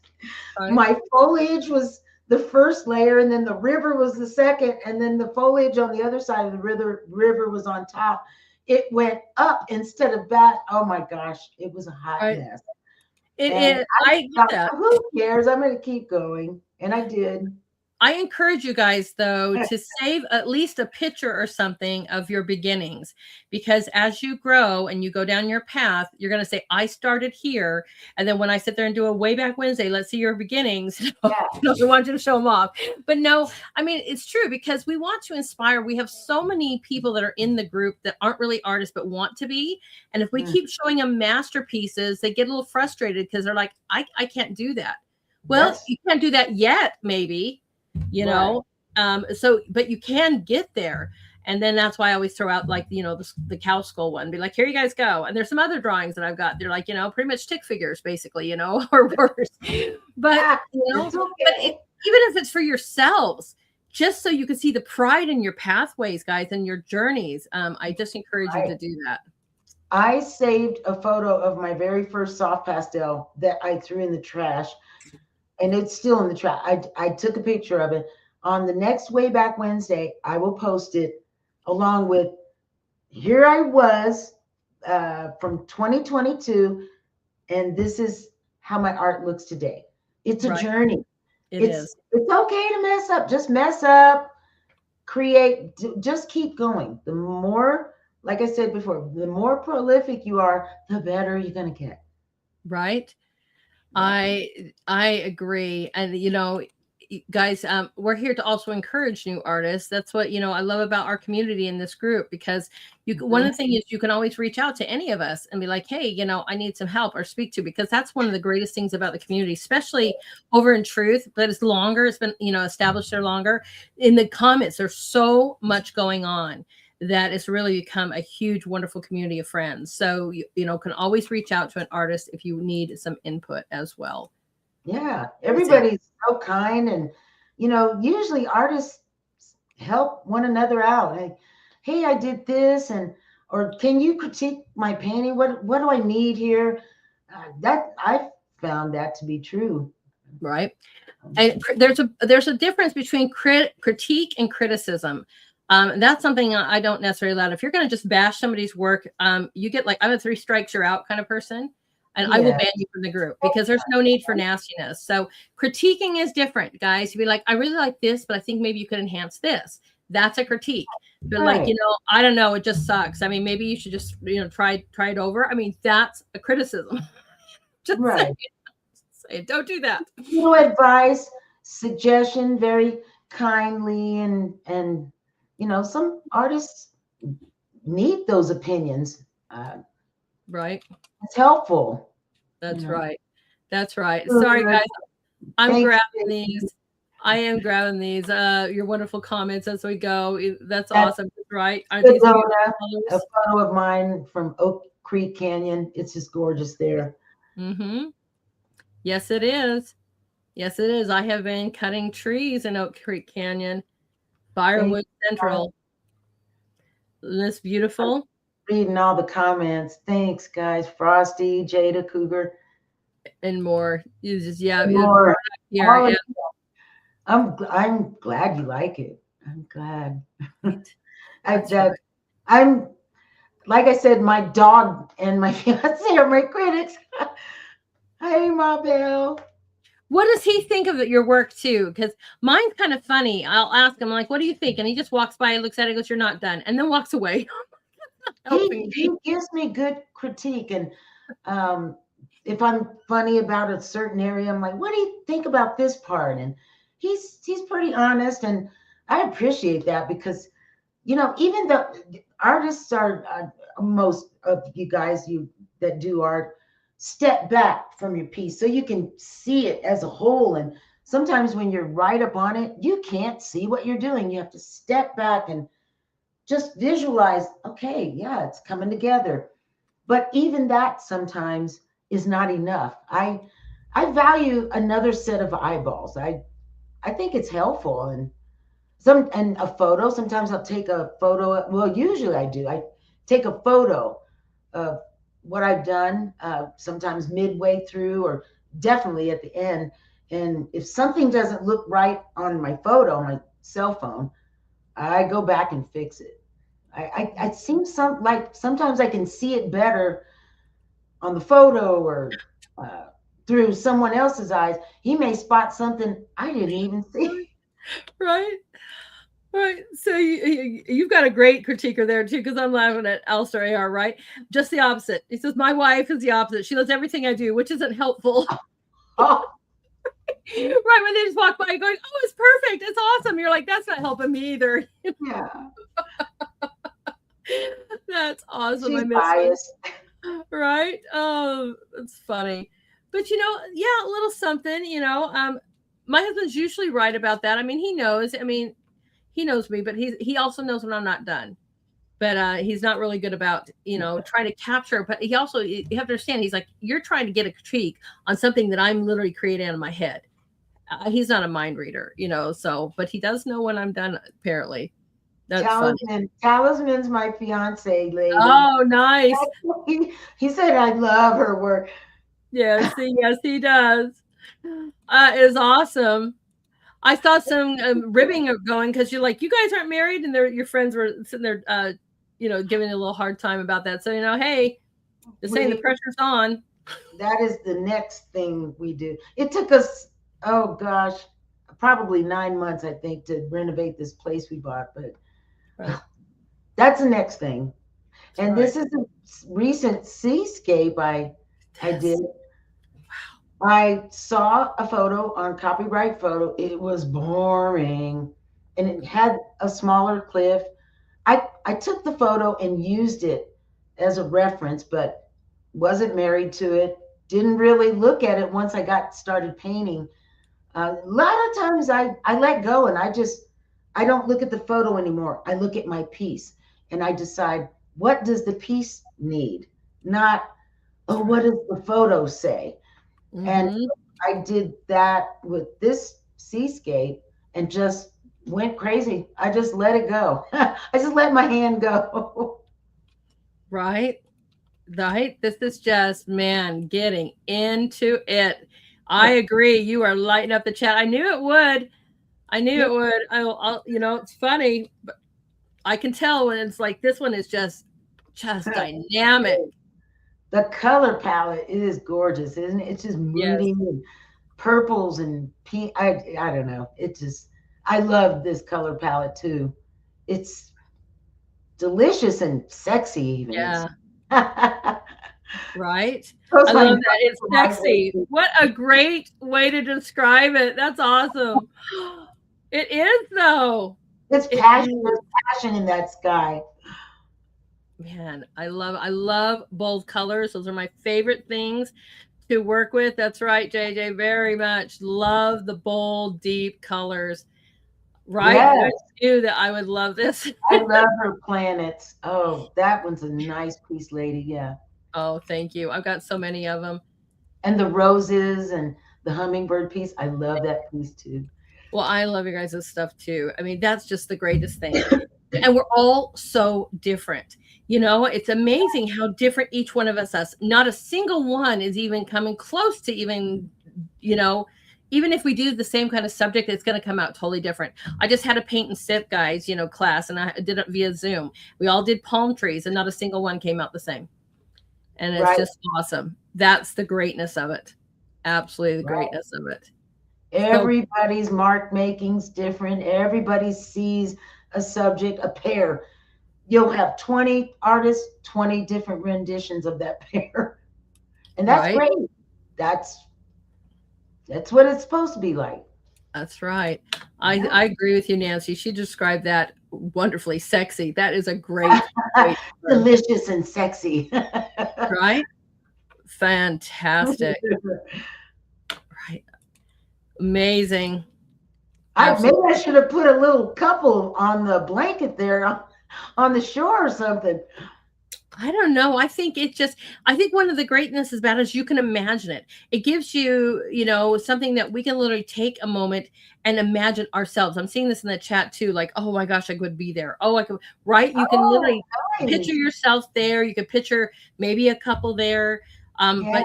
my foliage was the first layer, and then the river was the second, and then the foliage on the other side of the river was on top. It went up instead of back. Oh my gosh, it was a hot mess. It is. I get that. Who cares? I'm going to keep going, and I did. I encourage you guys, though, to save at least a picture or something of your beginnings, because as you grow and you go down your path, you're going to say, I started here. And then when I sit there and do a way back Wednesday, let's see your beginnings. I want you to show them off. But no, I mean, it's true because we want to inspire. We have so many people that are in the group that aren't really artists, but want to be. And if we keep showing them masterpieces, they get a little frustrated because they're like, I can't do that. Well, you can't do that yet, maybe. But you can get there. And then that's why I always throw out like, the cow skull one, be like, here you guys go. And there's some other drawings that I've got. They're like, pretty much stick figures basically, or worse. But, even if it's for yourselves, just so you can see the pride in your pathways, guys, and your journeys. I just encourage you to do that. I saved a photo of my very first soft pastel that I threw in the trash. And it's still in the trash. I took a picture of it. On the next Way Back Wednesday, I will post it along with, here I was from 2022, and this is how my art looks today. It's a journey. It is. It's okay to mess up. Just mess up. just keep going. The more, like I said before, the more prolific you are, the better you're going to get. Right. Yeah. I agree. And guys, we're here to also encourage new artists. That's what I love about our community in this group, because one of Mhm. the things is you can always reach out to any of us and be like, hey, I need some help or speak to, because that's one of the greatest things about the community, especially over in Truth. But it's longer, it's been established there longer. In the comments, there's so much going on that it's really become a huge, wonderful community of friends. So can always reach out to an artist if you need some input as well. Yeah, Amazing. everybody's so kind, and usually artists help one another out. Like, hey, I did this, and or can you critique my painting? What do I need here? That I found that to be true. Right. And there's a difference between critique and criticism. That's something I don't necessarily allow. If you're going to just bash somebody's work, you get, like, I'm a 3 strikes you're out kind of person, and I will Yeah, ban you from the group, because there's no need for nastiness. So critiquing is different, guys. You'd be like, I really like this, but I think maybe you could enhance this. That's a critique. But, like, right, I don't know, it just sucks. I mean, maybe you should just try it over. I mean, that's a criticism. Just right. say, don't do that. Advice, suggestion, very kindly, and some artists need those opinions. Uh, Right. it's helpful. You That's know. right. That's right. So Sorry, good. guys. I'm Thank grabbing you. these. I am grabbing these. Your wonderful comments as we go. That's That's awesome. Right. Aren't these beautiful Sedona, a colors? photo of mine from Oak Creek Canyon. It's just gorgeous there. Mm-hmm. Yes, it is. Yes, it is. I have been cutting trees in Oak Creek Canyon, Thank Firewood you. Central. Isn't this beautiful? Reading all the comments. Thanks, guys. Frosty, Jada, Cougar, And more. You just, yeah, and right more. here. All Yeah. of I'm glad you like it. I'm glad. Right. I That's right. that I'm like I said, my dog and my fiance are my critics. Hey, Ma Belle. What does he think of your work too? Because mine's kind of funny. I'll ask him, like, "What do you think?" And he just walks by, looks at it, goes, "You're not done," and then walks away, helping He me. gives me good critique, and um, if I'm funny about a certain area, I'm like, "What do you think about this part?" And he's pretty honest, and I appreciate that because even the artists are most of you guys that do art step back from your piece so you can see it as a whole. And sometimes when you're right up on it, you can't see what you're doing. You have to step back and just visualize, okay, yeah, it's coming together. But even that sometimes is not enough. I value another set of eyeballs. I think it's helpful. And a photo, sometimes I'll take a photo. Well, usually I do. I take a photo of what I've done, sometimes midway through or definitely at the end. And if something doesn't look right on my photo on my cell phone, I go back and fix it. I seem like sometimes I can see it better on the photo or through someone else's eyes. He may spot something I didn't even see. Right, right. So you've got a great critiquer there too, because I'm laughing at Alistair AR. Right, just the opposite. He says my wife is the opposite. She loves everything I do, which isn't helpful. Oh, Right, when they just walk by, going, "Oh, it's perfect, it's awesome." You're like, "That's not helping me either." yeah, That's awesome. I she's miss them. biased. Right? Oh, that's funny. But yeah, a little something. My husband's usually right about that. I mean, he knows. I mean, he knows me, but he also knows when I'm not done. But he's not really good about trying to capture. But he also, you have to understand, he's like, you're trying to get a critique on something that I'm literally creating out of my head. He's not a mind reader. So, but he does know when I'm done. Apparently, that's funny. Talisman's my fiance, lady. Oh, nice. He said I love her work. Yes, he does. It is awesome. I saw some ribbing going because you're like, you guys aren't married, and your friends were sitting there, giving you a little hard time about that. So hey, just saying the We pressure's on. That is the next thing we do. It took us, oh gosh, probably 9 months, I think, to renovate this place we bought. But Right. that's the next thing. That's And right. this is a recent seascape I did. This. I saw a photo on copyright photo. It was boring, and it had a smaller cliff. I took the photo and used it as a reference, but wasn't married to it. Didn't really look at it once I got started painting. A lot of times I let go and I don't look at the photo anymore. I look at my piece and I decide, what does the piece need? Not, oh, That's what right. does the photo say? And Mm-hmm. I did that with this seascape and just went crazy. I just let it go. I just let my hand go. Right. Right. This is just, man, getting into it. I agree. You are lighting up the chat. I knew it would. I knew Yeah, it would. It's funny, but I can tell when it's like this one is just dynamic. the color palette is gorgeous, isn't it? It's just Yes. moody and purples and pink. I don't know. It just I love this color palette too. It's delicious and sexy even. It's Yeah. those Right. I my love nuts that. It's for my sexy. way. What a great way to describe it. That's awesome. It is though. It's It passion. There's is. passion in that sky. Man, I love bold colors. Those are my favorite things to work with. That's right, JJ. Very much love the bold, deep colors. Right? I Yes, knew that I would love this. I love her planets. Oh, that one's a nice piece, lady. Yeah. Oh, thank you. I've got so many of them. And the roses and the hummingbird piece. I love that piece too. Well, I love your guys' stuff too. I mean, that's just the greatest thing. And we're all so different. It's amazing how different each one of us is. Not a single one is even coming close to you know, even if we do the same kind of subject, it's going to come out totally different. I just had a paint and sip, guys, class, and I did it via Zoom. We all did palm trees, and not a single one came out the same. And it's Right, just awesome. That's the greatness of it. Absolutely the right. greatness of it. So Everybody's mark making's different. Everybody sees a subject, a pair. You'll have 20 artists, 20 different renditions of that pair. And that's right. great. That's that's what it's supposed to be like. That's right. I Yeah. I agree with you, Nancy. She described that wonderfully. Sexy. That is a great term. Delicious and sexy. Right? Fantastic. Right. Amazing. I maybe Absolutely. I should have put a little couple on the blanket there on the shore or something. I don't know. I think one of the greatness about it is you can imagine it. It gives you, something that we can literally take a moment and imagine ourselves. I'm seeing this in the chat too, like, oh my gosh, I could be there. Oh, I could, right? You can Oh, literally picture nice. yourself there. You could picture maybe a couple there. Yeah. But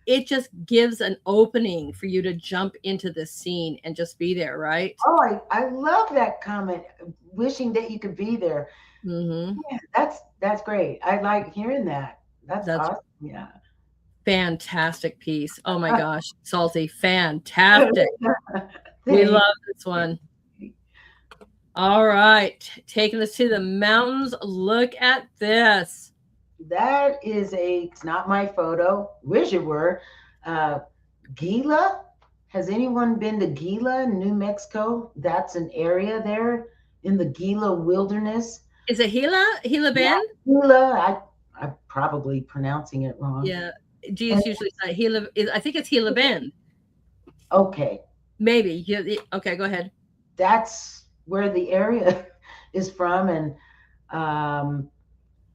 it just gives an opening for you to jump into the scene and just be there, right? Oh, I love that comment. Wishing that you could be there. Hmm. Yeah, that's great. I like hearing that. That's That's awesome. Yeah. fantastic piece. Oh my gosh, Salty, fantastic. We love Thanks. this one. All right, taking us to the mountains. Look at this. That is it's not my photo. Wish it were. Uh, Gila. Has anyone been to Gila, New Mexico? That's an area there in the Gila wilderness. Is it Gila Yeah, Ben? Gila. I'm probably pronouncing it wrong. Yeah, G And is usually Gila. I think it's Gila Ben. okay, Maybe. Yeah, okay, go ahead. that's where the area is from. And um,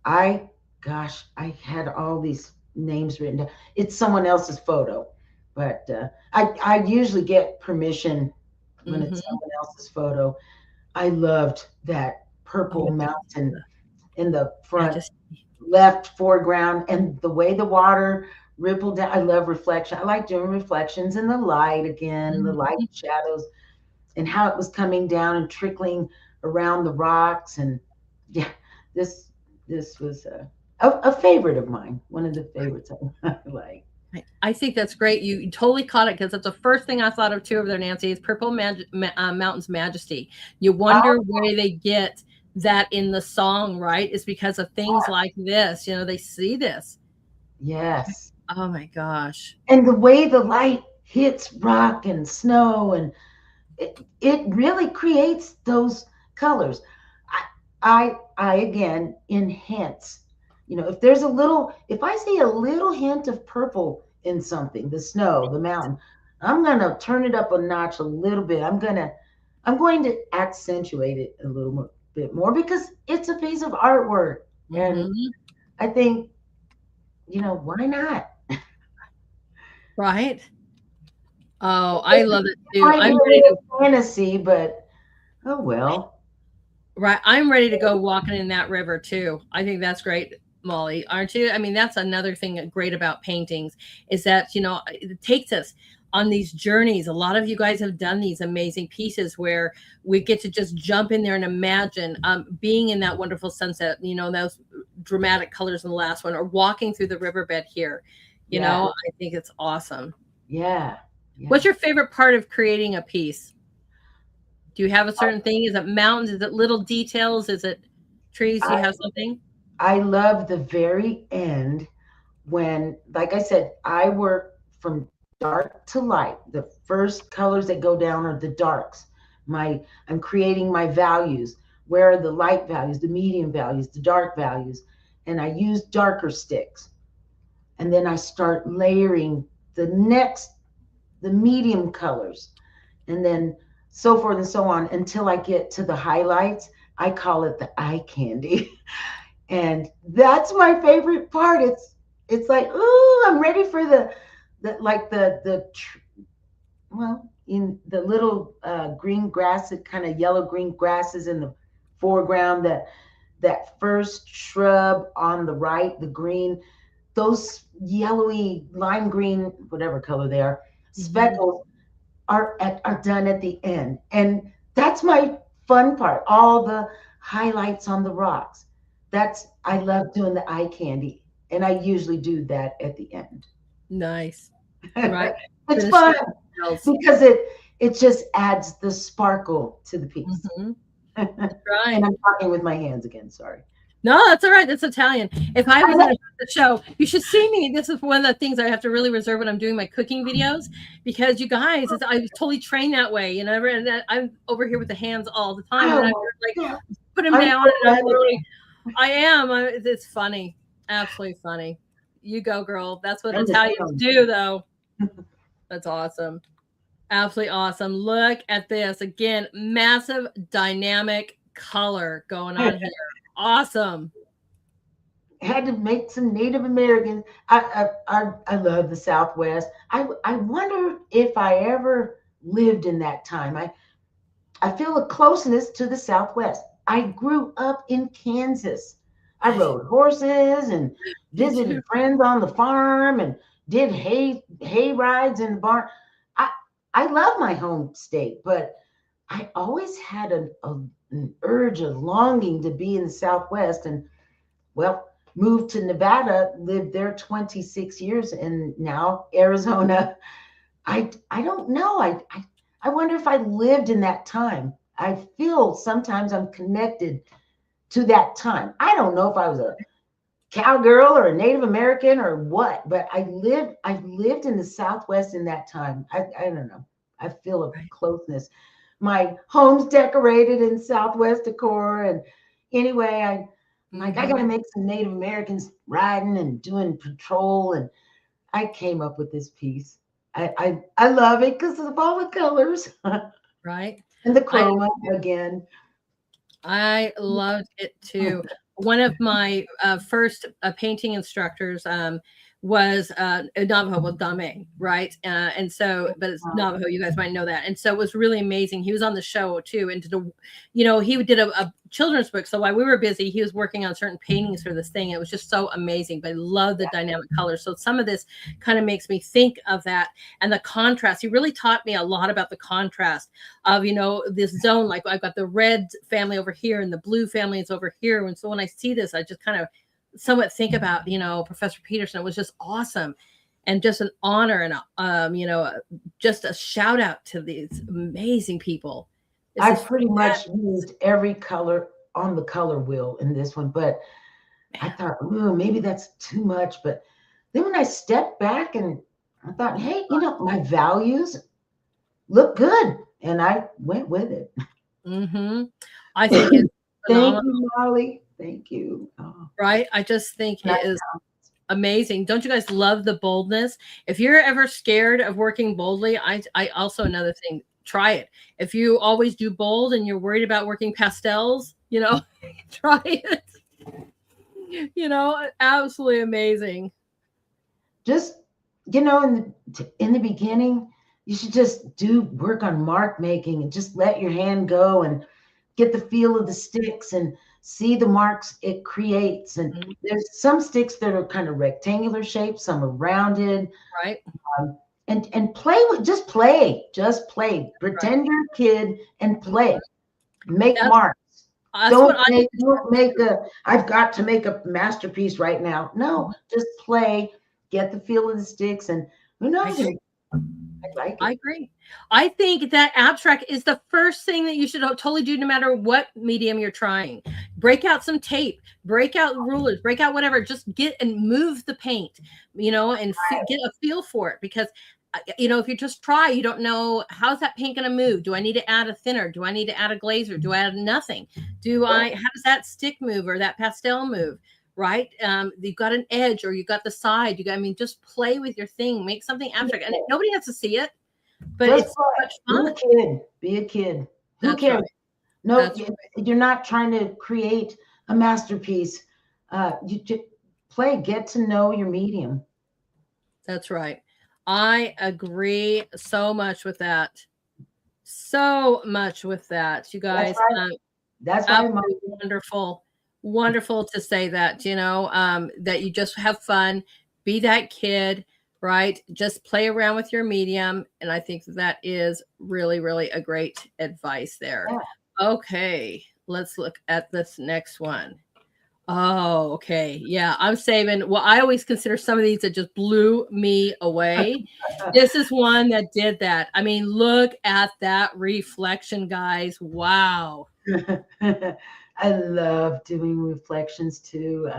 I, gosh, I had all these names written down. It's someone else's photo, but I usually get permission when it's Hmm. someone else's photo. I loved that Oh purple my God. mountain in the Yeah, front just left foreground and the way the water rippled down. I love reflection. I like doing reflections in the light again, the light mhm. and shadows, and how it was coming down and trickling around the rocks. And yeah, this this was a favorite of mine, one of the favorites I like. I think that's great. You totally caught it because that's the first thing I thought of too over there, Nancy. Is Purple Mountain's Majesty. You wonder Oh, where they get that in the song, right? It's because of things like this. You know, they see this. yes. Oh my gosh. And the way the light hits rock and snow, and it really creates those colors. I again enhance. If there's a little, if I see a little hint of purple in something, the snow, the mountain, I'm gonna turn it up a notch a little bit. I'm going to accentuate it a little bit more because it's a piece of artwork, and Hmm. I think, why not? Right. Oh, I It love it too. might be I'm a ready to. little fantasy, but oh well. Right. I'm ready to go walking in that river too. I think that's great, Molly. Aren't you? I mean, that's another thing great about paintings is that, it takes us on these journeys. A lot of you guys have done these amazing pieces where we get to just jump in there and imagine being in that wonderful sunset, those dramatic colors in the last one, or walking through the riverbed here. Yeah, I think it's awesome. yeah, yeah. What's your favorite part of creating a piece? Do you have a certain thing? Is it mountains? Is it little details? Is it trees? Do I you have something? I love the very end when, like I said, I work from dark to light. The first colors that go down are the darks. I'm creating my values. Where are the light values, the medium values, the dark values? And I use darker sticks. And then I start layering the medium colors, and then so forth and so on until I get to the highlights. I call it the eye candy. And that's my favorite part. It's like, ooh, I'm ready for the like well, in the little green grass, kind of yellow green grasses in the foreground, that first shrub on the right, the green, those yellowy lime green, whatever color they are, Mhm. speckles are done at the end. And that's my fun part. All the highlights on the rocks. I love doing the eye candy, and I usually do that at the end. Nice. Right. It's Finish fun the details. because it just adds the sparkle to the piece. Mhm. And That's right. I'm talking with my hands again. Sorry. No, that's all right. That's Italian. If I was in the show, you should see me. This is one of the things I have to really reserve when I'm doing my cooking videos because you guys, I was totally trained that way. And I'm over here with the hands all the time, and I'm Oh, like yeah. put them I'm down, so and I'm glad really, I am. It's funny, absolutely funny. You go, girl. That's what I'm just Italians telling do, though. That's awesome. Absolutely awesome. Look at this again. Massive dynamic color going you. on here. Awesome. Had to make some Native Americans. I love the Southwest. I wonder if I ever lived in that time. I feel a closeness to the Southwest. I grew up in Kansas. I rode horses and Me too. visited friends on the farm and did hay rides in the barn. I I love my home state, but I always had an urge, a longing to be in the Southwest. And well, moved to Nevada, lived there 26 years, and now Arizona. I don't know. I wonder if I lived in that time. I feel sometimes I'm connected to that time. I don't know if I was a cowgirl or a Native American or what, but I lived in the Southwest in that time. I don't know. I feel a Right. closeness. My home's decorated in Southwest decor, and anyway, I'm like, I got to Mhm. make some Native Americans riding and doing patrol, and I came up with this piece. I love it because of all the colors Right. and the I chroma again. I loved it too. One of my first painting instructors was Navajo, well, Dame, right? And so, but it's Navajo, you guys might know that. And so it was really amazing. He was on the show too, and did he did a children's book. So while we were busy, he was working on certain paintings for this thing. It was just so amazing. But I love the dynamic colors. So some of this kind of makes me think of that and the contrast. He really taught me a lot about the contrast of this zone. Like I've got the red family over here and the blue family is over here, and so when I see this I just kind of somewhat think about Professor Peterson. It was just awesome. and just an honor and just a shout out to these amazing people. This I is pretty much used every color on the color wheel in this one, but I thought, oh, maybe that's too much. But then when I stepped back and I thought, hey, my values look good, and I went with it. Mm-hmm. I think it's Thank phenomenal. you, Molly. Thank you. Oh, Right? I just think nice. it is amazing. Don't you guys love the boldness? If you're ever scared of working boldly, I also another thing, try it. If you always do bold and you're worried about working pastels, try it. Absolutely amazing. Just in the beginning, you should just do work on mark making and just let your hand go and get the feel of the sticks and see the marks it creates. And there's some sticks that are kind of rectangular shaped, some are rounded. Right. And just play. Pretend you're a kid and play. Make marks. Don't make I've got to make a masterpiece right now. No, just play, get the feel of the sticks, and who knows? I like it. I agree. I think that abstract is the first thing that you should totally do no matter what medium you're trying. Break out some tape, break out rulers, break out whatever. Just get and move the paint, and get a feel for it. Because, if you just try, you don't know, how's that paint going to move? Do I need to add a thinner? Do I need to add a glazer? Do I add nothing? How does that stick move or that pastel move? Right? You've got an edge or you got the side. Just play with your thing, make something abstract, and nobody has to see it, but just it's so much fun. Be a kid. Who That's cares? right. No, That's you're not trying to create a masterpiece. You just play, get to know your medium. That's right. I agree so much with that. So much with that, you guys. That's right. Wonderful. Wonderful to say that, that you just have fun, be that kid, right? Just play around with your medium. And I think that is really, really a great advice there. Yeah. Okay, let's look at this next one. Oh, okay. Yeah, I'm saving. Well, I always consider some of these that just blew me away. This is one that did that. I mean, look at that reflection, guys. Wow. I love doing reflections too.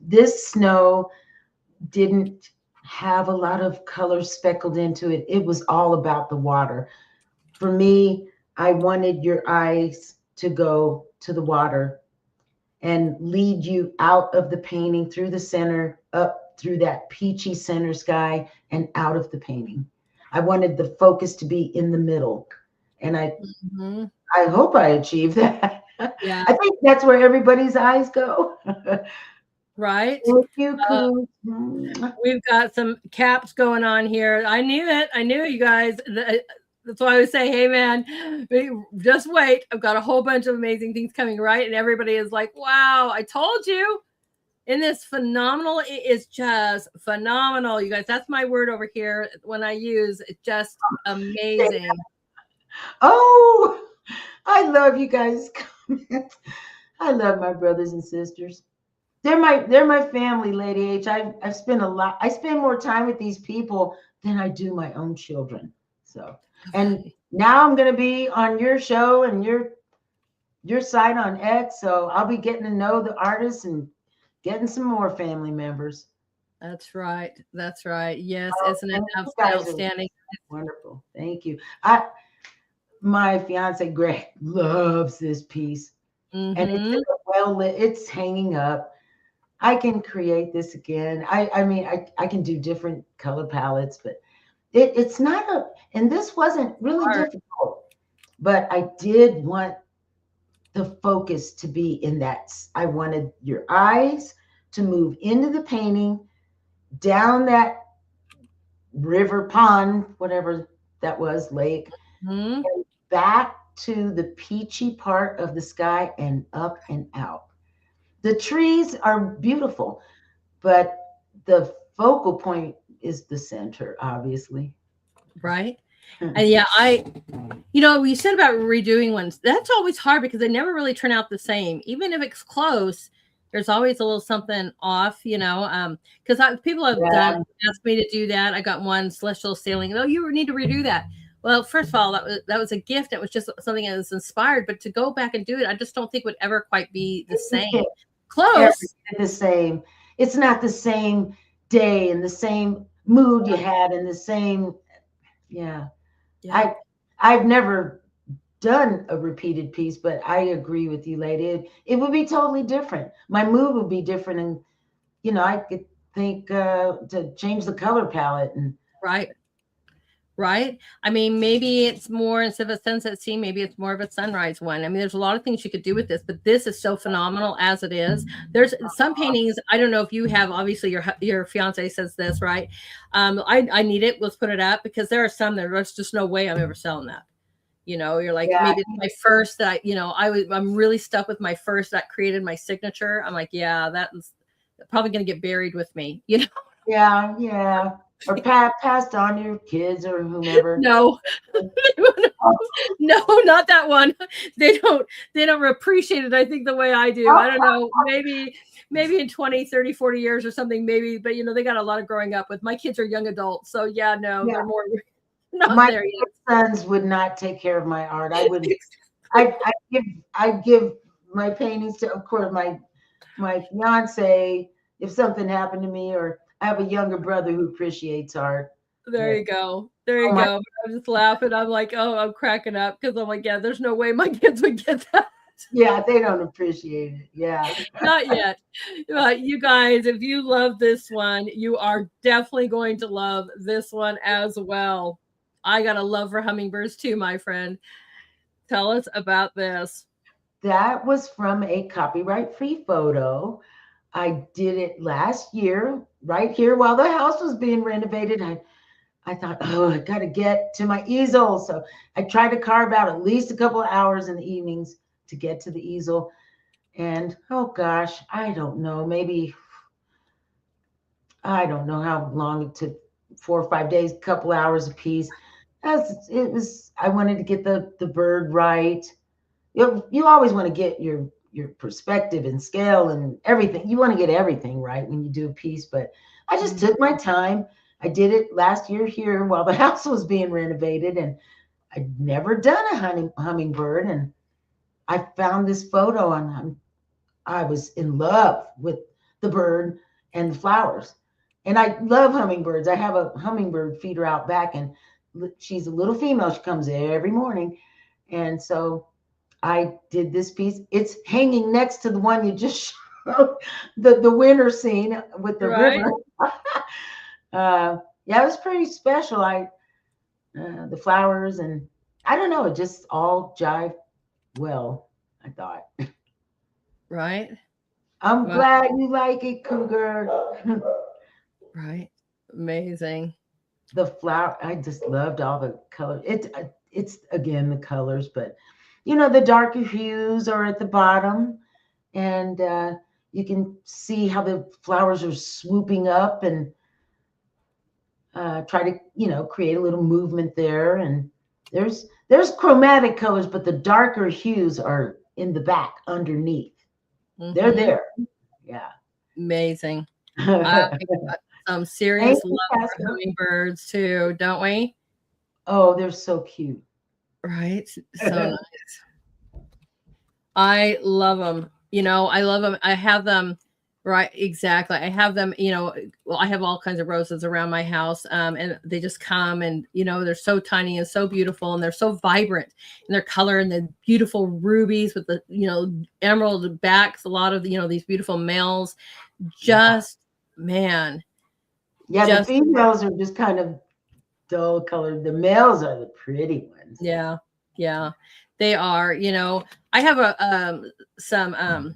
This snow didn't have a lot of color speckled into it. It was all about the water. For me, I wanted your eyes to go to the water and lead you out of the painting through the center, up through that peachy center sky and out of the painting. I wanted the focus to be in the middle. And I hope I achieved that. Yeah. I think that's where everybody's eyes go. Right. Thank you, we've got some caps going on here. I knew it, you guys. That's why I would say, hey man, just wait. I've got a whole bunch of amazing things coming, right? And everybody is like, wow, I told you. And this phenomenal, it is just phenomenal, you guys. That's my word over here when I use it. Just amazing. Oh, I love you guys' comments. I love my brothers and sisters. They're my family, Lady H. I spend more time with these people than I do my own children. So, and now I'm going to be on your show and your site on X. So I'll be getting to know the artists and getting some more family members. That's right. That's right. Yes, isn't it outstanding? Wonderful. Thank you. My fiance Greg loves this piece, and it's hanging up. I can create this again. I can do different color palettes, but it's not and this wasn't really difficult, but I did want the focus to be in that. I wanted your eyes to move into the painting, down that river, pond, whatever that was, lake, and back to the peachy part of the sky and up and out. The trees are beautiful, but the focal point is the center, obviously. Right. And yeah, you said about redoing ones. That's always hard because they never really turn out the same. Even if it's close, There's always a little something off, because people have done Yeah. asked me to do that. I got one celestial sailing. Oh, you need to redo that. Well, first of all, that was a gift. It was just something that was inspired, but to go back and do it, I just don't think would ever quite be the You same. can't ever Close. get the same. It's not the same day and the same mood you had and the same. Yeah. Yeah. I've never done a repeated piece, but I agree with you, lady. It would be totally different. My mood would be different, and I could think to change the color palette and Right. Right. I mean, maybe it's more instead of a sunset scene, maybe it's more of a sunrise one. I mean, there's a lot of things you could do with this, but this is so phenomenal as it is. There's some paintings. I don't know if you have. Obviously, your fiance says this, right? I need it. Let's put it up because there are some that there's just no way I'm ever selling that. You're like, yeah, maybe it's my first that I'm really stuck with my first that created my signature. I'm like, yeah, that's probably going to get buried with me. yeah, or passed on to your kids or whomever. No. No, not that one. They don't appreciate it, I think, the way I do. I don't know. Maybe in 20, 30, 40 years or something, maybe, but they got a lot of growing up with. My kids are young adults. So yeah, no, Yeah, they're more not my there yet. sons would not take care of my art. I wouldn't. I give my paintings to, of course, my fiance if something happened to me, or I have a younger brother who appreciates art. There But you go. There oh you my, go. I'm just laughing. I'm like, oh, I'm cracking up because I'm like, yeah, there's no way my kids would get that. yeah, they don't appreciate it. Yeah, Not yet. But you guys, if you love this one, you are definitely going to love this one as well. I got a love for hummingbirds too, my friend. Tell us about this. that was from a copyright-free photo. I did it last year, right here while the house was being renovated. I thought, oh, I got to get to my easel. So I tried to carve out at least a couple of hours in the evenings to get to the easel. And oh gosh, I don't know, maybe, I don't know how long it took, 4 or 5 days, a couple hours a piece. I wanted to get the bird right. You always want to get your perspective and scale and everything. You want to get everything right when you do a piece, but I just took my time. I did it last year here while the house was being renovated, and I'd never done a hummingbird, and I found this photo, and I was in love with the bird and the flowers. And I love hummingbirds. I have a hummingbird feeder out back, and she's a little female. She comes every morning, and so I did this piece. It's hanging next to the one you just showed, the winter scene with the Right? river. Yeah, it was pretty special. The flowers, and I don't know, it just all jived well, I thought. Right? I'm Well, glad you like it, Cougar. right. Amazing. The flower, I just loved all the colors. It's again the colors, but the darker hues are at the bottom, and you can see how the flowers are swooping up and try to create a little movement there. And there's chromatic colors, but the darker hues are in the back underneath. They're Mm-hmm. there. Yeah. Amazing. I got some Thank serious you, love for Pastor. hummingbirds too, don't we? Oh, they're so cute. Right? So nice. I love them. I love them. I have them. Right, exactly. I have them, well, I have all kinds of roses around my house. And they just come and, they're so tiny and so beautiful and they're so vibrant in their color and the beautiful rubies with the, emerald backs, a lot of, these beautiful males. Just, man, Yeah, the just, females are just kind of dull colored. The males are the pretty ones. yeah, yeah, they are, I have some,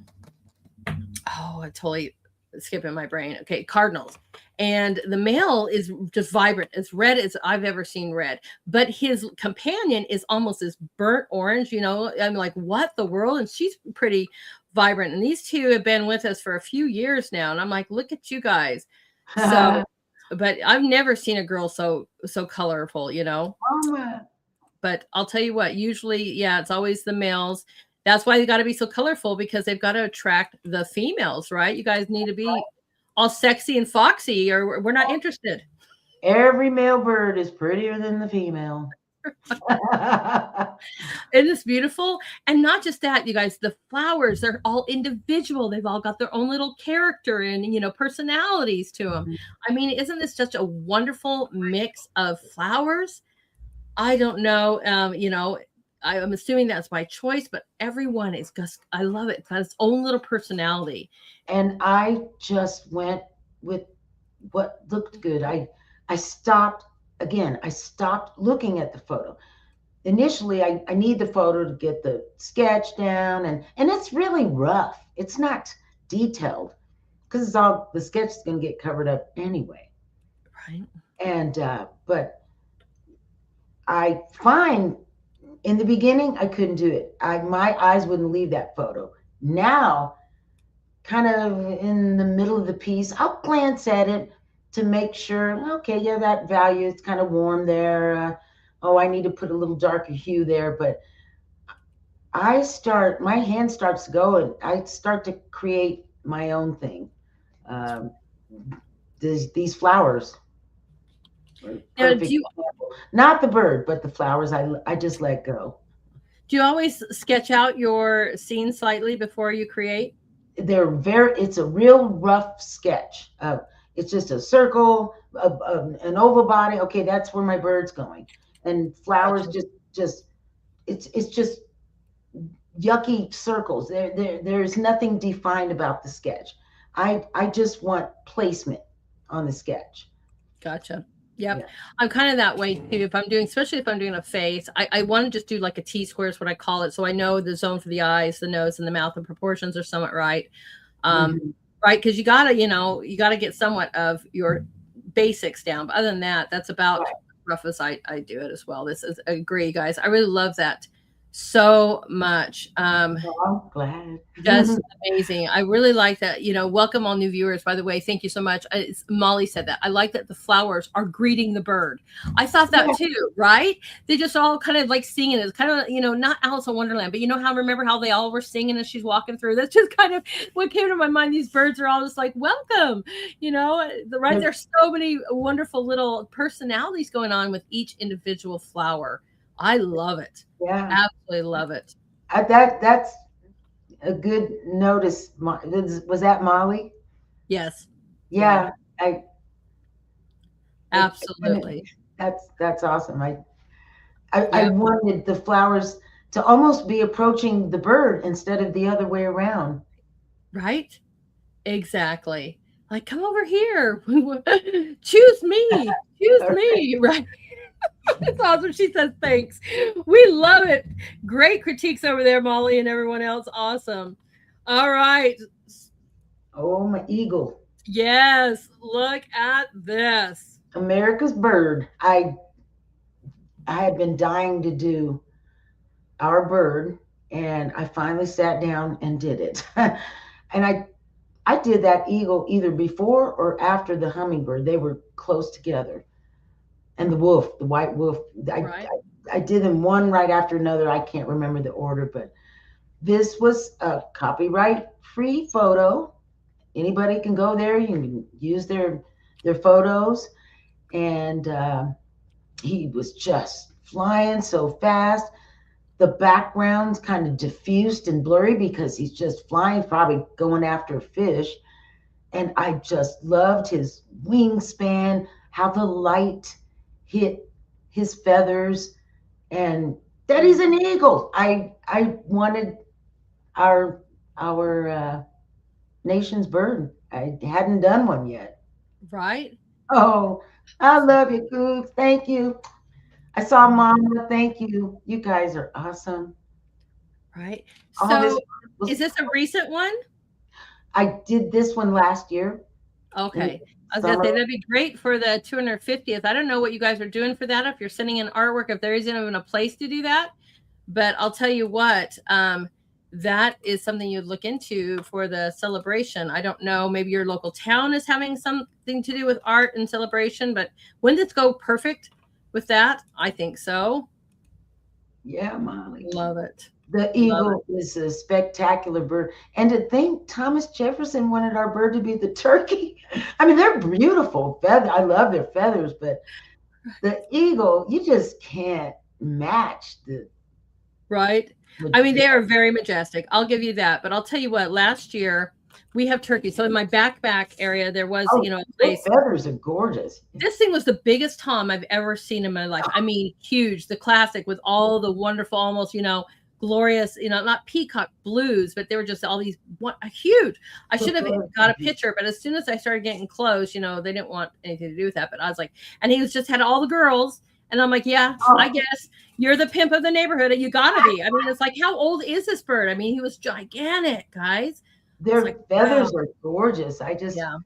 oh, I totally skipping my brain. Okay, cardinals. And the male is just vibrant, as red as I've ever seen red. But his companion is almost this burnt orange, I'm like, what the world? And she's pretty vibrant. And these two have been with us for a few years now. And I'm like, look at you guys. So, but I've never seen a girl so colorful, Mama. But I'll tell you what, usually, yeah, it's always the males. That's why they got to be so colorful, because they've got to attract the females, right? You guys need to be all sexy and foxy, or we're not interested. Every male bird is prettier than the female. Isn't this beautiful? And not just that, you guys, the flowers, they're all individual. They've all got their own little character and, personalities to them. I mean, isn't this just a wonderful mix of flowers? I don't know. I'm assuming that's my choice, but everyone is just, I love it. It's got its own little personality. And I just went with what looked good. I stopped again. I stopped looking at the photo. Initially, I need the photo to get the sketch down, and it's really rough. It's not detailed because it's all the sketch is going to get covered up anyway. Right. And but I find in the beginning I couldn't do it. My eyes wouldn't leave that photo. Now, kind of in the middle of the piece, I'll glance at it to make sure, okay, yeah, that value is kind of warm there. Oh, I need to put a little darker hue there. But my hand starts to go and I start to create my own thing. These flowers. Now, do you, not the bird, but the flowers, I just let go. do you always sketch out your scene slightly before you create? It's a real rough sketch. It's just a circle, an oval body. Okay, that's where my bird's going. And flowers it's just yucky circles. There's nothing defined about the sketch. I just want placement on the sketch. Gotcha. Yep. Yeah. I'm kind of that way too. Especially if I'm doing a face, I want to just do like a T-square is what I call it. So I know the zone for the eyes, the nose, and the mouth, and proportions are somewhat right. Right. Because you gotta get somewhat of your basics down. But other than that, that's about rough as I do it as well. I agree, guys. I really love that so much. I'm glad. That's amazing. I really like that. Welcome all new viewers, by the way. Thank you so much. Molly said that. I like that the flowers are greeting the bird. I thought that too, right? They just all kind of like singing. It's kind of, not Alice in Wonderland, but remember how they all were singing as she's walking through? That's just kind of what came to my mind. These birds are all just like, welcome, right? There's so many wonderful little personalities going on with each individual flower. I love it. Yeah. Absolutely love it. That's a good notice. Was that Molly? Yes. Yeah. Absolutely. That's awesome. I wanted the flowers to almost be approaching the bird instead of the other way around. Right? Exactly. Like, come over here. Choose me. Choose me. Right. That's awesome. She says thanks. We love it. Great critiques over there, Molly, and everyone else. Awesome. All right. Oh, my eagle. Yes. Look at this. America's bird. I had been dying to do our bird, and I finally sat down and did it. And I did that eagle either before or after the hummingbird. They were close together. And the wolf, the white wolf, I did them one right after another. I can't remember the order, but this was a copyright-free photo. Anybody can go there. You can use their photos. And he was just flying so fast. The background's kind of diffused and blurry because he's just flying, probably going after a fish. And I just loved his wingspan, how the light hit his feathers, and that he's an eagle. I wanted our nation's bird. I hadn't done one yet. Right. Oh, I love you, Cougs. Thank you. I saw Mama. Thank you. You guys are awesome. Right. So is this a recent one? I did this one last year. Okay. I was going to say that'd be great for the 250th. I don't know what you guys are doing for that. If you're sending in artwork, if there isn't even a place to do that, but I'll tell you what, that is something you'd look into for the celebration. I don't know. Maybe your local town is having something to do with art and celebration, but wouldn't this go perfect with that? I think so. Yeah, Molly. Love it. The Love it. eagle is a spectacular bird. And to think Thomas Jefferson wanted our bird to be the turkey. I mean, they're beautiful feathers. I love their feathers, but the eagle, you just can't match the Right? I mean, they are majestic. very majestic. I'll give you that. But I'll tell you what, last year we have turkeys. So in my backpack area, there was, Oh, a their place. feathers are gorgeous. This thing was the biggest tom I've ever seen in my life. I mean, huge, the classic with all the wonderful, almost, glorious, not peacock blues, but they were just all these huge. I The should have feathers got a picture, but as soon as I started getting close, they didn't want anything to do with that. But I was like, and he was just had all the girls. And I'm like, yeah, I oh, guess you're the pimp of the neighborhood. And you gotta be. I mean, it's like, how old is this bird? I mean, he was gigantic, guys. It's their like, wow. feathers are gorgeous. I just, Yeah.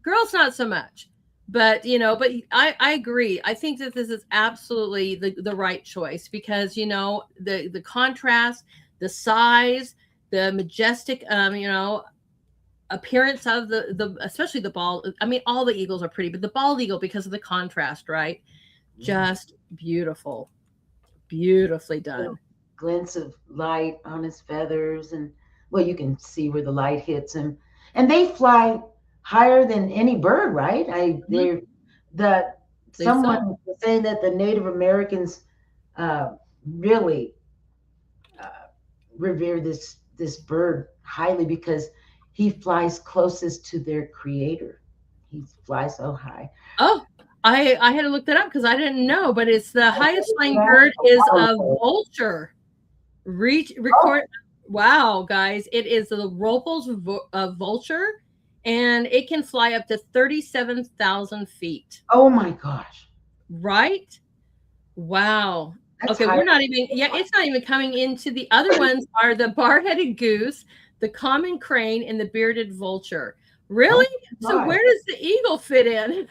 Girls, not so much. But I agree. I think that this is absolutely the right choice because the contrast, the size, the majestic appearance of the especially the bald. I mean, all the eagles are pretty, but the bald eagle because of the contrast, right? yeah, Just beautiful, beautifully little done. glints of light on his feathers. And, well, you can see where the light hits him. And they fly higher than any bird, right? Mhm. That Believe someone so. was saying that the Native Americans uh, really uh, revere this bird highly because he flies closest to their creator. He flies so high. Oh, I had to look that up because I didn't know, but it's the highest flying Yeah, bird a is while a ago. vulture. Oh, Record. Wow, guys, it is the Ropel's vulture, and it can fly up to 37,000 feet. oh my gosh, Right? Wow. that's Okay, higher. we're not even. Yeah, it's not even coming into the other ones. Are the bar-headed goose, the common crane, and the bearded vulture? Oh Really? So my where gosh. does the eagle fit in?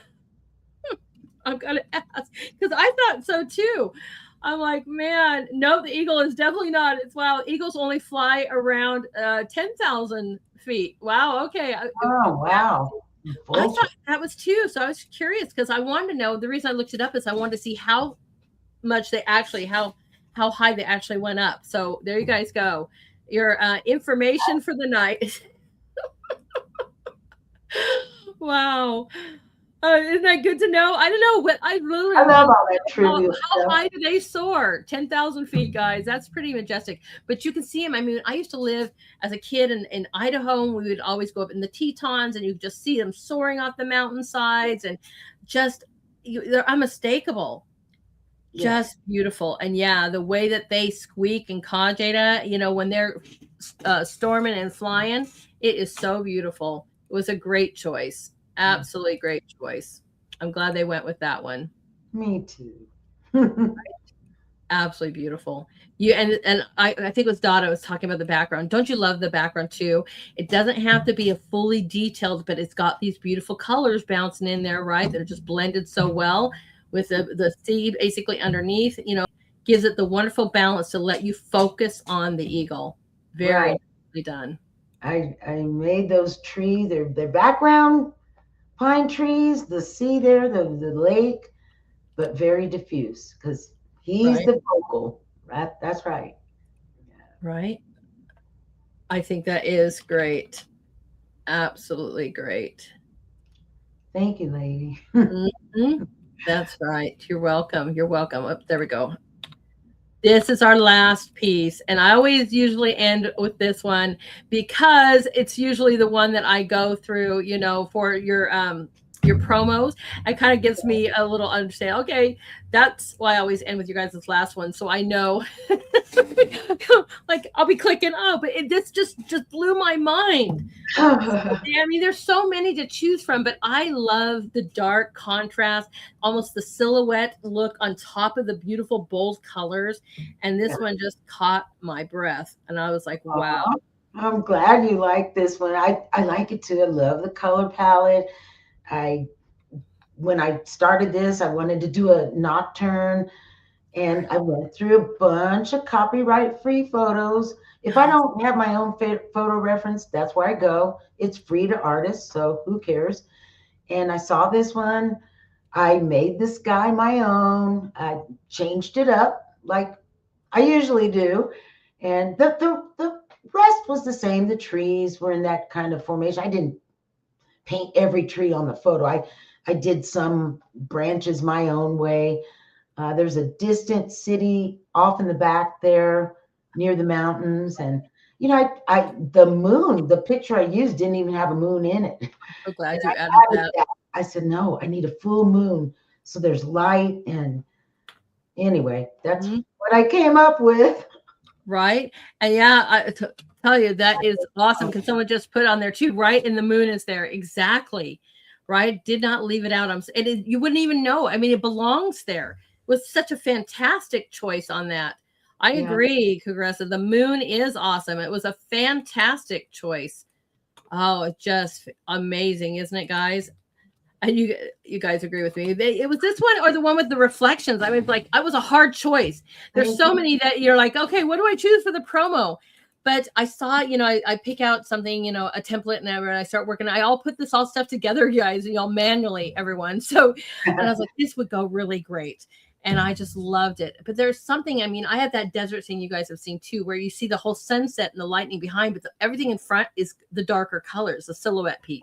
I'm gonna ask because I thought so too. I'm like, man, no, the eagle is definitely not. It's wow, eagles only fly around 10,000 feet. Wow, okay. Oh wow. I Vulture. thought that was too. So I was curious because I wanted to know. The reason I looked it up is I wanted to see how much they actually how high they actually went up. So there you guys go. Your information for the night. Wow. Isn't that good to know? I don't know what I I literally love want all that to know trivia how stuff. high do they soar? 10,000 feet, guys. That's pretty majestic. But you can see them. I mean, I used to live as a kid in Idaho. And we would always go up in the Tetons and you just see them soaring off the mountainsides and just they're unmistakable. Yes. Just beautiful. And yeah, the way that they squeak and caw, Jada, when they're storming and flying, it is so beautiful. It was a great choice. Yeah. Absolutely great choice. I'm glad they went with that one. Me too. Absolutely beautiful. You and I think it was Dada was talking about the background. Don't you love the background too? It doesn't have to be a fully detailed, but it's got these beautiful colors bouncing in there, right? That are just blended so well with the sea basically underneath, gives it the wonderful balance to let you focus on the eagle. Right. Very nicely done. I made those trees, their background pine trees, the sea there, the lake, but very diffuse because he's Right. the vocal. Right, that's right. Right. I think that is great. Absolutely great. Thank you, lady. Mhm. That's right. You're welcome. You're welcome. Oh, there we go. This is our last piece. And I always usually end with this one because it's usually the one that I go through, for your promos. It kind of gives me a little understanding. Okay, that's why I always end with you guys this last one. So I know like I'll be clicking, oh, but this just blew my mind. I mean, there's so many to choose from, but I love the dark contrast, almost the silhouette look on top of the beautiful bold colors. And Yeah. this one just caught my breath. And I was like, wow. Aw, I'm glad you like this one. I like it too. I love the color palette. I When I started this, I wanted to do a nocturne, and I went through a bunch of copyright free photos. If I Yes. don't have my own photo reference, that's where I go. It's free to artists, so who cares? And I saw this one. I made this guy my own. I changed it up like I usually do. And the rest was the same. The trees were in that kind of formation. I didn't paint every tree on the photo. I did some branches my own way. There's a distant city off in the back there near the mountains. And, you know, the moon, the picture I used didn't even have a moon in it. So glad And you I added added that. that. I said, no, I need a full moon. So there's light. And anyway, that's Mhm. what I came up with. Right. And yeah, tell you that is awesome. Can someone just put on there too? Right. And the moon is there. Exactly. Right. Did not leave it out. You wouldn't even know. I mean, it belongs there. It was such a fantastic choice on that. I Yeah. agree, Congressa. The moon is awesome. It was a fantastic choice. Oh, it's just amazing, isn't it, guys? And you guys agree with me? It was this one or the one with the reflections. I mean, like, I was a hard choice. There's Thank so you. many that you're like, okay, what do I choose for the promo? But I saw, I pick out something, a template, and I start working. I all put this all stuff together, guys, manually, everyone. So, and I was like, this would go really great. And I just loved it. But there's something, I mean, I have that desert scene you guys have seen too, where you see the whole sunset and the lightning behind, but everything in front is the darker colors, the silhouette piece.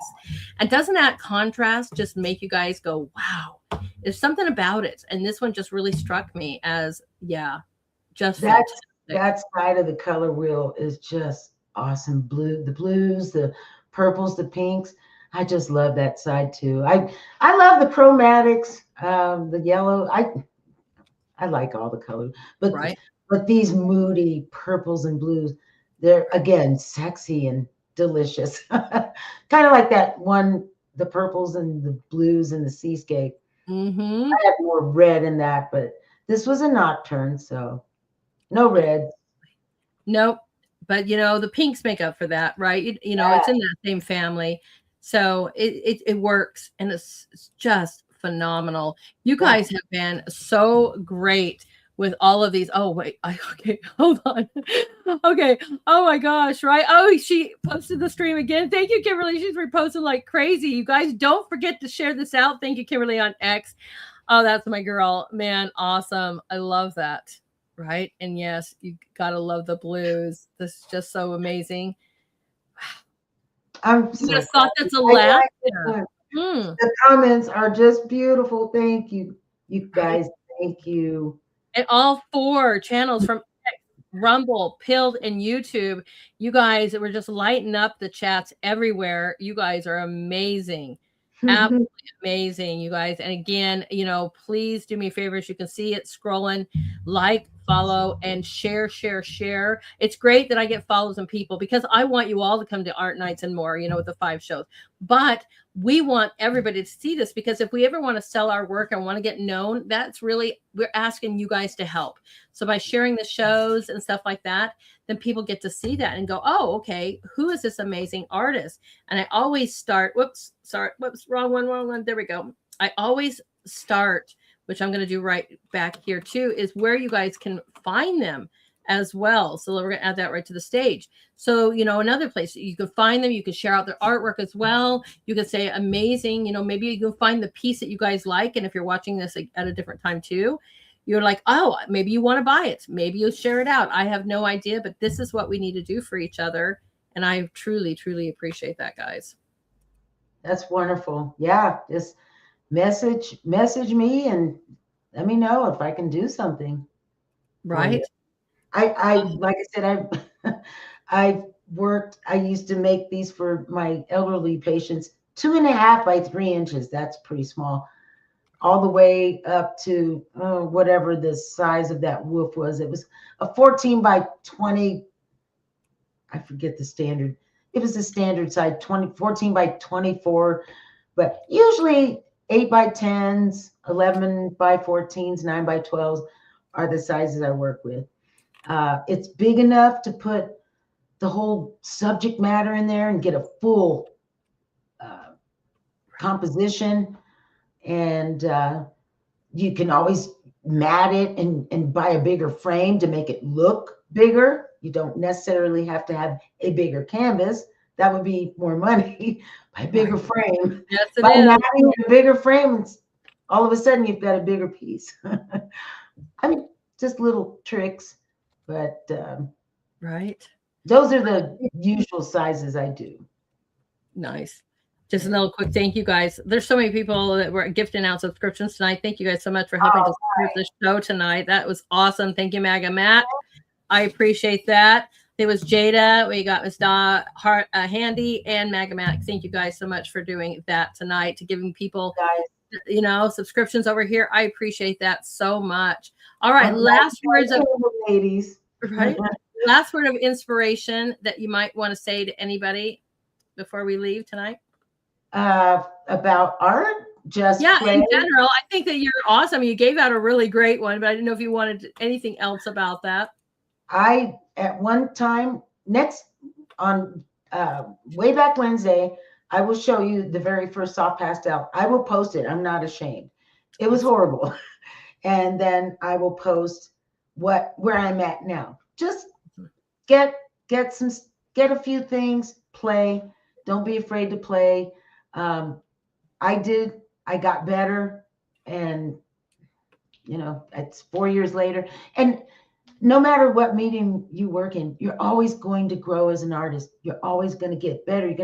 And doesn't that contrast just make you guys go, wow, there's something about it. And this one just really struck me as, yeah, just That's fantastic. that side of the color wheel is just awesome. The blues, the purples, the pinks. I just love that side too. I love the chromatics, the yellow. I like all the colors, but Right. but these moody purples and blues, they're again sexy and delicious. Kind of like that one, the purples and the blues and the seascape. Mm-hmm. I had more red in that, but this was a nocturne, so no red. Nope. But the pinks make up for that, right? Yeah. It's in that same family. So it works, and it's just phenomenal. You Yeah. guys have been so great with all of these. Oh, wait. Okay, hold on. Okay. Oh my gosh, right? Oh, she posted the stream again. Thank you, Kimberly. She's reposting like crazy. You guys don't forget to share this out. Thank you, Kimberly, on X. Oh, that's my girl. Man, awesome. I love that. Right. And yes, you gotta love the blues. This is just so amazing. I'm You so would have thought glad. that's I Alaska. like this one. Mm, The comments are just beautiful. Thank you, you right. guys. Thank you. And all four channels from Rumble, Pilled, and YouTube. You guys were just lighting up the chats everywhere. You guys are amazing. Absolutely amazing, you guys. And again, please do me a favor. As you can see it scrolling, like, follow, and share, share, share. It's great that I get follows and people because I want you all to come to Art Nights and more, with the 5 shows. But we want everybody to see this because if we ever want to sell our work and want to get known, we're asking you guys to help. So by sharing the shows and stuff like that, then people get to see that and go, oh, okay, who is this amazing artist? And I always start, wrong one. There we go. I always start, which I'm going to do right back here too, is where you guys can find them as well. So we're going to add that right to the stage. So, another place you can find them, you can share out their artwork as well. You can say amazing, maybe you can find the piece that you guys like. And if you're watching this at a different time too, you're like, oh, maybe you want to buy it. Maybe you'll share it out. I have no idea, but this is what we need to do for each other. And I truly, truly appreciate that, guys. That's wonderful. Yeah, just message me and let me know if I can do something for Right? you. I like I said, I've worked. I used to make these for my elderly patients, 2.5 by 3 inches. That's pretty small. All the way up to whatever the size of that woof was. It was a 14 by 20. I forget the standard. It was the standard size, 14 by 24, but usually 8 by 10s, 11 by 14s, 9 by 12s are the sizes I work with. It's big enough to put the whole subject matter in there and get a full composition. And you can always mat it and buy a bigger frame to make it look bigger. You don't necessarily have to have a bigger canvas. That would be more money. Buy a bigger frame. Yes, it By is. matting a bigger frame, all of a sudden you've got a bigger piece. I mean, just little tricks, but Right. Those are the usual sizes I do. Nice. Just Yeah. another quick thank you, guys. There's so many people that were gifting out subscriptions tonight. Thank you guys so much for helping to support the show tonight. That was awesome. Thank you, Maga Matt. I appreciate that. It was Jada. We got Miss Handy and Maga Matt. Thank you guys so much for doing that tonight, to giving people, subscriptions over here. I appreciate that so much. All right, last words of ladies. Right. Last word of inspiration that you might want to say to anybody before we leave tonight. About art, just play. In general, I think that you're awesome. You gave out a really great one, but I didn't know if you wanted anything else about that. I at one time on way back Wednesday, I will show you the very first soft pastel. I will post it. I'm not ashamed. It was horrible. And then I will post where I'm at now. Just get a few things, play. Don't be afraid to play. I got better, and it's 4 years later. And no matter what medium you work in, you're always going to grow as an artist. You're always going to get better. You're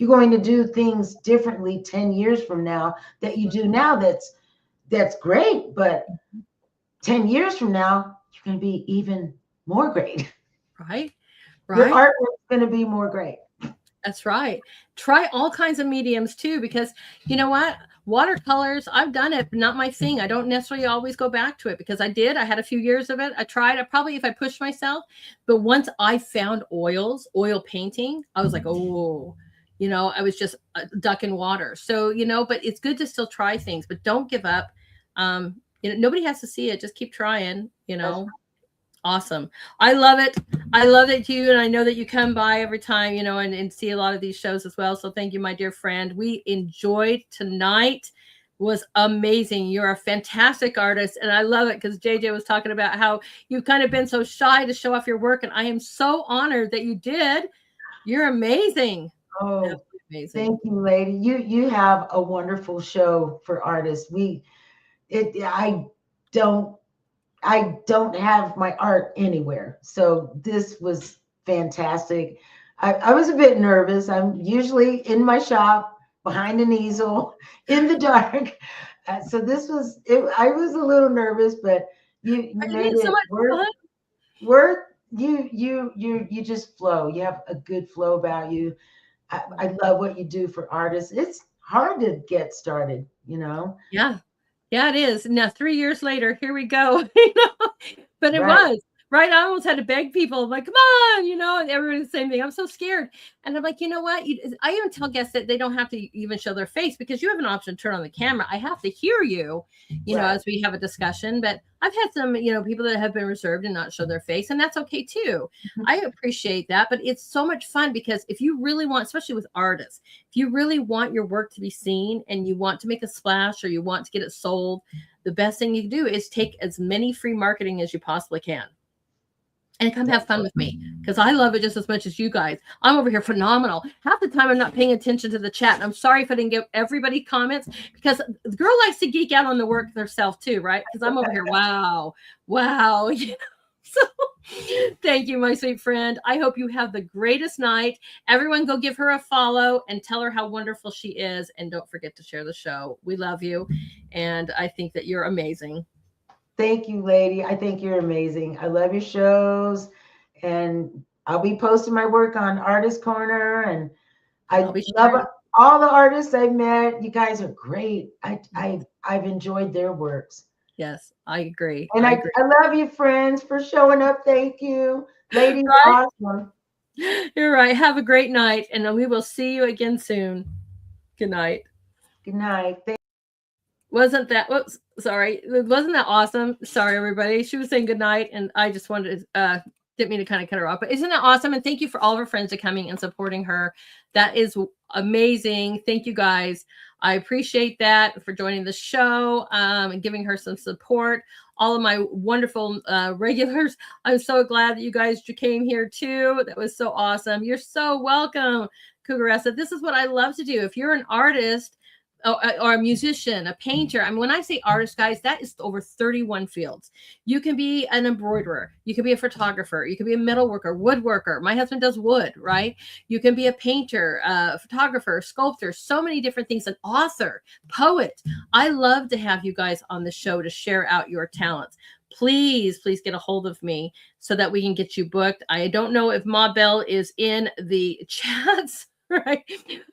going to do things differently 10 years from now that you do now. That's great, but 10 years from now, you're going to be even more great. Right. Your artwork's going to be more great. That's right. Try all kinds of mediums too, because you know what? Watercolors, I've done it, but not my thing. I don't necessarily always go back to it, because I had a few years of it. I tried it probably if I pushed myself, but once I found oil painting, I was like, oh, I was just a duck in water. So, but it's good to still try things, but don't give up. Nobody has to see it. Just keep trying, Awesome. I love it. I love that and I know that you come by every time, and see a lot of these shows as well. So thank you, my dear friend. We enjoyed tonight. It was amazing. You're a fantastic artist. And I love it because JJ was talking about how you've kind of been so shy to show off your work. And I am so honored that you did. You're amazing. Oh, amazing. Thank you, lady. You have a wonderful show for artists. I don't have my art anywhere. So this was fantastic. I was a bit nervous. I'm usually in my shop behind an easel in the dark. So this was it. I was a little nervous, but you made it worth. You just flow. You have a good flow about you. I love what you do for artists. It's hard to get started, Yeah. Yeah, it is. Now, 3 years later, here we go. But it was right. I almost had to beg people, like, come on, and everybody's the same thing. I'm so scared. And I'm like, you know what? I even tell guests that they don't have to even show their face, because you have an option to turn on the camera. I have to hear you, as we have a discussion. But I've had some, people that have been reserved and not show their face, and that's okay too. I appreciate that. But it's so much fun, because if you really want, especially with artists, if you really want your work to be seen and you want to make a splash or you want to get it sold, the best thing you can do is take as many free marketing as you possibly can. And come have fun with me, because I love it just as much as you guys. I'm over here phenomenal. Half the time I'm not paying attention to the chat. And I'm sorry if I didn't give everybody comments, because the girl likes to geek out on the work herself too, right? Because I'm over here, wow. So thank you, my sweet friend. I hope you have the greatest night. Everyone go give her a follow and tell her how wonderful she is. And don't forget to share the show. We love you. And I think that you're amazing. Thank you, lady. I think you're amazing. I love your shows, and I'll be posting my work on Artist Corner, and I love all the artists I've met. You guys are great. I've enjoyed their works. Yes, I agree. And I love you, friends, for showing up. Thank you. Lady, awesome. You're right. Have a great night, and we will see you again soon. Good night. Good night. Wasn't that awesome? Sorry, everybody. She was saying good night, and I just wanted to didn't mean to kind of cut her off. But isn't that awesome? And thank you for all of her friends for coming and supporting her. That is amazing. Thank you, guys. I appreciate that, for joining the show and giving her some support. All of my wonderful regulars. I'm so glad that you guys came here too. That was so awesome. You're so welcome, Cougaressa. This is what I love to do. If you're an artist, or a musician, a painter. I mean, when I say artist, guys, that is over 31 fields. You can be an embroiderer. You can be a photographer. You can be a metal worker, woodworker. My husband does wood, right? You can be a painter, a photographer, sculptor, so many different things, an author, poet. I love to have you guys on the show to share out your talents. Please get a hold of me so that we can get you booked. I don't know if Ma Bell is in the chats. Right.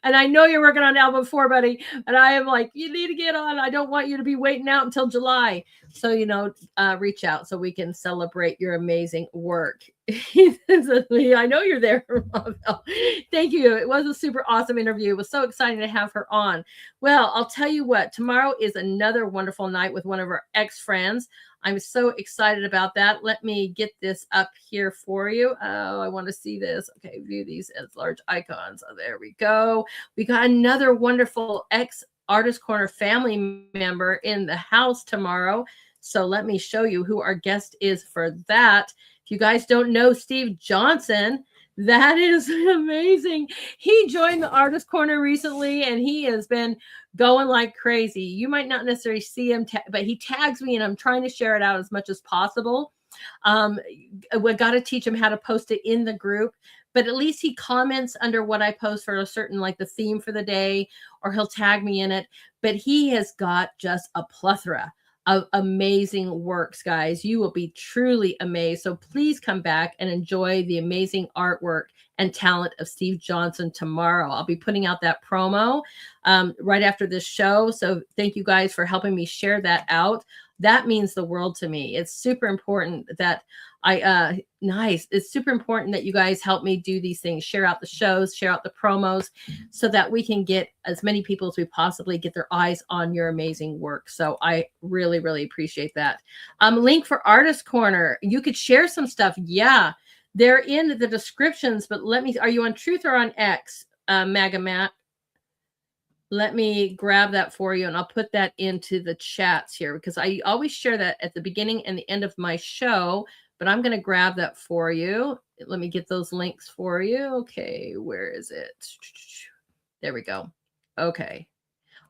And I know you're working on album 4, buddy. And I am like, you need to get on. I don't want you to be waiting out until July. So, reach out so we can celebrate your amazing work. I know you're there, Mabel. Thank you. It was a super awesome interview. It was so exciting to have her on. Well, I'll tell you what, tomorrow is another wonderful night with one of our ex-friends. I'm so excited about that. Let me get this up here for you. Oh, I want to see this. Okay, view these as large icons. Oh, there we go. We got another wonderful ex-Artist Corner family member in the house tomorrow. So let me show you who our guest is for that. If you guys don't know Steve Johnson, that is amazing. He joined the Artist Corner recently, and he has been going like crazy. You might not necessarily see him, but he tags me, and I'm trying to share it out as much as possible. We got to teach him how to post it in the group, but at least he comments under what I post for a certain, like the theme for the day, or he'll tag me in it. But he has got just a plethora of amazing works, guys. You will be truly amazed. So please come back and enjoy the amazing artwork and talent of Steve Johnson tomorrow. I'll be putting out that promo right after this show. So thank you guys for helping me share that out. That means the world to me. It's super important that it's super important that you guys help me do these things, share out the shows, share out the promos, so that we can get as many people as we possibly get their eyes on your amazing work. So I really, really appreciate that. Link for Artist Corner. You could share some stuff. Yeah, they're in the descriptions, but are you on Truth or on X, Maga Matt? Let me grab that for you, and I'll put that into the chats here, because I always share that at the beginning and the end of my show, but I'm going to grab that for you. Let me get those links for you. Okay, where is it? There we go. Okay.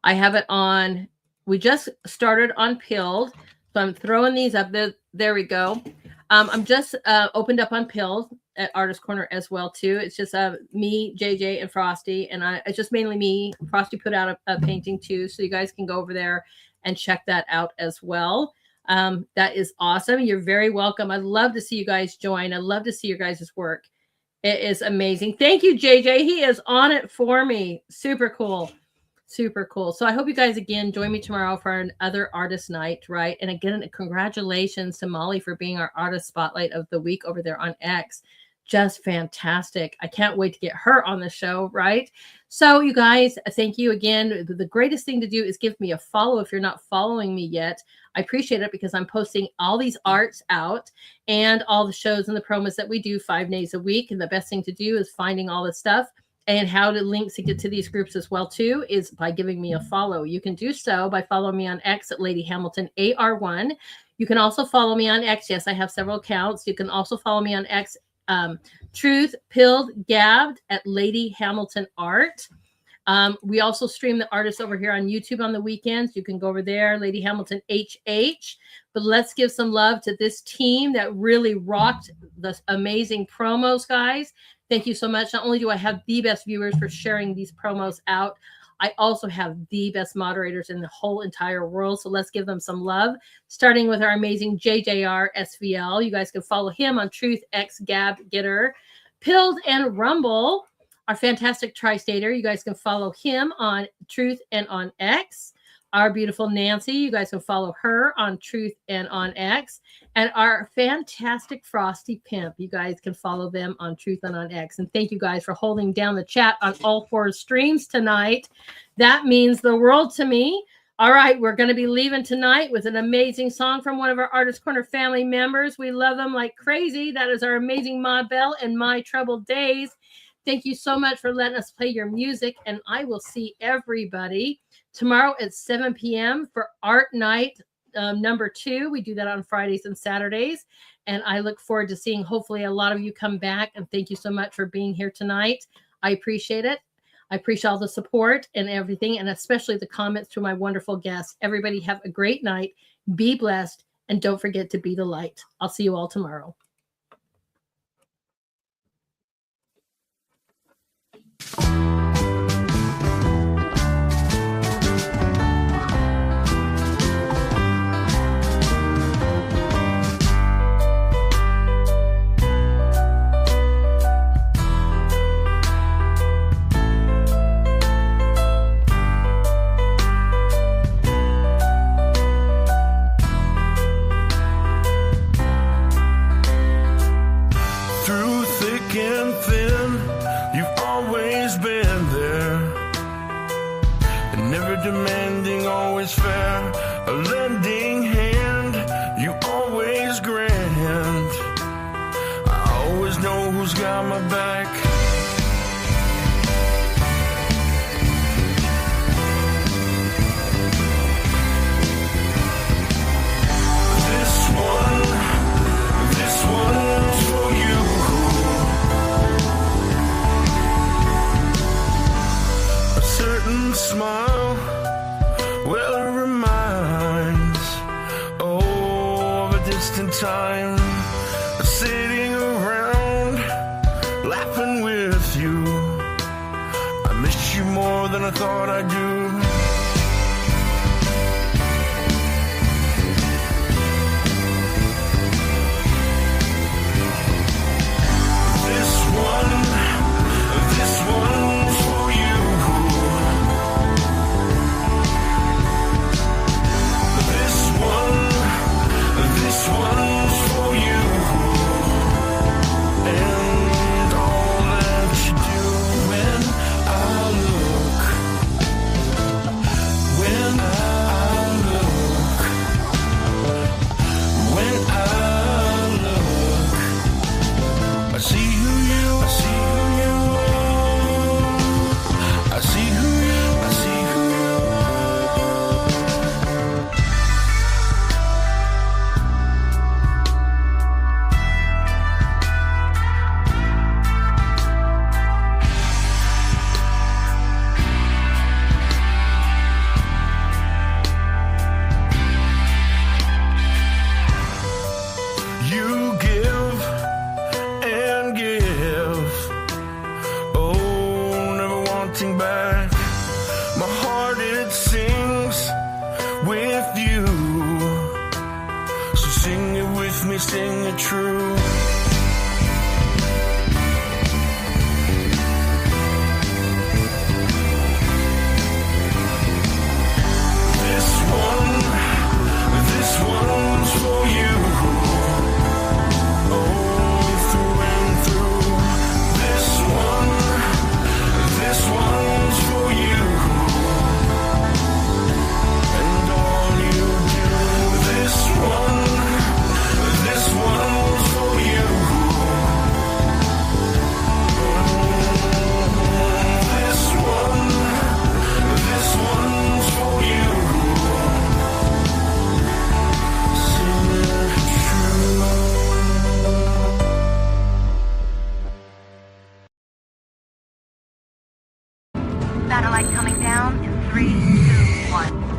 I have it on. We just started on Pilled, so I'm throwing these up there. There we go. I'm just opened up on Pilled at Artist Corner as well too. It's just me, JJ, and Frosty, and it's just mainly me. Frosty put out a painting too, so you guys can go over there and check that out as well. That is awesome. You're very welcome. I'd love to see you guys join. I'd love to see your guys' work. It is amazing. Thank you, JJ. He is on it for me. Super cool. Super cool. So I hope you guys again join me tomorrow for another artist night, right? And again, congratulations to Molly for being our artist spotlight of the week over there on X. Just fantastic. I can't wait to get her on the show, right? So you guys, thank you again. The greatest thing to do is give me a follow if you're not following me yet. I appreciate it, because I'm posting all these arts out and all the shows and the promos that we do 5 days a week. And the best thing to do is finding all this stuff. And how to link to get to these groups as well too is by giving me a follow. You can do so by following me on X at Lady Hamilton AR1. You can also follow me on X. Yes, I have several accounts. You can also follow me on X, Truth Pilled Gabbed at Lady Hamilton Art. We also stream the artists over here on YouTube on the weekends. You can go over there, Lady Hamilton HH. But let's give some love to this team that really rocked the amazing promos, guys. Thank you so much. Not only do I have the best viewers for sharing these promos out, I also have the best moderators in the whole entire world. So let's give them some love, starting with our amazing JJR SVL. You guys can follow him on Truth X Gab Getter. Pilled and Rumble, our fantastic tri-stater. You guys can follow him on Truth and on X. Our beautiful Nancy, you guys can follow her on Truth and on X. And our fantastic Frosty Pimp, you guys can follow them on Truth and on X. And thank you guys for holding down the chat on all 4 streams tonight. That means the world to me. All right, we're going to be leaving tonight with an amazing song from one of our Artist Corner family members. We love them like crazy. That is our amazing Ma Bell and My Troubled Days. Thank you so much for letting us play your music. And I will see everybody tomorrow at 7 p.m. for Art Night number 2. We do that on Fridays and Saturdays. And I look forward to seeing hopefully a lot of you come back. And thank you so much for being here tonight. I appreciate it. I appreciate all the support and everything, and especially the comments to my wonderful guests. Everybody have a great night. Be blessed, and don't forget to be the light. I'll see you all tomorrow. Demanding, always fair, a lending hand, you always grand. I always know who's got my back. This one's for you. A certain smile, well, it reminds, of a distant time, sitting around, laughing with you. I miss you more than I thought I do. This one's for you. This one's for you, and all that you do. When I look, when I look, when I look, I see who you, I see who you are. I see who you, I see who you are. You give and give, oh, never wanting back. My heart, it sings with you, so sing it with me, sing it true. This one's for you. This one's for you, and all you do. This one's for you. This one's for you. Sing it true. Satellite coming down in 3, 2, 1.